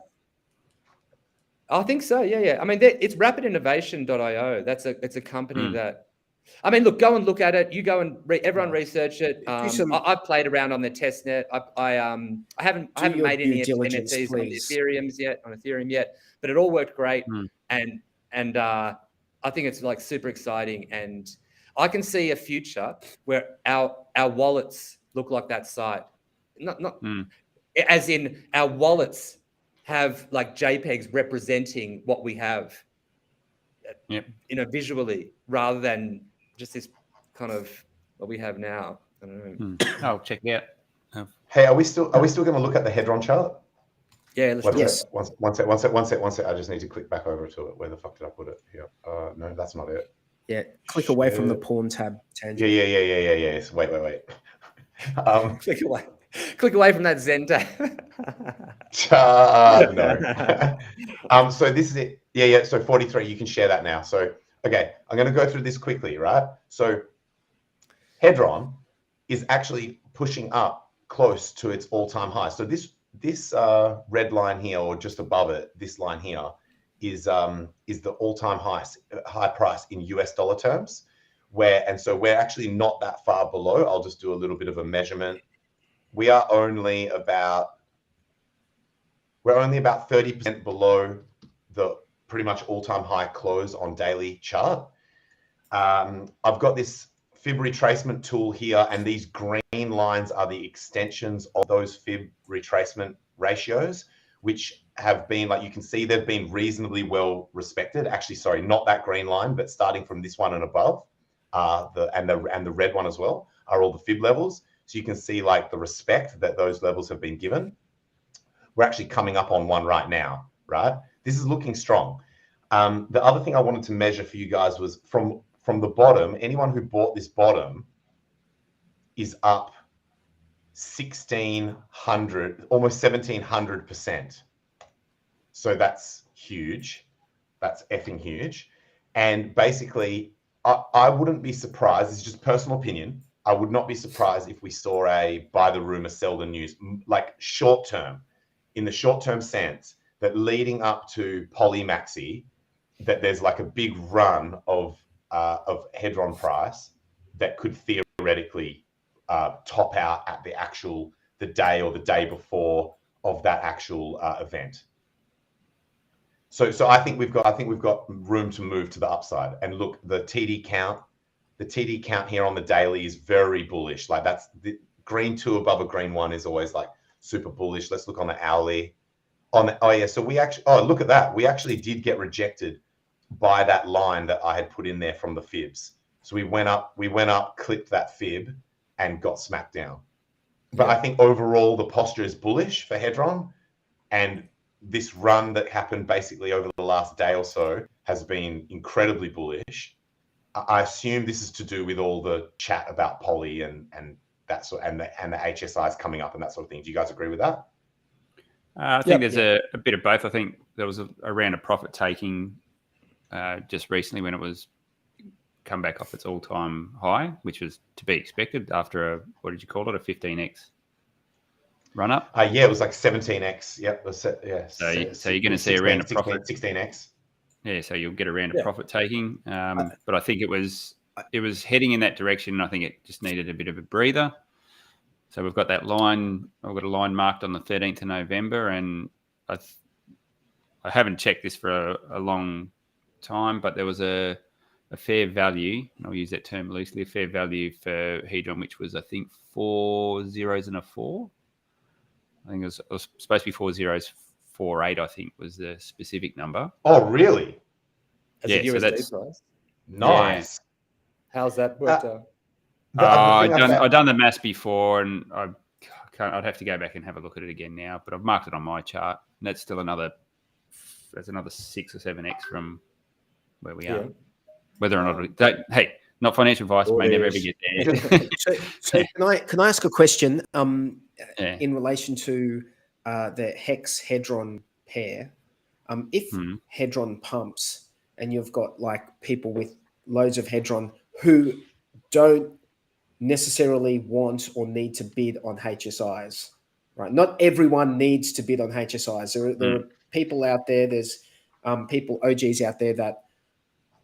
I think so. Yeah. I mean, it's rapidinnovation.io. It's a company that. I mean, look, go and look at it. You go and everyone research it. I've played around on their testnet. I haven't made any NFTs on Ethereum yet, but it all worked great. And I think it's like super exciting. And I can see a future where our wallets look like that site. As in our wallets have like JPEGs representing what we have, visually, rather than just this kind of what we have now. I don't know. I'll check it out. Hey, are we still going to look at the Hedron chart? Yeah, let's do it. One sec. I just need to click back over to it. Where the fuck did I put it? Here. No, that's not it. Yeah, click away from the pawn tab. Tangent. Yeah. Wait. Click away from that Zen tab. No. So this is it. Yeah. So 43. You can share that now. So okay, I'm going to go through this quickly, right? So Hedron is actually pushing up close to its all-time high. So this red line here, or just above it, this line here, is the all-time high price in US dollar terms. So we're actually not that far below. I'll just do a little bit of a measurement. We are only about 30% below the pretty much all-time high close on daily chart. I've got this fib retracement tool here, and these green lines are the extensions of those fib retracement ratios, which have been, like you can see, they've been reasonably well respected. Actually, sorry, not that green line, but starting from this one and above, and the red one as well, are all the fib levels. So you can see like the respect that those levels have been given. We're actually coming up on one right now, right? This is looking strong. The other thing I wanted to measure for you guys was from the bottom. Anyone who bought this bottom is up 1,600, almost 1,700%. So that's huge. That's effing huge. And basically, I wouldn't be surprised. This is just personal opinion. I would not be surprised if we saw a buy the rumor, sell the news, like short term, in the short term sense, that leading up to Polymaxi, that there's like a big run of Hedron price that could theoretically top out at the day or the day before of that actual event. So I think we've got room to move to the upside. And look, the TD count here on the daily is very bullish. Like that's the green 2 above a green 1 is always like super bullish. Let's look on the hourly. So look at that. We actually did get rejected by that line that I had put in there from the fibs. So we went up, clipped that fib, and got smacked down. But I think overall the posture is bullish for Hedron, and this run that happened basically over the last day or so has been incredibly bullish. I assume this is to do with all the chat about Poly and that sort, and the HSIs coming up and that sort of thing. Do you guys agree with that? I think there's a bit of both. I think there was a round of profit taking just recently when it was come back off its all-time high, which was to be expected after what did you call it, a 15x run up? Yeah, it was like 17x. Yep. So you're going to see a round of profit. 16x. Yeah, so you'll get a round of profit taking. But I think it was heading in that direction, and I think it just needed a bit of a breather. So we've got that line. I've got a line marked on the 13th of November, and I haven't checked this for a long time, but there was a fair value, and I'll use that term loosely, a fair value for Hedron, which was, I think, 4 zeros and a 4. I think it was supposed to be 4 zeros, 4.8, I think was the specific number. Oh, really? As a USD price? Nice. Yeah. How's that worked out? I've done the maths before, and I I'd have to go back and have a look at it again now, but I've marked it on my chart, and that's still another 6 or 7x from where we are. Whether or not hey, not financial advice, may never ever get there. So can I ask a question? In relation to the Hex Hedron pair, if Hedron pumps and you've got like people with loads of Hedron who don't necessarily want or need to bid on HSIs, right? Not everyone needs to bid on HSIs. There are people out there. There's OGs out there that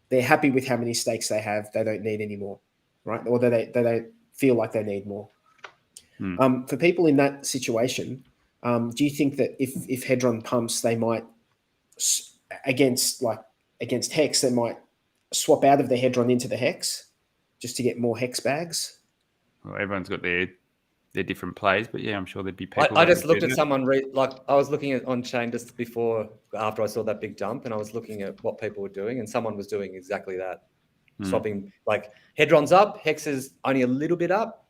they're happy with how many stakes they have. They don't need any more, right? Or they don't feel like they need more. For people in that situation, do you think that if Hedron pumps, they might against Hex, they might swap out of the Hedron into the Hex just to get more Hex bags? Well, everyone's got their different plays, but yeah, I'm sure there'd be people. I just looked at someone I was looking at on chain just after I saw that big dump, and I was looking at what people were doing, and someone was doing exactly that, swapping like Hedron's up, Hex is only a little bit up.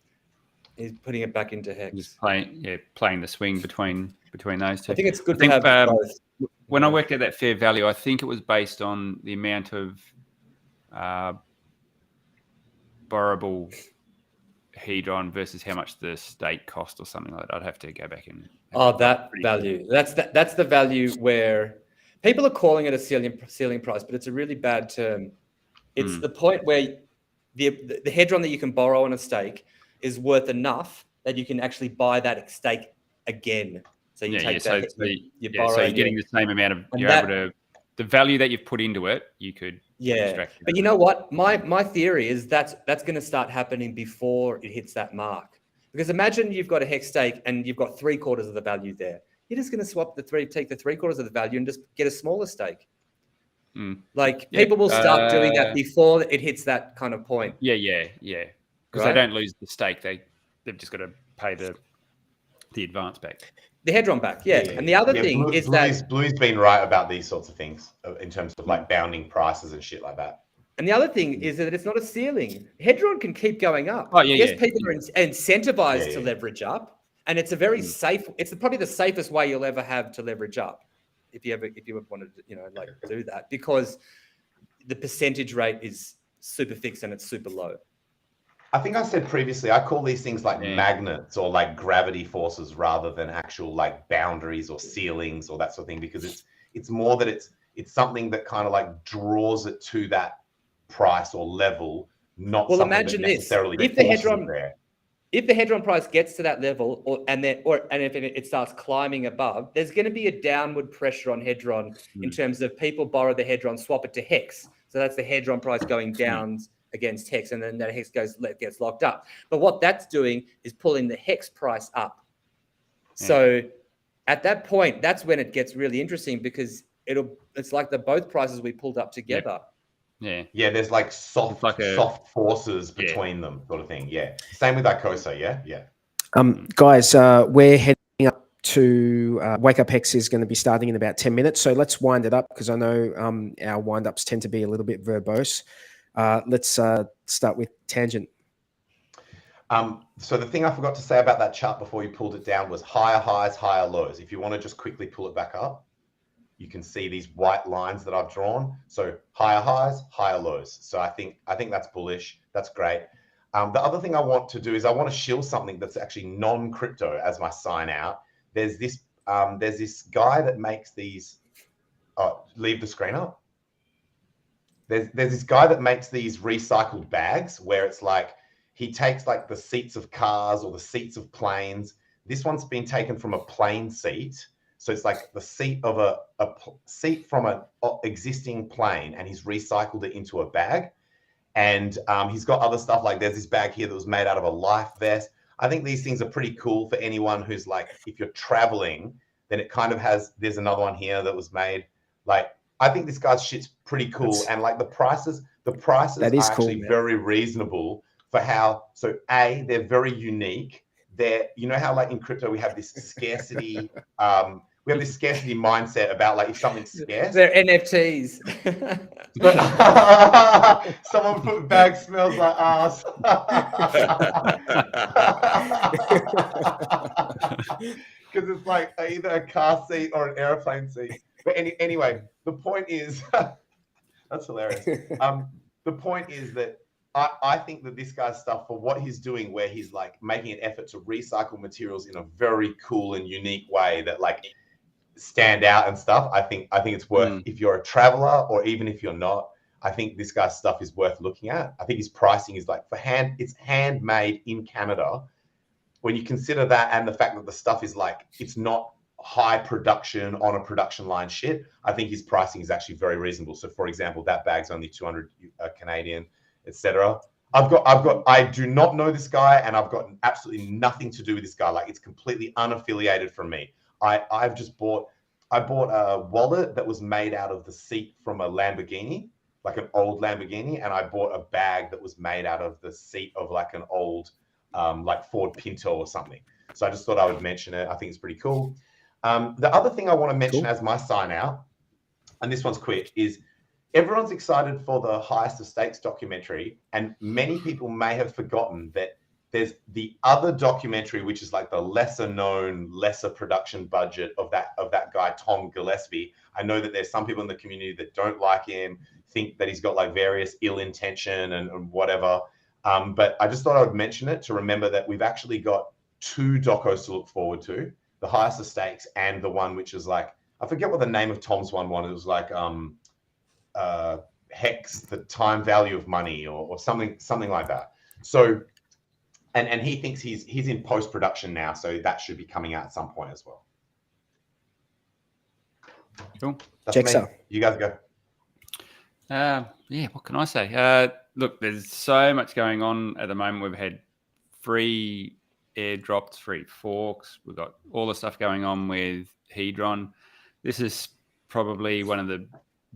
He's putting it back into Hex. Just playing the swing between those two. I think it's good to have both. When I worked out that fair value, I think it was based on the amount of borrowable Hedron versus how much the stake cost or something like that. I'd have to go back and that value. That's the value where people are calling it a ceiling price, but it's a really bad term. It's the point where the Hedron that you can borrow on a stake is worth enough that you can actually buy that stake again. So you take that. So you're getting the same amount of. You're able to the value that you've put into it. You could. But you know what? My theory is that's going to start happening before it hits that mark. Because imagine you've got a Hex stake and you've got 3/4 of the value there. You're just going to take the 3/4 of the value and just get a smaller stake. Like people will start doing that before it hits that kind of point. Yeah. Because they don't lose the stake. They've just got to pay the advance back. The Hedron back, And the other thing is that Blue's been right about these sorts of things in terms of like bounding prices and shit like that. And the other thing is that it's not a ceiling. Hedron can keep going up. People are incentivized to leverage up, and it's a very safe. It's probably the safest way you'll ever have to leverage up, if you ever wanted to, do that, because the percentage rate is super fixed and it's super low. I think I said previously, I call these things like magnets or like gravity forces rather than actual like boundaries or ceilings or that sort of thing, because it's more that it's something that kind of like draws it to that price or level, not something imagine that necessarily this. If the Hedron price gets to that level, and if it starts climbing above, there's going to be a downward pressure on Hedron in terms of people borrow the Hedron, swap it to Hex. So that's the Hedron price going down against Hex, and then that Hex gets locked up. But what that's doing is pulling the Hex price up. So at that point, that's when it gets really interesting, because it's like both prices we pulled up together. Yeah, there's like soft forces between them, sort of thing. Yeah, same with Icosa. Yeah. Guys, we're heading up to Wake Up Hex is going to be starting in about 10 minutes. So let's wind it up, because I know our wind-ups tend to be a little bit verbose. Let's start with Tangent. So the thing I forgot to say about that chart before you pulled it down was higher highs, higher lows. If you want to just quickly pull it back up, you can see these white lines that I've drawn. So higher highs, higher lows. So I think that's bullish. That's great. The other thing I want to do is I want to shield something that's actually non-crypto as my sign out. There's this guy that makes these. Leave the screen up. There's this guy that makes these recycled bags where it's like he takes like the seats of cars or the seats of planes. This one's been taken from a plane seat. So it's like the seat of a seat from an existing plane, and he's recycled it into a bag. And he's got other stuff, like there's this bag here that was made out of a life vest. I think these things are pretty cool for anyone who's like, if you're traveling, then it kind of there's another one here that was made. Like, I think this guy's shit's pretty cool. And like the prices are actually very reasonable for they're very unique. You know how like in crypto we have this scarcity, scarcity mindset about like if something's scarce. They're NFTs. Someone put bag smells like ass. Because it's like either a car seat or an airplane seat. But anyway, the point is, that's hilarious. The point is that I think that this guy's stuff, for what he's doing, where he's like making an effort to recycle materials in a very cool and unique way that like stand out and stuff. I think it's worth, if you're a traveler or even if you're not, I think this guy's stuff is worth looking at. I think his pricing is like it's handmade in Canada. When you consider that and the fact that the stuff is like, it's not high production on a production line shit, I think his pricing is actually very reasonable. So for example, that bag's only 200 Canadian, etc. I do not know this guy, and I've got absolutely nothing to do with this guy. Like, it's completely unaffiliated from me. I bought a wallet that was made out of the seat from a Lamborghini, like an old Lamborghini, and I bought a bag that was made out of the seat of like an old like Ford Pinto or something. So I just thought I would mention it. I think it's pretty cool. The other thing I want to mention as my sign out, and this one's quick, is everyone's excited for the Highest of Stakes documentary, and many people may have forgotten that there's the other documentary, which is like the lesser known, lesser production budget of that guy, Tom Gillespie. I know that there's some people in the community that don't like him, think that he's got like various ill intention and whatever. But I just thought I would mention it to remember that we've actually got two docos to look forward to, the Highest of Stakes and the one which is like, I forget what the name of Tom's one was. It was like HEX, the time value of money, or something like that. So, and he thinks he's in post-production now, so that should be coming out at some point as well. Cool. That's me. You guys go. Yeah, what can I say? Look, there's so much going on at the moment. We've had free airdrops, free forks. We've got all the stuff going on with Hedron. This is probably one of the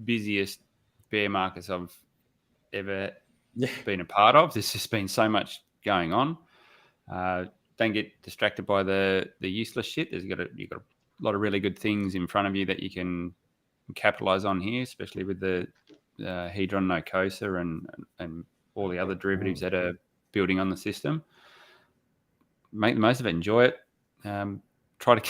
busiest bear markets I've ever been a part of. There's just been so much going on. Don't get distracted by the useless shit. You've got a lot of really good things in front of you that you can capitalize on here, especially with the Hedron Nocosa and all the other derivatives that are building on the system. Make the most of it. Enjoy it. Try to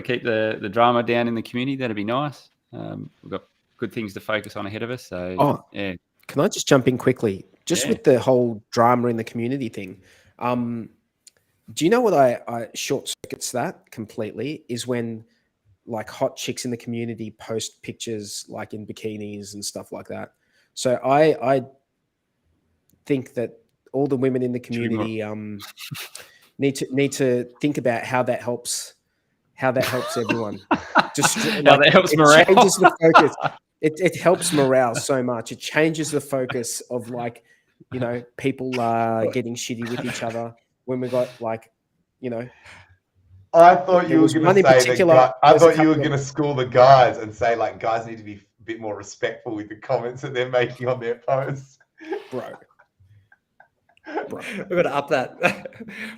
keep the drama down in the community. That'd be nice. We've got good things to focus on ahead of us. So, yeah. Can I just jump in quickly? Just with the whole drama in the community thing. Do you know what I short circuits that completely is when like hot chicks in the community post pictures like in bikinis and stuff like that. So I think that all the women in the community need to think about how that helps everyone. Just that helps morale. It changes the focus. It helps morale so much. It changes the focus of like, you know, people getting shitty with each other when we got like, you know. I thought you were going to say I thought you were going to school the guys and say like guys need to be a bit more respectful with the comments that they're making on their posts. Bro. We're going to up that.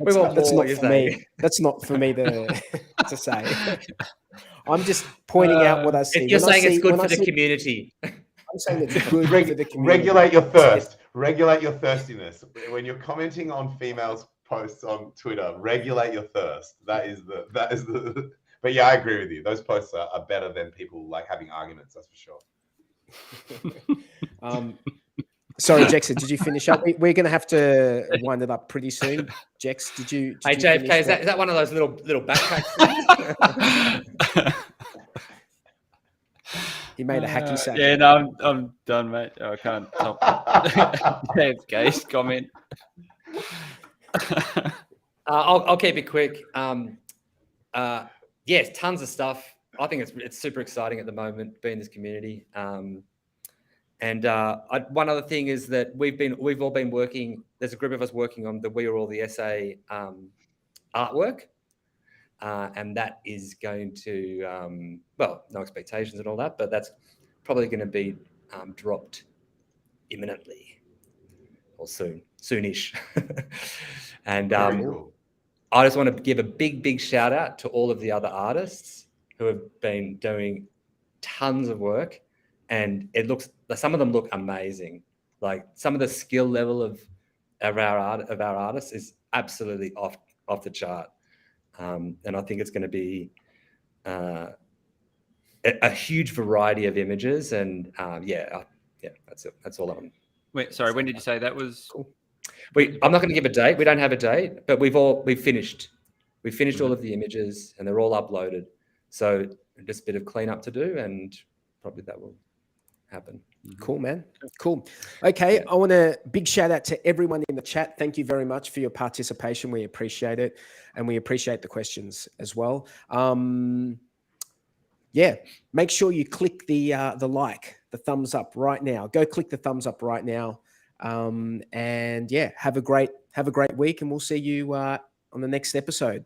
That's not for me. That's not for me to say. I'm just pointing out what I see. You're saying it's good for the community. I'm saying it's good for the community. Regulate your thirst. Regulate your thirstiness. When you're commenting on females' posts on Twitter, regulate your thirst. That is the. But yeah, I agree with you. Those posts are better than people like having arguments. That's for sure. Sorry, Jex, did you finish up? We're going to have to wind it up pretty soon. Jex, did you? Hey, JFK, is that one of those little backpacks things? He made a hacky sack. Yeah, no, I'm done, mate. I can't top JFK's comment. I'll keep it quick. Yes, tons of stuff. I think it's super exciting at the moment being in this community. And one other thing is that we've all been working. There's a group of us working on the We Are All the SA artwork, and that is going to no expectations and all that, but that's probably going to be dropped imminently or soonish. And I just want to give a big shout out to all of the other artists who have been doing tons of work, and it looks, some of them look amazing. Like some of the skill level of our artists is absolutely off the chart, and I think it's going to be a huge variety of images, and that's it. That's all I'm. Wait, sorry, when did you say that was? Cool. I'm not going to give a date. We don't have a date, but we've finished. We've finished all of the images, and they're all uploaded. So just a bit of cleanup to do, and probably that will happen. Cool, man. Cool. Okay, I want to big shout out to everyone in the chat. Thank you very much for your participation. We appreciate it, and we appreciate the questions as well. Yeah, make sure you click the thumbs up right now. Go click the thumbs up right now. And yeah, have a great week, and we'll see you on the next episode.